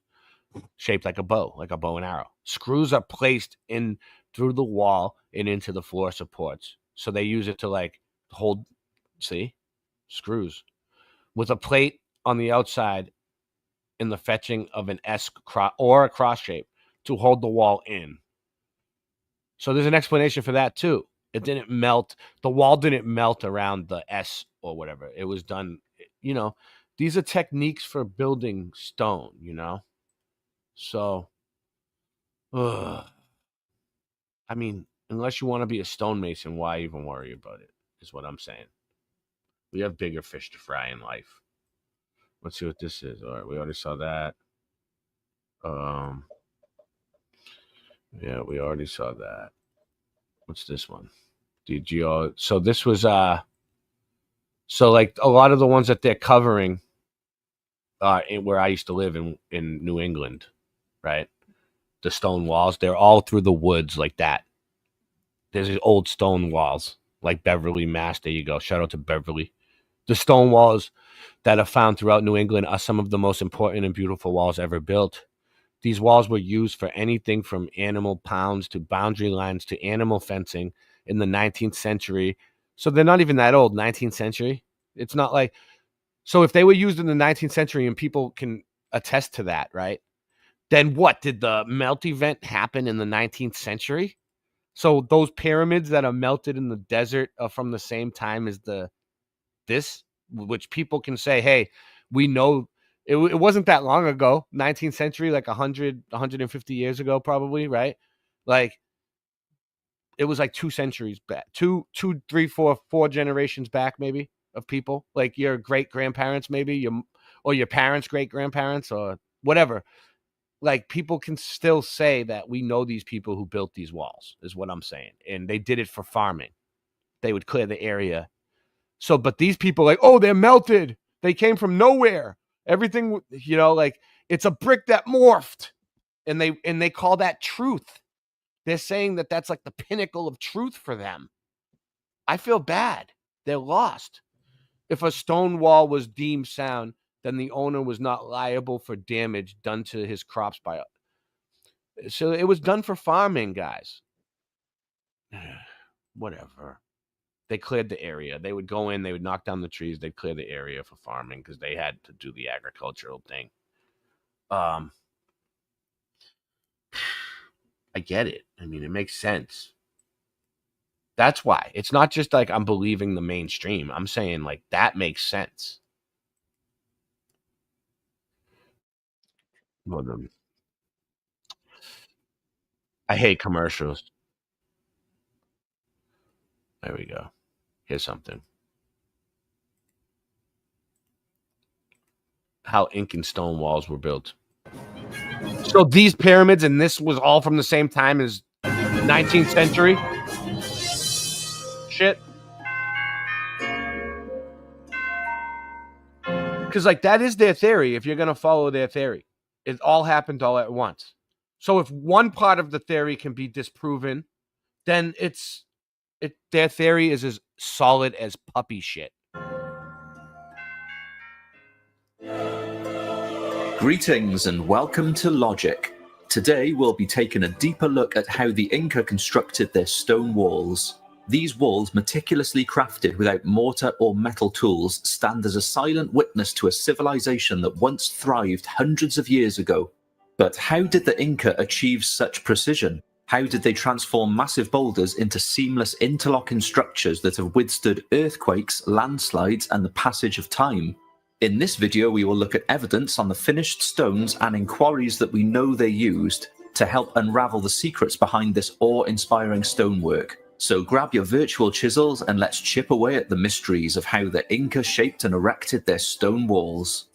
Speaker 19: shaped like a bow and arrow. Screws are placed in through the wall and into the floor supports. So they use it to like hold, see, screws with a plate on the outside in the fetching of an S or a cross shape to hold the wall in. So there's an explanation for that too. It didn't melt. The wall didn't melt around the S or whatever. It was done, you know, these are techniques for building stone, you know? So, I mean, unless you want to be a stonemason, why even worry about it, is what I'm saying. We have bigger fish to fry in life. Let's see what this is. All right, we already saw that. Yeah, we already saw that. What's this one? So this was so like a lot of the ones that they're covering where I used to live in New England, right? The stone walls, they're all through the woods like that. There's these old stone walls, like Beverly, Mass. There you go. Shout out to Beverly. The stone walls that are found throughout New England are some of the most important and beautiful walls ever built. These walls were used for anything from animal pounds to boundary lines to animal fencing in the 19th century. So they're not even that old, 19th century. It's not like, so if they were used in the 19th century and people can attest to that, right? Then what? Did the melt event happen in the 19th century? So those pyramids that are melted in the desert are from the same time as this, which people can say, hey, we know it wasn't that long ago, 19th century, like 100, 150 years ago, probably, right? Like, it was like 2 centuries back, two, 3, 4 generations back, maybe, of people, like your great grandparents, maybe or your parents' great grandparents, or whatever. Like, people can still say that we know these people who built these walls, is what I'm saying. And they did it for farming. They would clear the area. So, but these people like, oh, they're melted. They came from nowhere. Everything, you know, like it's a brick that morphed. And they call that truth. They're saying that that's like the pinnacle of truth for them. I feel bad. They're lost. If a stone wall was deemed sound, then the owner was not liable for damage done to his crops by it. So it was done for farming, guys. Whatever. They cleared the area. They would go in, they would knock down the trees, they'd clear the area for farming because they had to do the agricultural thing. I get it. I mean, it makes sense. That's why. It's not just like I'm believing the mainstream. I'm saying like that makes sense. I hate commercials. There we go. Here's something. How Incan stone walls were built. So these pyramids, and this was all from the same time as 19th century shit. Because like that is their theory. If you're gonna follow their theory, it all happened all at once. So if one part of the theory can be disproven, then their theory is as solid as puppy shit.
Speaker 7: Greetings and welcome to Logic. Today we'll be taking a deeper look at how the Inca constructed their stone walls. These walls, meticulously crafted without mortar or metal tools, stand as a silent witness to a civilization that once thrived hundreds of years ago. But how did the Inca achieve such precision? How did they transform massive boulders into seamless interlocking structures that have withstood earthquakes, landslides, and the passage of time? In this video, we will look at evidence on the finished stones and in quarries that we know they used to help unravel the secrets behind this awe-inspiring stonework. So grab your virtual chisels and let's chip away at the mysteries of how the Inca shaped and erected their stone walls.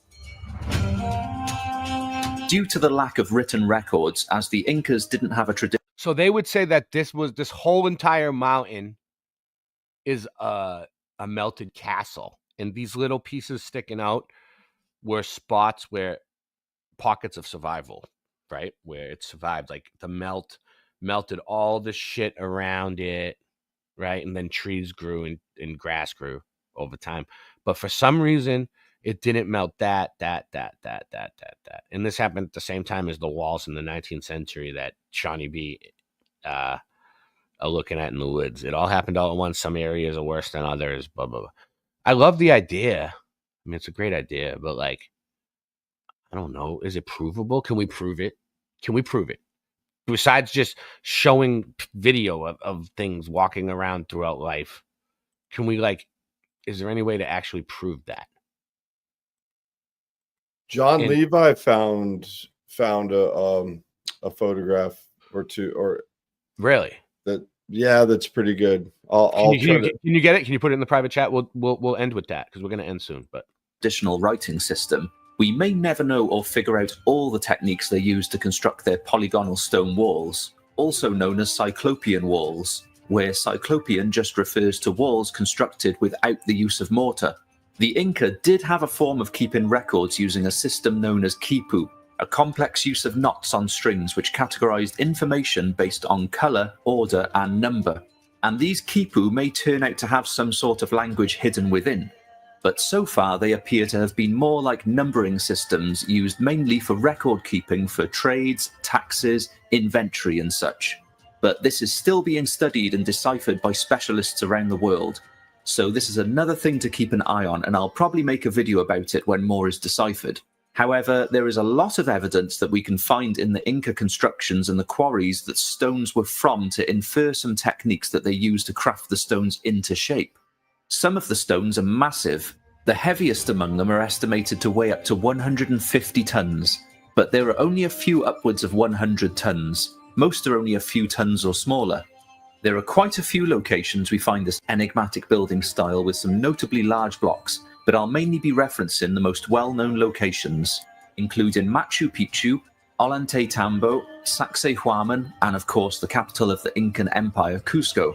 Speaker 7: Due to the lack of written records, as the Incas didn't have a tradition.
Speaker 19: So they would say that this whole entire mountain is a melted castle. And these little pieces sticking out were spots where pockets of survival, right? Where it survived, like the melted all the shit around it, right? And then trees grew and grass grew over time. But for some reason, It didn't melt that. And this happened at the same time as the walls in the 19th century that Shawnee B are looking at in the woods. It all happened all at once. Some areas are worse than others, blah, blah, blah. I love the idea. I mean, it's a great idea, but like, I don't know. Is it provable? Can we prove it? Besides just showing video of things walking around throughout life, can we is there any way to actually prove that?
Speaker 17: John Levi found a photograph or two, or
Speaker 19: really
Speaker 17: that's pretty good.
Speaker 19: Can you get it? Can you put it in the private chat? We'll end with that because we're going to end soon. But
Speaker 7: traditional writing system, we may never know or figure out all the techniques they use to construct their polygonal stone walls, also known as Cyclopean walls, where Cyclopean just refers to walls constructed without the use of mortar. The Inca did have a form of keeping records using a system known as quipu, a complex use of knots on strings which categorized information based on color, order, and number. And these quipu may turn out to have some sort of language hidden within. But so far they appear to have been more like numbering systems used mainly for record keeping for trades, taxes, inventory and such. But this is still being studied and deciphered by specialists around the world. So this is another thing to keep an eye on, and I'll probably make a video about it when more is deciphered. However, there is a lot of evidence that we can find in the Inca constructions and the quarries that stones were from to infer some techniques that they used to craft the stones into shape. Some of the stones are massive. The heaviest among them are estimated to weigh up to 150 tons, but there are only a few upwards of 100 tons. Most are only a few tons or smaller. There are quite a few locations we find this enigmatic building style with some notably large blocks, but I'll mainly be referencing the most well-known locations, including Machu Picchu, Ollantaytambo, Sacsayhuaman, and of course the capital of the Incan Empire, Cusco.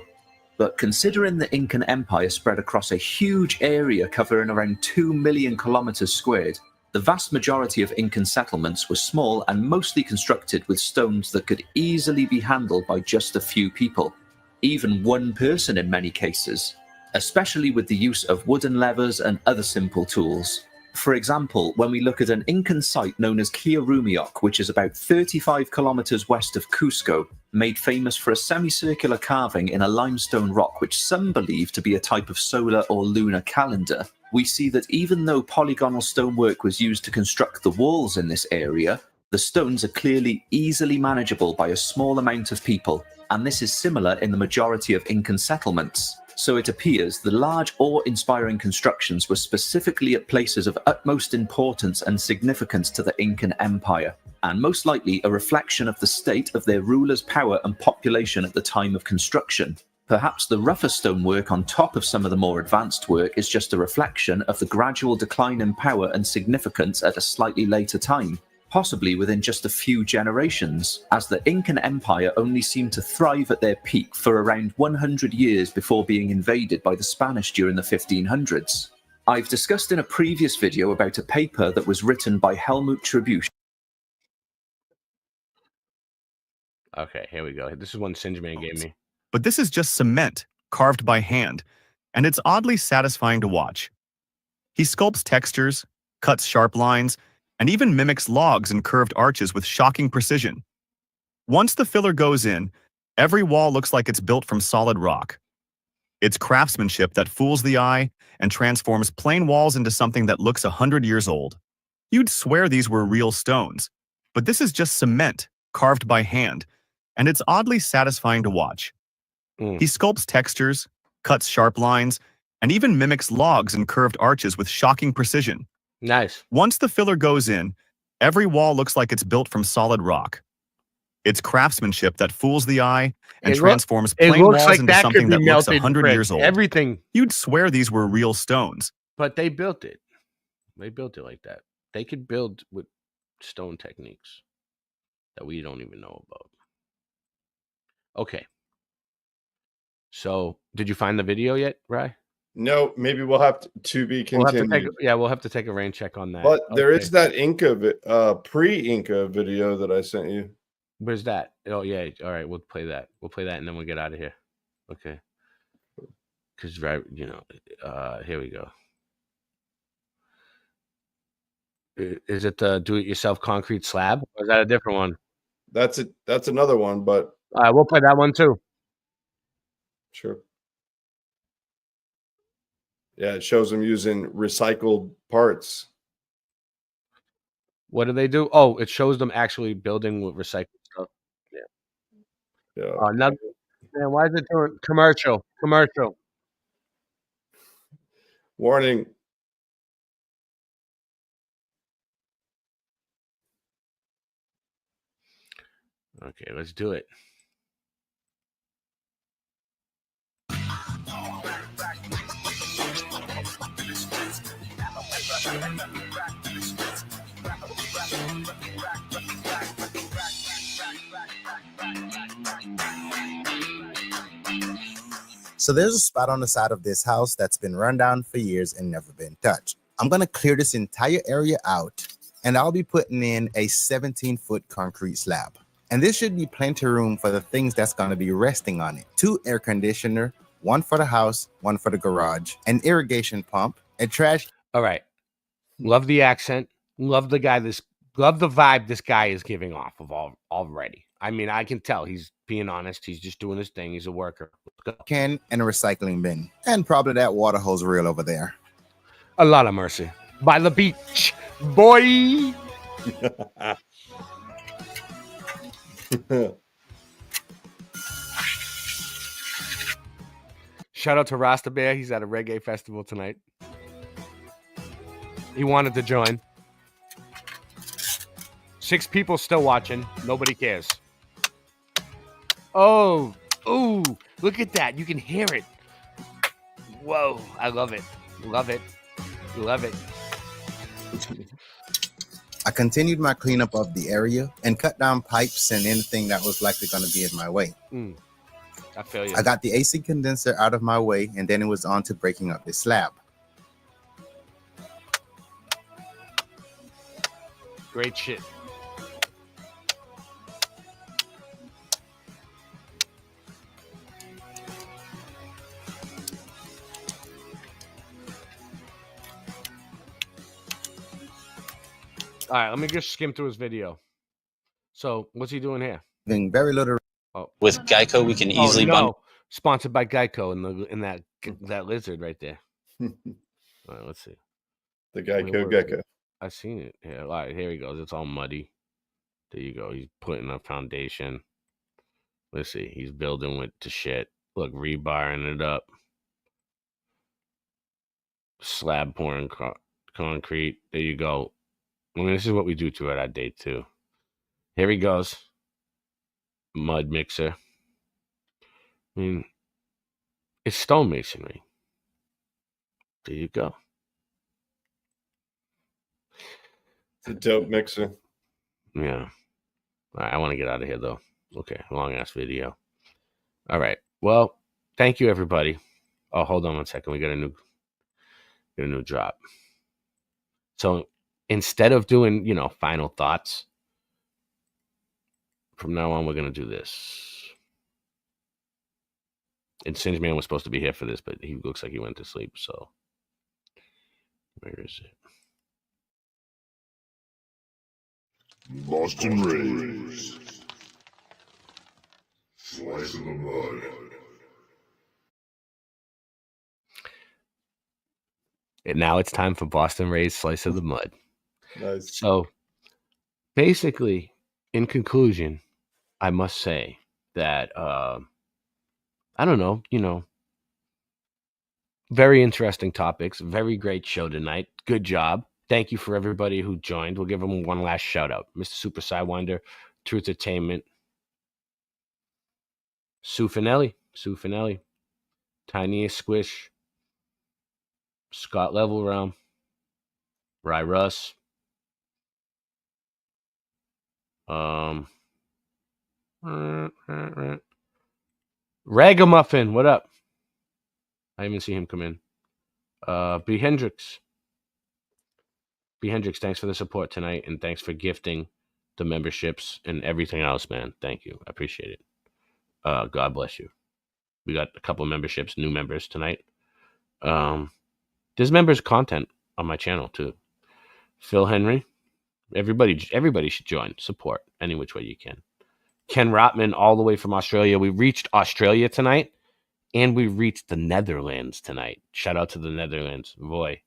Speaker 7: But considering the Incan Empire spread across a huge area covering around 2 million kilometers squared, the vast majority of Incan settlements were small and mostly constructed with stones that could easily be handled by just a few people, even one person in many cases, especially with the use of wooden levers and other simple tools. For example, when we look at an Incan site known as Quiarumiok, which is about 35 kilometers west of Cusco, made famous for a semicircular carving in a limestone rock which some believe to be a type of solar or lunar calendar, we see that even though polygonal stonework was used to construct the walls in this area, the stones are clearly easily manageable by a small amount of people, and this is similar in the majority of Incan settlements. So it appears the large awe-inspiring constructions were specifically at places of utmost importance and significance to the Incan Empire, and most likely a reflection of the state of their rulers' power and population at the time of construction. Perhaps the rougher stonework on top of some of the more advanced work is just a reflection of the gradual decline in power and significance at a slightly later time, possibly within just a few generations, as the Incan Empire only seemed to thrive at their peak for around 100 years before being invaded by the Spanish during the 1500s. I've discussed in a previous video about a paper that was written by Helmut Trebuch.
Speaker 19: okay, here we go. This is one Singeman gave me.
Speaker 8: But this is just cement, carved by hand, and it's oddly satisfying to watch. He sculpts textures, cuts sharp lines, and even mimics logs and curved arches with shocking precision. Once the filler goes in, every wall looks like it's built from solid rock. It's craftsmanship that fools the eye and transforms plain walls into something that looks 100 years old. You'd swear these were real stones, but this is just cement, carved by hand, and it's oddly satisfying to watch. He sculpts textures, cuts sharp lines, and even mimics logs and curved arches with shocking precision.
Speaker 19: Nice.
Speaker 8: Once the filler goes in, every wall looks like it's built from solid rock. It's craftsmanship that fools the eye and transforms plain walls into something that looks 100 years old.
Speaker 19: Everything.
Speaker 8: You'd swear these were real stones.
Speaker 19: But they built it. They built it like that. They could build with stone techniques that we don't even know about. Okay. So, did you find the video yet, Rye?
Speaker 17: No, maybe we'll have to be continued.
Speaker 19: We'll have to take a rain check on that.
Speaker 17: But there is that Inca, pre-Inca video that I sent you.
Speaker 19: Where's that? Oh, yeah. All right, we'll play that. We'll play that, and then we'll get out of here. Okay. Because, right, here we go. Is it the do-it-yourself concrete slab, or is that a different one?
Speaker 17: That's it. That's another one, but
Speaker 19: All right, we'll play that one too.
Speaker 17: sure. Yeah, it shows them using recycled parts.
Speaker 19: What do they do? Oh, it shows them actually building with recycled stuff. Yeah.
Speaker 17: Yeah.
Speaker 19: Now, man, why is it doing commercial? Commercial.
Speaker 17: Warning.
Speaker 19: Okay, let's do it.
Speaker 11: So there's a spot on the side of this house that's been run down for years and never been touched. I'm going to clear this entire area out, and I'll be putting in a 17-foot concrete slab. And this should be plenty of room for the things that's going to be resting on it. 2 air conditioner, 1 for the house, 1 for the garage, an irrigation pump, a trash.
Speaker 19: All right. Love the accent. Love the guy. Love the vibe this guy is giving off of already. I mean, I can tell he's being honest. He's just doing his thing. He's a worker.
Speaker 11: Can and a recycling bin, and probably that water hose reel over there.
Speaker 19: A lot of mercy. By the beach, boy. Shout out to Rasta Bear. He's at a reggae festival tonight. He wanted to join. 6 people still watching. Nobody cares. Oh, ooh, look at that. You can hear it. Whoa, I love it. Love it. Love it.
Speaker 11: I continued my cleanup of the area and cut down pipes and anything that was likely going to be in my way.
Speaker 19: I feel you.
Speaker 11: I got the AC condenser out of my way, and then it was on to breaking up the slab.
Speaker 19: Great shit. All right, let me just skim through his video. So, what's he doing here?
Speaker 11: Being very little.
Speaker 19: Oh.
Speaker 12: With Geico, we can easily bundle.
Speaker 19: Sponsored by Geico in that lizard right there. All right, let's see.
Speaker 17: The Geico gecko.
Speaker 19: I've seen it. Yeah, all right, here he goes. It's all muddy. There you go. He's putting a foundation. Let's see. He's building with the shit. Look, rebarring it up. Slab pouring concrete. There you go. I mean, this is what we do to it at day 2. Here he goes. Mud mixer. I mean, it's stone masonry. There you go.
Speaker 17: It's a dope mixer.
Speaker 19: Yeah. All right, I want to get out of here, though. Okay, long-ass video. All right. Well, thank you, everybody. Oh, hold on one second. We got a new drop. So instead of doing, final thoughts, from now on, we're going to do this. And Singe Man was supposed to be here for this, but he looks like he went to sleep. So where is it?
Speaker 3: Boston Rays. Slice in the mud.
Speaker 19: And now it's time for Boston Rays Slice of the Mud.
Speaker 17: Nice.
Speaker 19: So basically, in conclusion, I must say that I don't know, very interesting topics, very great show tonight. Good job. Thank you for everybody who joined. We'll give them one last shout out. Mr. Super Sidewinder, Truth Entertainment, Sue Finelli, Tiniest Squish, Scott Level Realm, Rye Russ, Ragamuffin, what up? I didn't even see him come in. B. Hendricks, thanks for the support tonight, and thanks for gifting the memberships and everything else, man. Thank you. I appreciate it. God bless you. We got a couple of memberships, new members tonight. There's members content on my channel too. Phil Henry. Everybody should join. Support any which way you can. Ken Rotman, all the way from Australia. We reached Australia tonight, and we reached the Netherlands tonight. Shout out to the Netherlands. Boy,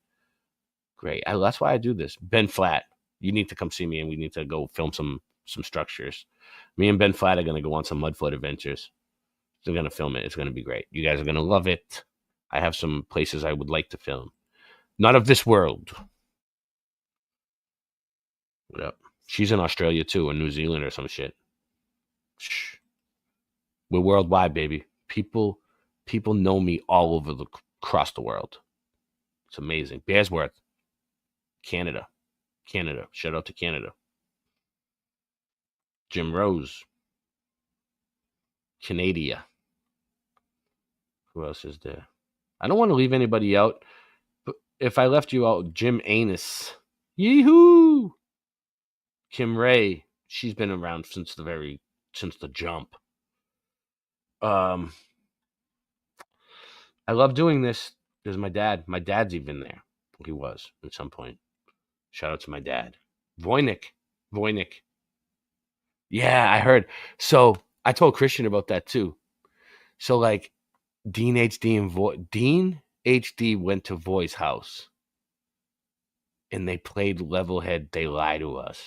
Speaker 19: great. That's why I do this. Ben Flatt, you need to come see me, and we need to go film some structures. Me and Ben Flatt are going to go on some Mudfoot adventures. We're going to film it. It's going to be great. You guys are going to love it. I have some places I would like to film. Not of this world. What up? She's in Australia too, or New Zealand or some shit. Shh. We're worldwide, baby. People know me all over across the world. It's amazing. Bearsworth, Canada. Shout out to Canada. Jim Rose, Canada. Who else is there? I don't want to leave anybody out, but if I left you out, Jim Anus. Yee-hoo! Kim Ray, she's been around since the jump. I love doing this. There's my dad. My dad's even there. He was at some point. Shout out to my dad. Voynich. Yeah, I heard. So I told Christian about that too. So like Dean HD went to Voi's house and they played Levelhead, They Lie to Us.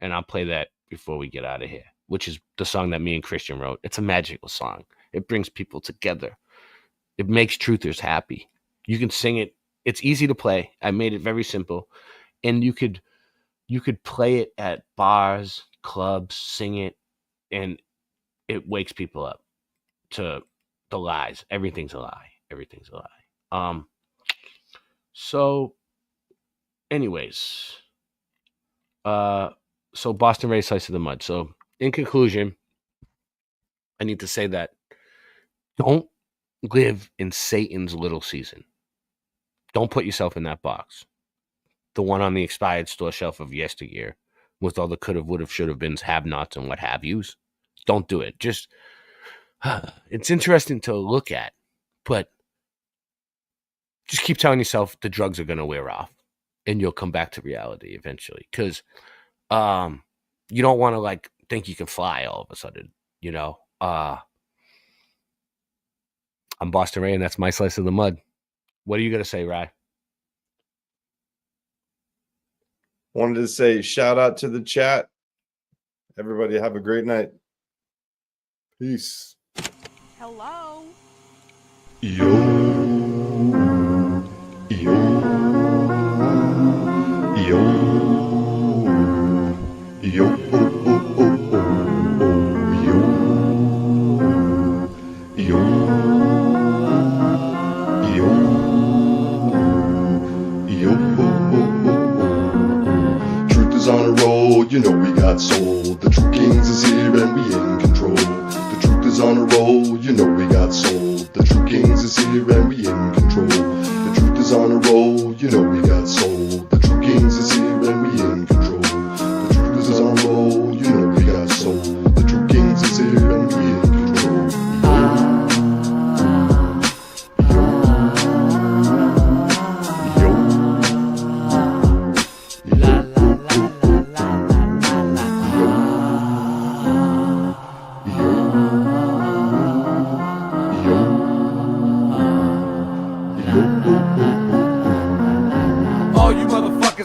Speaker 19: And I'll play that before we get out of here, which is the song that me and Christian wrote. It's a magical song. It brings people together. It makes truthers happy. You can sing it. It's easy to play. I made it very simple. And you could play it at bars, clubs, sing it, and it wakes people up to the lies. Everything's a lie. So anyways, so Boston Ray Slice of the Mud. So in conclusion, I need to say that don't live in Satan's little season. Don't put yourself in that box. The one on the expired store shelf of yesteryear with all the could have, would have, should have beens, have nots, and what have yous. Don't do it. Just, it's interesting to look at, but just keep telling yourself the drugs are going to wear off and you'll come back to reality eventually. Because you don't want to like think you can fly all of a sudden, you know. I'm Boston Ray, and that's my slice of the mud. What are you going to say, Rye?
Speaker 17: Wanted to say shout out to the chat. Everybody have a great night. Peace.
Speaker 9: Hello.
Speaker 21: Yo. On a roll, you know we got soul. The True Kings is here and we in control. The truth is on a roll, you know we got soul. The True Kings is here and we in control. The truth is on a roll, you know we got soul. The True Kings is here and we in control. The truth is on a roll, you know we got soul. The True Kings is here and we in control.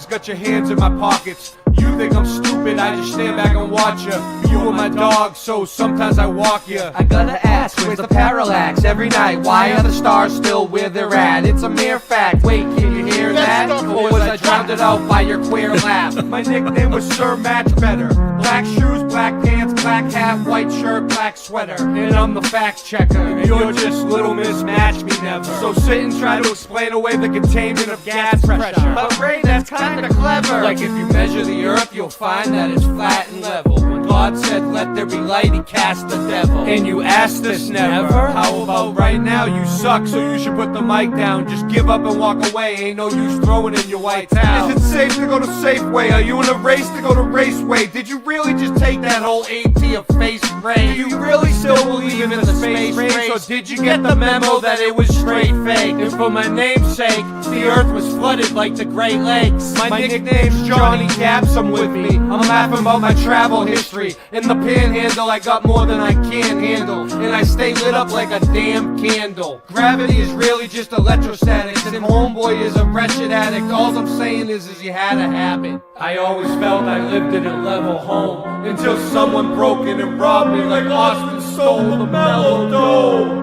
Speaker 4: Got your hands in my pockets. You think I'm stupid, I just stand back and watch you. You are my dog, so sometimes I walk you. I gotta ask, where's the parallax? Every night, why are the stars still where they're at? It's a mere fact, wait, can you hear that? Or was I drowned out by your queer laugh? My nickname was Sir Match Better. Black shoes, black pants, black hat, white shirt, black sweater. And I'm the fact checker. You're just little Miss Match Me Never. So sit and try to explain away the containment of gas pressure. But Ray, that's kinda clever. Like if you measure the earth, you'll find that it's flat and level. When God said, let there be light, he cast the devil. And you asked us never. How about right now? You suck, so you should put the mic down. Just give up and walk away. Ain't no use throwing in your white towel. Is it safe to go to Safeway? Are you in a race to go to Raceway? Did you really just take that whole AT of face race? Do you really still believe in the space race? Or did you get the memo that it was straight fake? And for my namesake, the earth was flooded like the Great Lakes. My nickname's Johnny Caps, I'm with me. I'm laughing about my travel history. In the panhandle, I got more than I can handle. And I stay lit up like a damn candle. Gravity is really just electrostatics. And homeboy is a wretched addict. All I'm saying is you had a habit. I always felt I lived in a level home. Until someone broke in and robbed me like Austin stole the mellow dough.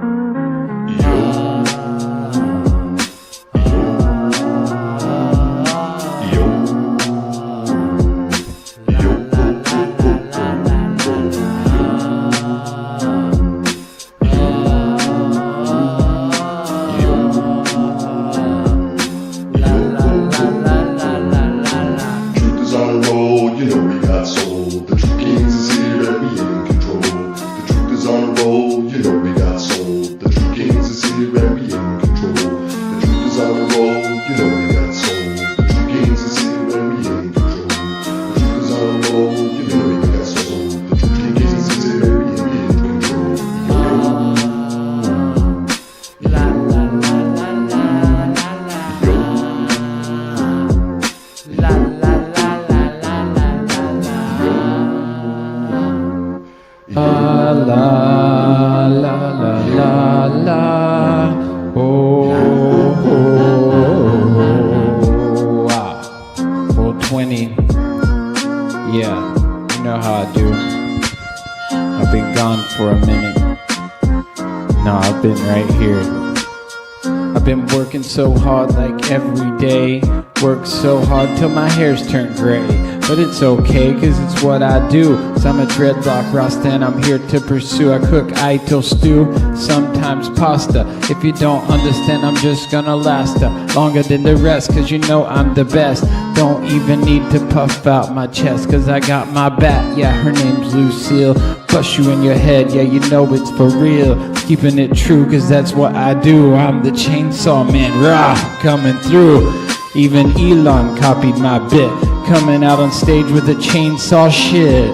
Speaker 13: So hard like every day, work so hard till my hair's turned gray, but it's okay cause it's what I do. So I'm a dreadlock Rasta and I'm here to pursue. I cook Aito stew, sometimes pasta. If you don't understand, I'm just gonna last longer than the rest, cause you know I'm the best. Don't even need to puff out my chest, cause I got my bat. Yeah, her name's Lucille. Bust you in your head, yeah, you know it's for real. Keeping it true, cause that's what I do. I'm the chainsaw man, rah, coming through. Even Elon copied my bit, coming out on stage with a chainsaw shit.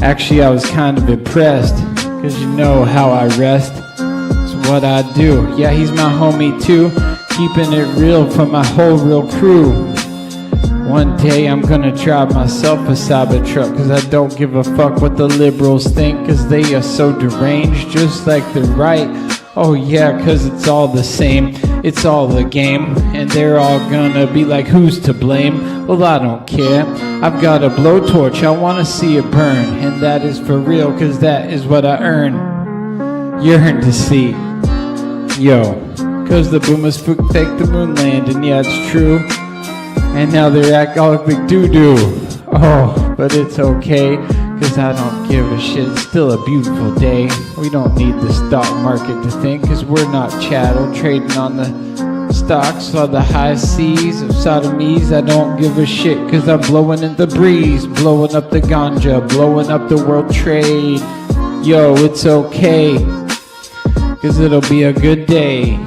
Speaker 13: Actually, I was kind of impressed, cause you know how I rest. It's what I do. Yeah, he's my homie too, keeping it real for my whole real crew. One day I'm gonna drive myself a Cybertruck, cause I don't give a fuck what the liberals think, cause they are so deranged, just like the right. Oh yeah, cause it's all the same, it's all the game, and they're all gonna be like, who's to blame? Well, I don't care, I've got a blowtorch, I wanna see it burn, and that is for real, cause that is what I earn. Yearn to see, yo, cause the boomers fake the moon landing, yeah, it's true. And now they act all like doo-doo. Oh, but it's okay, cause I don't give a shit. It's still a beautiful day. We don't need the stock market to think, cause we're not chattel trading on the stocks or the high seas of sodomies. I don't give a shit, cause I'm blowing in the breeze, blowing up the ganja, blowing up the world trade. Yo, it's okay, cause it'll be a good day.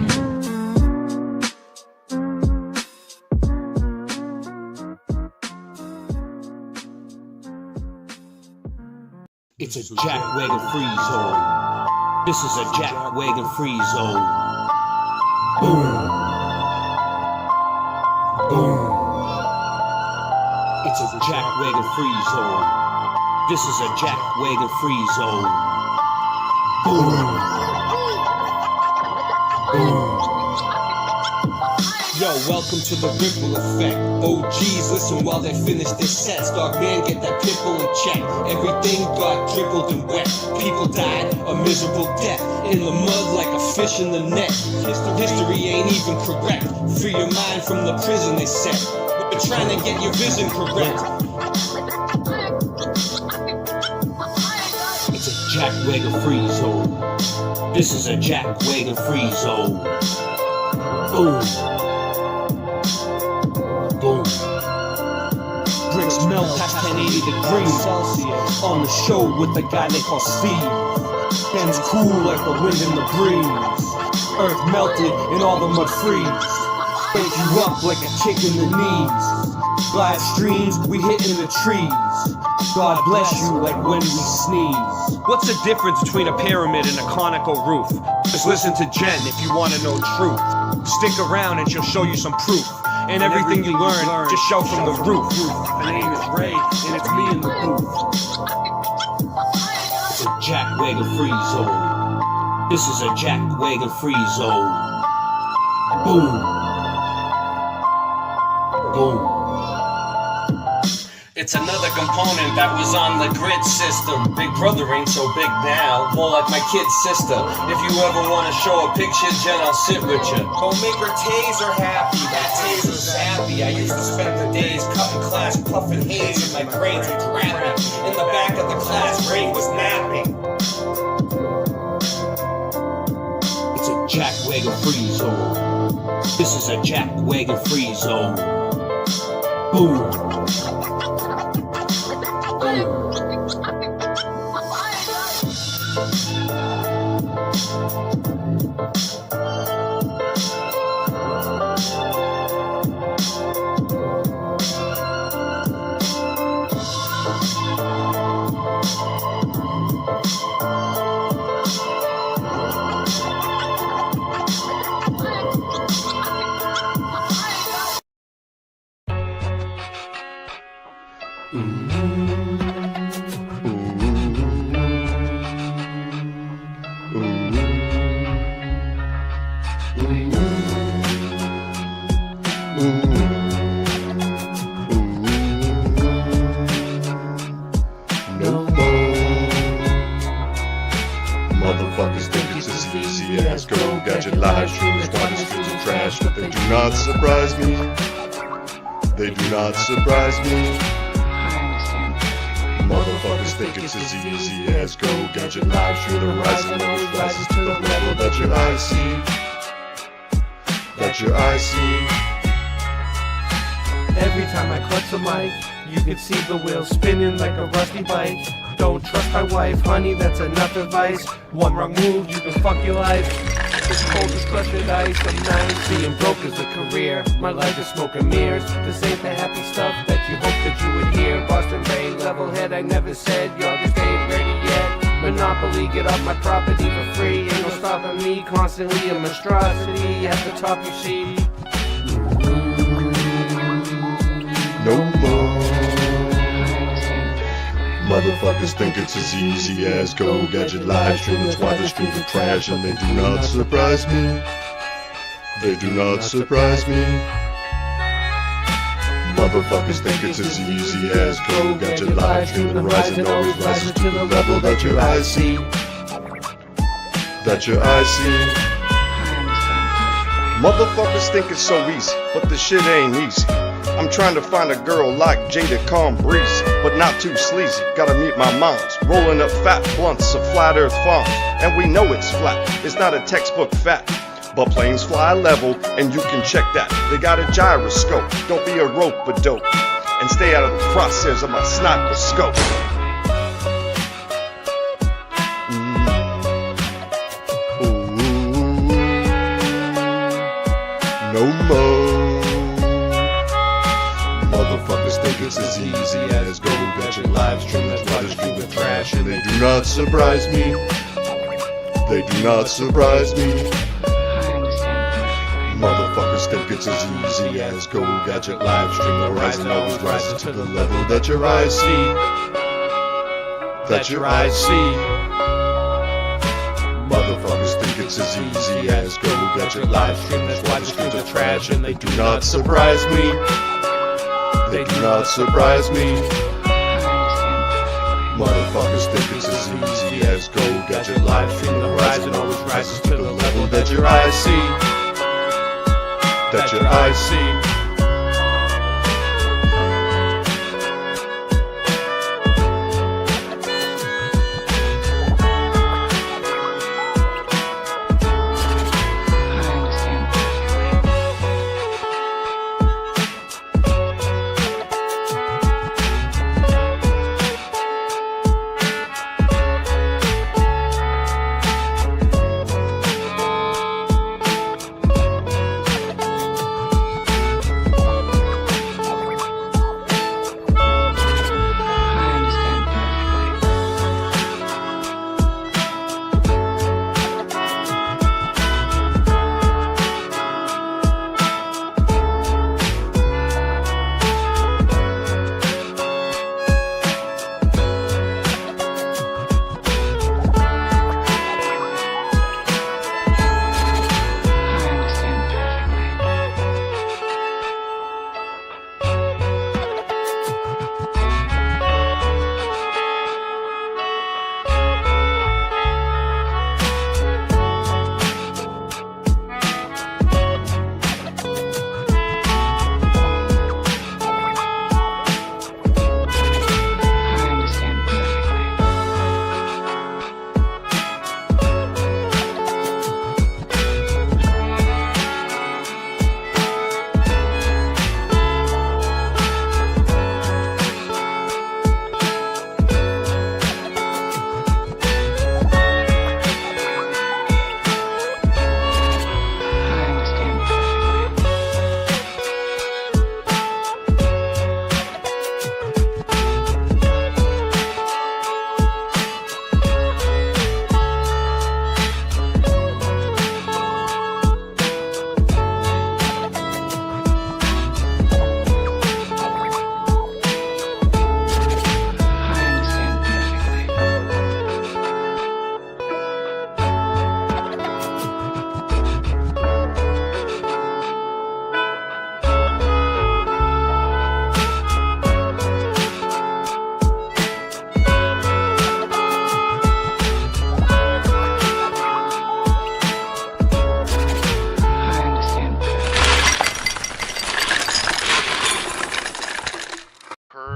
Speaker 15: It's a jack-wagon free zone. This is a jack-wagon free zone. Boom. Boom. It's a jack-wagon free zone. This is a jack-wagon free zone. Boom. Boom. Yo, welcome to the ripple effect. OGs, listen while they finish their sets. Dog man, get that pimple in check. Everything got dribbled and wet. People died a miserable death in the mud like a fish in the net. History ain't even correct. Free your mind from the prison they set. We're trying to get your vision correct. It's a jack-wagon free zone. This is a jack-wagon free zone. Boom. Boom. bricks melt past 1080 degrees Celsius. On the show with the guy they call Steve. Ben's cool like the wind and the breeze. Earth melted and all the mud freeze. Wake you up like a kick in the knees. Live streams, we hitting the trees. God bless you like when we sneeze.
Speaker 4: What's the difference between a pyramid and a conical roof? Just listen to Jen if you want to know truth. Stick around and she'll show you some proof. And everything you learn, just shout from the roof.
Speaker 15: My name is Ray, and it's me in the booth. It's a Jack Wagon free zone. This is a Jack Wagon free zone. Boom. Boom.
Speaker 4: It's another component that was on the grid system. Big brother ain't so big now, more like my kid's sister. If you ever want to show a picture, Jen, I'll sit with you. Don't make her taser happy, that taser's happy. I used to spend the days cutting class, puffing haze, and my brains would grab me. In the back of the class, Ray was napping.
Speaker 15: It's a Jack Wagon free zone. This is a Jack Wagon free zone. Boom.
Speaker 21: Motherfuckers think it's as easy as go gadget live streams, while the streets are trash, but they do not surprise me. They do not surprise me. Motherfuckers think it's as easy as go gadget live stream. The rising always rises to the level that your eyes see. That your eyes see.
Speaker 15: Every time I clutch the mic, you can see the wheels spinning like a rusty bike. Don't trust my wife, honey, that's enough advice. One wrong move, you can fuck your life. It's cold as crusted ice, I'm 9, being broke is a career. My life is smoke and mirrors. This ain't the happy stuff that you hope that you would hear. Boston Ray, level head, I never said y'all just ain't ready yet. Monopoly, get off my property for free. Ain't no stopping me, constantly a monstrosity. At the top you see.
Speaker 21: No more. Motherfuckers think it's as easy as go gadget live stream. That's why the streams are trash and they do not surprise me. They do not surprise me. Motherfuckers think it's as easy as go gadget live stream. The rising always rises to the level that your eyes see. That your eyes see. Motherfuckers think it's so easy, but the shit ain't easy. I'm trying to find a girl like Jada Calm Breezy, but not too sleazy. Gotta meet my moms, rolling up fat blunts of flat earth farms. And we know it's flat, it's not a textbook fact. But planes fly level, and you can check that. They got a gyroscope, don't be a rope-a-dope. And stay out of the crosshairs of my sniper scope. No more. Motherfuckers think it's as easy as go gadget live stream. That's why the streams are trash and they do not surprise me. They do not surprise me. Motherfuckers think it's as easy as go gadget live stream. The rising always rises to the level that your eyes see. That your eyes see. Motherfuckers think it's as easy as go gadget live stream. That's why the streams are trash and they do not surprise me. They do not surprise me. Motherfuckers think it's as easy as go gadget live stream. The horizon always rises to the level that your eyes see. That your eyes see.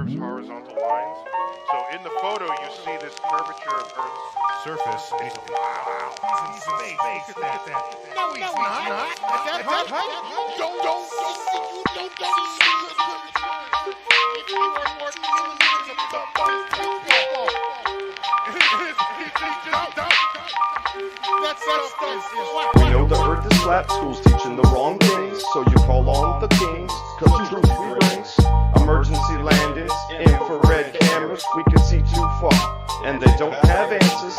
Speaker 10: curves horizontal lines. So in the photo, you see this curvature of Earth's surface, and he's wow, he's in space. Look at that. No, he's not. At that height, don't
Speaker 21: We know the earth is flat, school's teaching the wrong things, so you call on the kings, cause truth we brings. Emergency landings, infrared cameras, we can see too far, and they don't have answers.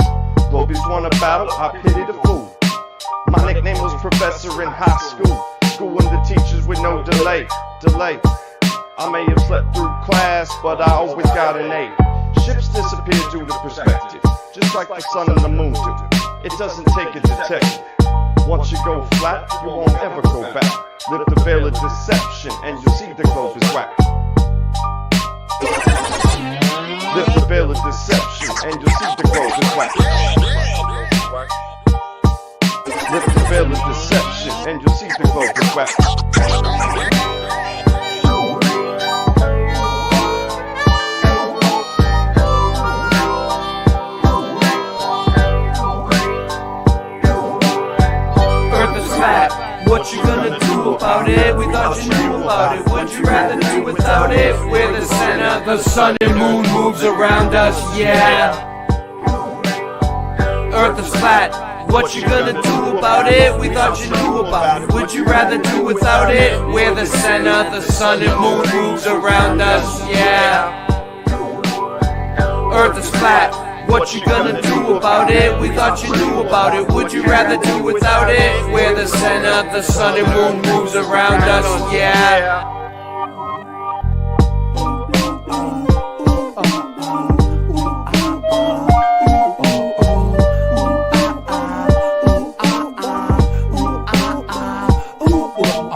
Speaker 21: Globies want a battle, I pity the fool. My nickname was professor in high school, schooling the teachers with no delay. I may have slept through class, but I always got an A. Ships disappear due to perspective, just like the sun and the moon do. It doesn't take a detective. Once you go flat, you won't ever go back. Lift the veil of deception, and you'll see the globe is whack. Lift the veil of deception, and you'll see the globe is whack. Lift the veil of deception, and you'll see the globe is whack.
Speaker 4: What you gonna do about it? We thought you knew about it. Would you rather do without it? We're the center, the sun and moon moves around us, yeah. Earth is flat. What you gonna do about it? We thought you knew about it. Would you rather do without it? We're the center, the sun and moon moves around us, yeah. Earth is flat. What you gonna do about it? We thought you knew about it. Would you rather do without it? We're the center, the sun and moon moves around us, yeah.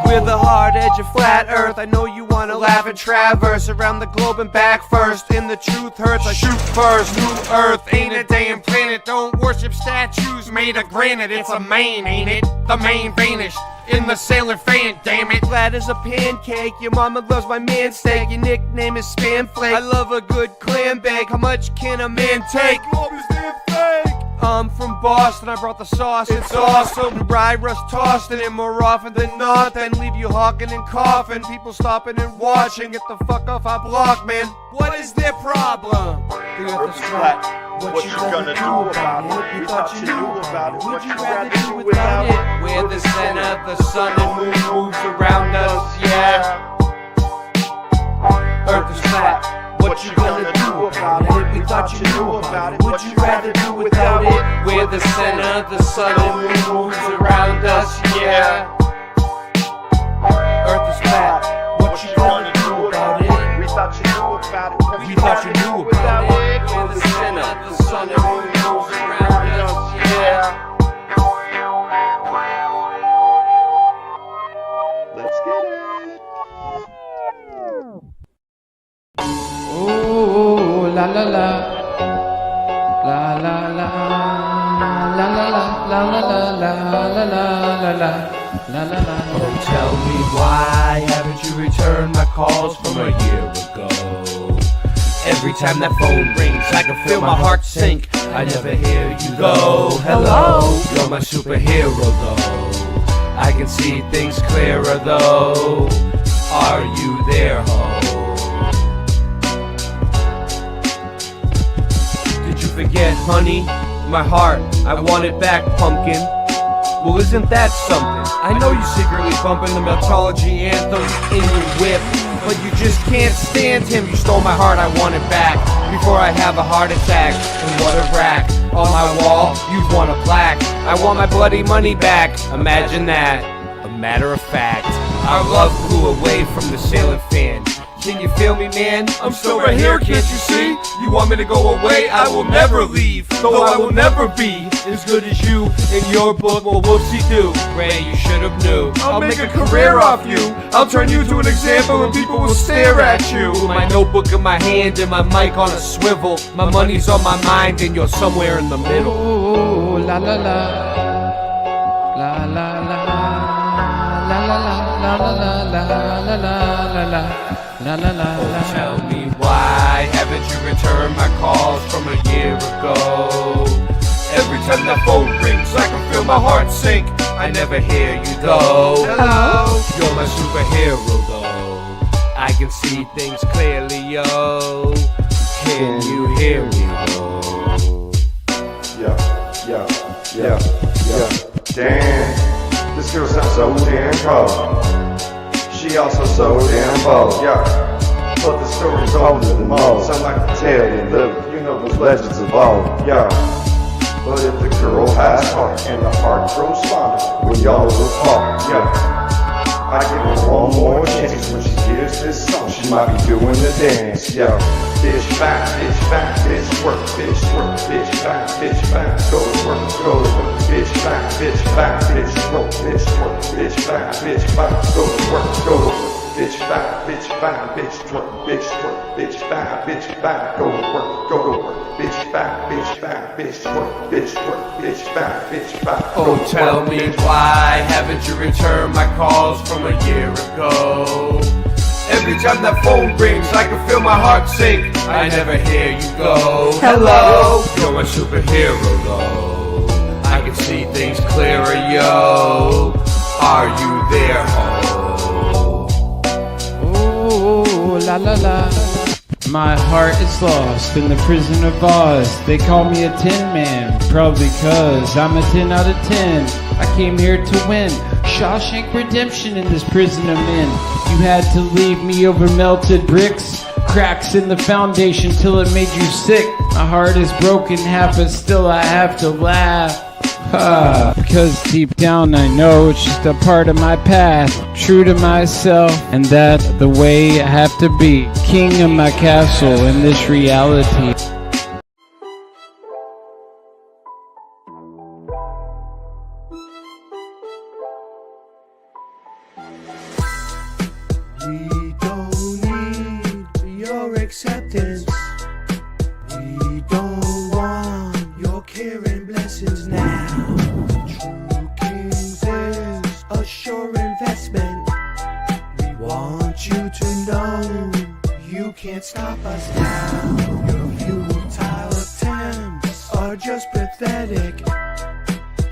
Speaker 4: We're the hard edge of flat earth. I know you wanna laugh and traverse around the globe and back first. And the truth hurts, I shoot first. New earth ain't a damn planet. Don't worship statues made of granite. It's a main, ain't it? The main vanished in the sailing fan, damn it. Flat as a pancake. Your mama loves my man steak. Your nickname is Spam Flake. I love a good clam bake. How much can a man take? I'm from Boston, I brought the sauce, it's awesome. Rye rust tossed in it more often than not, then leave you hawking and coughing. People stopping and watching, get the fuck off our block, man. What is their problem? The earth is flat. What you gonna do about it? We thought you knew about it. Would you rather do without it? We're the center, the sun and moon moves around us, yeah. Earth is flat. What you gonna do about it? We thought you knew about it. Would you rather do without it? We're the center, the sun and moon moves around us, yeah. Earth is flat. What you gonna do about it? We thought you knew about it. We thought you knew about it. We're the center, the sun and moon moves around us, yeah.
Speaker 21: Let's get it.
Speaker 13: Oh, la la la, la la la, la la la, la la la, la la la, la la la.
Speaker 4: Oh, tell me why haven't you returned my calls from a year ago? Every time that phone rings, I can feel my heart sink. I never hear you go. Hello, you're my superhero though. I can see things clearer though. Are you there, ho? Forget, honey, my heart, I want it back, pumpkin. Well, isn't that something? I know you secretly bumping the meltology anthem in your whip, but you just can't stand him. You stole my heart, I want it back before I have a heart attack. And what a rack. On my wall, you'd want a plaque. I want my bloody money back. Imagine that. A matter of fact, our love blew away from the sailing fan. Can you feel me, man? I'm still right here, can't you see? You want me to go away? I will never leave, though I will never be as good as you in your book. Well, whoopsie-doo, Ray, you should have knew. I'll make a career off you. I'll turn you to an example and people will stare at you. My notebook in my hand and my mic on a swivel. My money's on my mind and you're somewhere in the middle.
Speaker 13: Oh, la la la, la la la, la la la, la la la, la la la, la la la. La la la la.
Speaker 4: Tell me why time that phone rings, I can feel my heart sink. I never hear you though. Hello, you're my superhero though. I can see things clearly, yo. Can you hear me, though?
Speaker 21: Yeah. Damn, this girl sounds so damn cold. She also so damn bold, yeah. But the story's older than most. I like to tell you, look, you know those legends of old, yeah. But if the girl has heart and the heart grows fonder, we all will apart, yeah. I give her one more chance when she hears this song. She might be doing the dance, yeah. Bitch back, bitch work, bitch work, bitch back, go to work, bitch back, bitch work, bitch back, go to work, go to work. Bitch back, bitch work, bitch back, go to work, bitch back, bitch back.
Speaker 4: Oh, tell me why haven't you returned my calls from a year ago? Every time that phone rings, I can feel my heart sink. I never hear you go. Hello, you're my superhero though. I can see things clearer, yo. Are you there, ho?
Speaker 13: Oh, la la la. My heart is lost in the prison of Oz. They call me a Tin Man, probably cause I'm a 10 out of 10. I came here to win Shawshank Redemption in this prison I'm in. You had to leave me over melted bricks, cracks in the foundation till it made you sick. My heart is broken half, but still I have to laugh. Because deep down I know it's just a part of my path. True to myself, and that the way I have to be. King of my castle in this reality.
Speaker 4: We don't need your acceptance. We don't want your care and blessings now. True Kings is a sure investment. We want you to know you can't stop us now. Your futile attempts are just pathetic.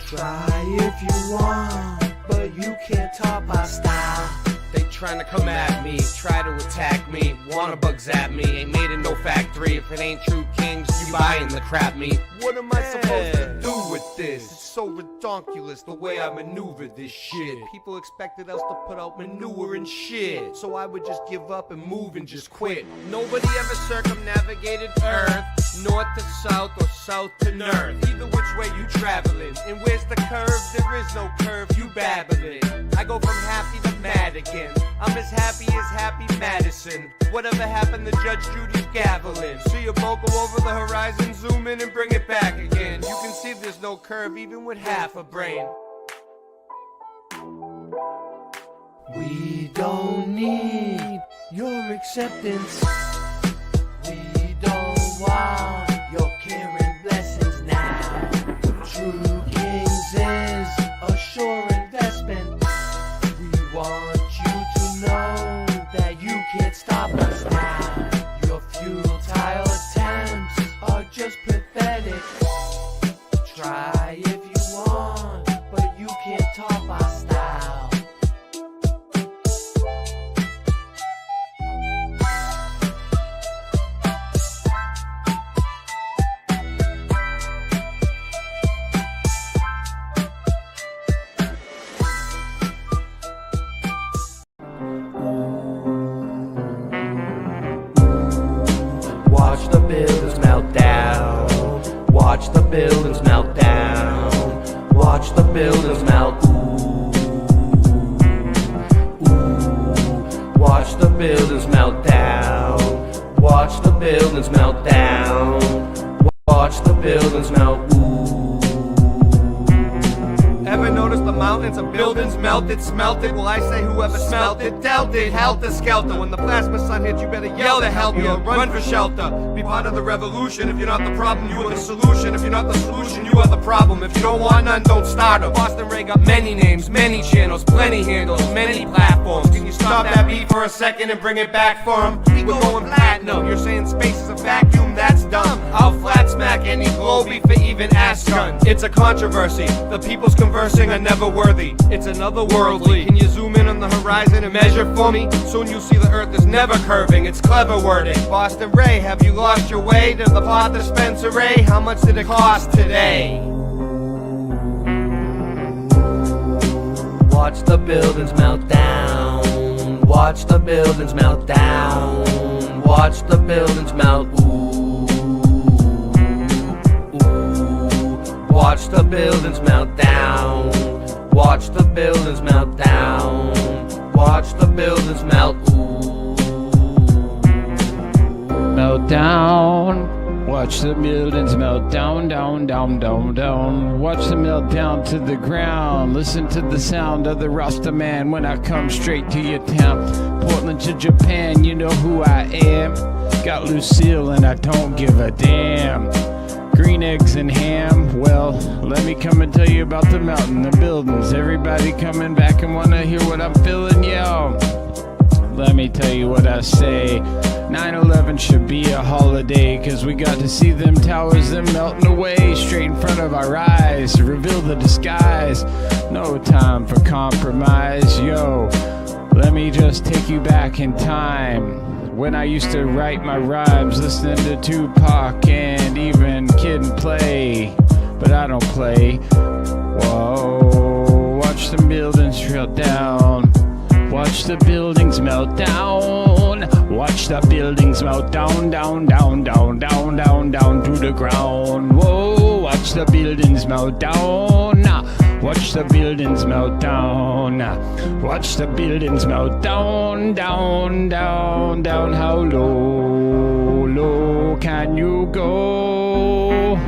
Speaker 4: Try if you want, but you can't top our style. They trying to come at me, try to attack me, wanna bugs at me. Ain't made in no factory. If it ain't True Kings, you buying the crap meat. What am I supposed to do with this? It's so redonkulous the way I maneuver this shit. People expected us to put out manure and shit, so I would just give up and move and just quit. Nobody ever circumnavigated Earth, north to south or south to north. Either which way you traveling, and where's the curve? There is no curve, you babbling. I go from happy to mad again. I'm as happy as Happy Madison. Whatever happened to Judge Judy's gaveling? See a boat go over the horizon, zoom in and bring it back again. You can see there's no curve even with half a brain. We don't need your acceptance. We don't want your care and blessings now. True Kings is a sure investment. We want you to know that you can't stop us now. Your futile attempts are just pathetic. Try if you want, but you can't top our style. Watch the buildings melt down. Watch the buildings melt down. Watch the buildings melt. Ooh. Watch the buildings melt down. Watch the buildings melt down. Watch the buildings melt. Ever notice the mountains of buildings melted, smelted? Well, I say whoever smelt it, dealt it, helter-skelter. When the plasma sun hits, you better yell to help you or run for shelter. Be part of the revolution. If you're not the problem, you are the solution. If you're not the solution, you are the problem. If you don't want none, don't start them. Boston Ray got many names, many channels, plenty handles, many platforms. Can you stop that beat for a second and bring it back for him? We're going platinum. You're saying space is a vacuum? That's dumb. I'll flat smack any globie for even asking. gas gun. It's a controversy. The people's conversing are never worthy. It's another worldly. Can you zoom in on the horizon and measure for me? Soon you'll see the earth is never curving. It's clever wording. Boston Ray, have you lost your way to the pot dispensery? How much did it cost today? Watch the buildings melt down. Watch the buildings melt down. Watch the buildings melt. Ooh, ooh. Watch the buildings melt down. Watch the buildings melt down. Watch the buildings melt. Ooh.
Speaker 13: Melt down. Watch the buildings melt down, down, down, down, down. Watch them melt down to the ground. Listen to the sound of the Rasta man when I come straight to your town. Portland to Japan, you know who I am. Got Lucille and I don't give a damn. Green eggs and ham, well, let me come and tell you about the mountain, the buildings. Everybody coming back and wanna hear what I'm feeling, yo. Let me tell you what I say. 9/11 should be a holiday, cause we got to see them towers, them melting away straight in front of our eyes. Reveal the disguise, no time for compromise, yo. Let me just take you back in time, when I used to write my rhymes, listening to Tupac and even Kid and Play. But I don't play. Whoa, watch the buildings drill down. Watch the buildings melt down. Watch the buildings melt down, down, down, down, down, down, down to the ground. Whoa, watch the buildings melt down. Watch the buildings melt down. Watch the buildings melt down, down, down, down. How low, low can you go?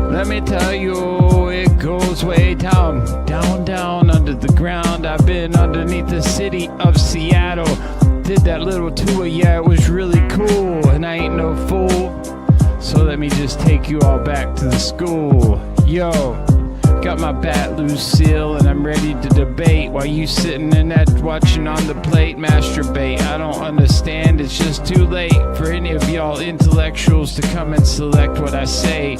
Speaker 13: Let me tell you, it goes way down, down, down under the ground. I've been underneath the city of Seattle. Did that little tour, yeah, it was really cool. And I ain't no fool, so let me just take you all back to the school. Yo, got my bat, Lucille, and I'm ready to debate. While you sitting in that watching on the plate, masturbate. I don't understand, it's just too late for any of y'all intellectuals to come and select what I say.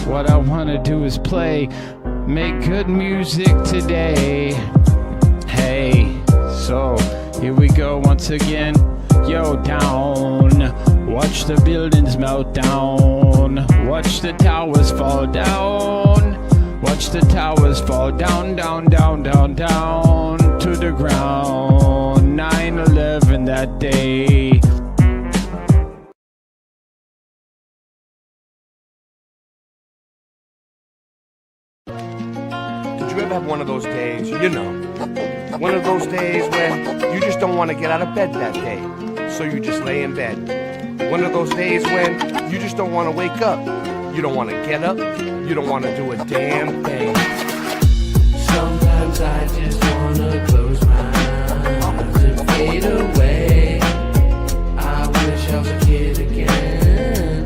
Speaker 13: What I wanna do is play, make good music today. Hey, so here we go once again. Yo, down. Watch the buildings melt down. Watch the towers fall down. Watch the towers fall down, down, down, down, down to the ground. 9/11 that day.
Speaker 19: Did you ever have one of those days, you know, one of those days where you just don't want to get out of bed that day, so you just lay in bed? One of those days when you just don't want to wake up, you don't want to get up, you don't want to do a damn thing.
Speaker 1: Sometimes I just want to close my eyes and fade away. I wish I was a kid again.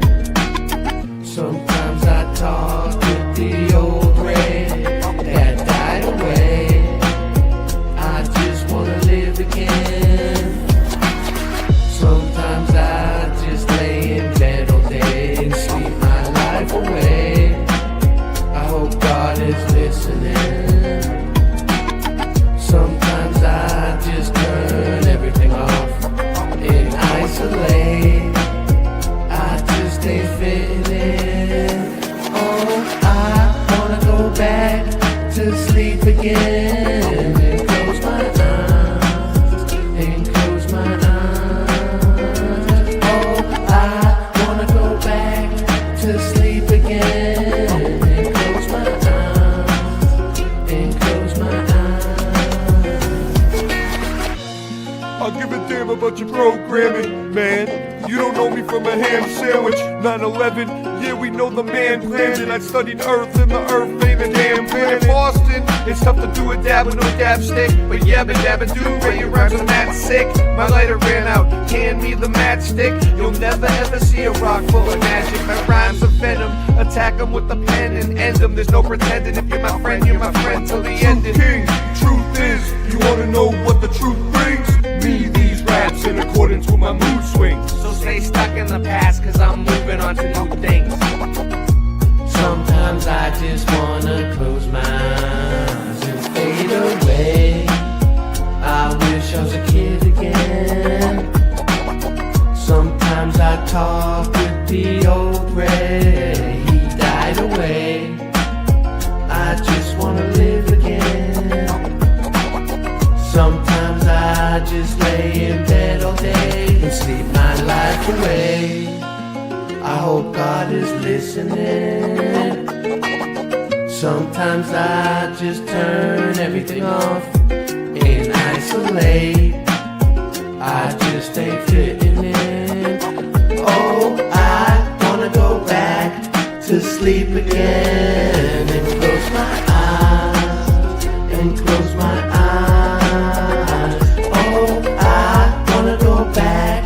Speaker 1: Sometimes I talk with the old Ray that died away. I just want to live again. Sometimes I just lay in bed all day and sleep my life away. I hope God is listening. Sometimes I just turn everything off and isolate. I just stay fitting in. Oh, I wanna go back to sleep again and close my eyes and close my eyes. Oh, I wanna go back to sleep again and close my eyes and close my eyes.
Speaker 4: I'll give a damn about your programming, man. You don't know me from a ham sandwich. 9/11, yeah, we know the man planned it. I studied Earth, and the Earth ain't a damn planet. Boston, it's tough to do a dab with no dab stick. But yabba dabba do, Ray, your rhymes are mad sick. My lighter ran out, hand me the matchstick. You'll never ever see a rock full of magic. My rhymes are venom, attack them with the pen and end them. There's no pretending, if you're my friend till the end. King, truth is, you wanna know what the truth brings? Me, these raps in accordance with my mood swings. So stay stuck in the past, cause I'm moving on to new things.
Speaker 1: Sometimes I just wanna close my eyes and fade away. I wish I was a kid again. Sometimes I talk with the old Ray. He died away. I just wanna live again. Sometimes I just lay in bed all day and sleep my life away. I hope God is listening. Sometimes I just turn everything off and isolate. I just stay fitting in. Oh, I wanna go back to sleep again and close my eyes and close my eyes. Oh, I wanna go back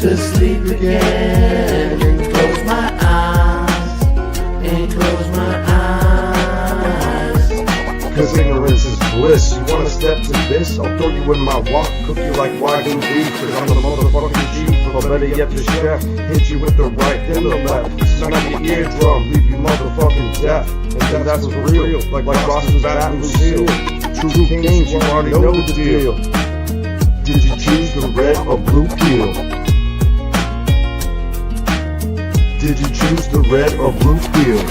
Speaker 1: to sleep again and close my eyes and close my eyes.
Speaker 21: Cause ignorance is bliss. You wanna step to this? I'll throw you in my wok, cook you like Wagyu beef. Cause I'm the motherfucking chief, or better yet the chef. Hit you with the right, then the left. Smack your eardrum, leave you motherfucking deaf. And then that's for real, like Ross's Baton Seal. True kings, you already know the deal. Did you choose the red or blue pill? Did you choose the red or blue pill?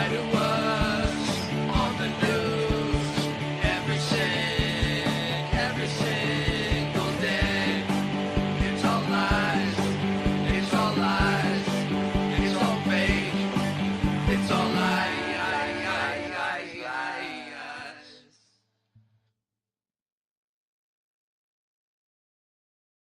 Speaker 1: matter what.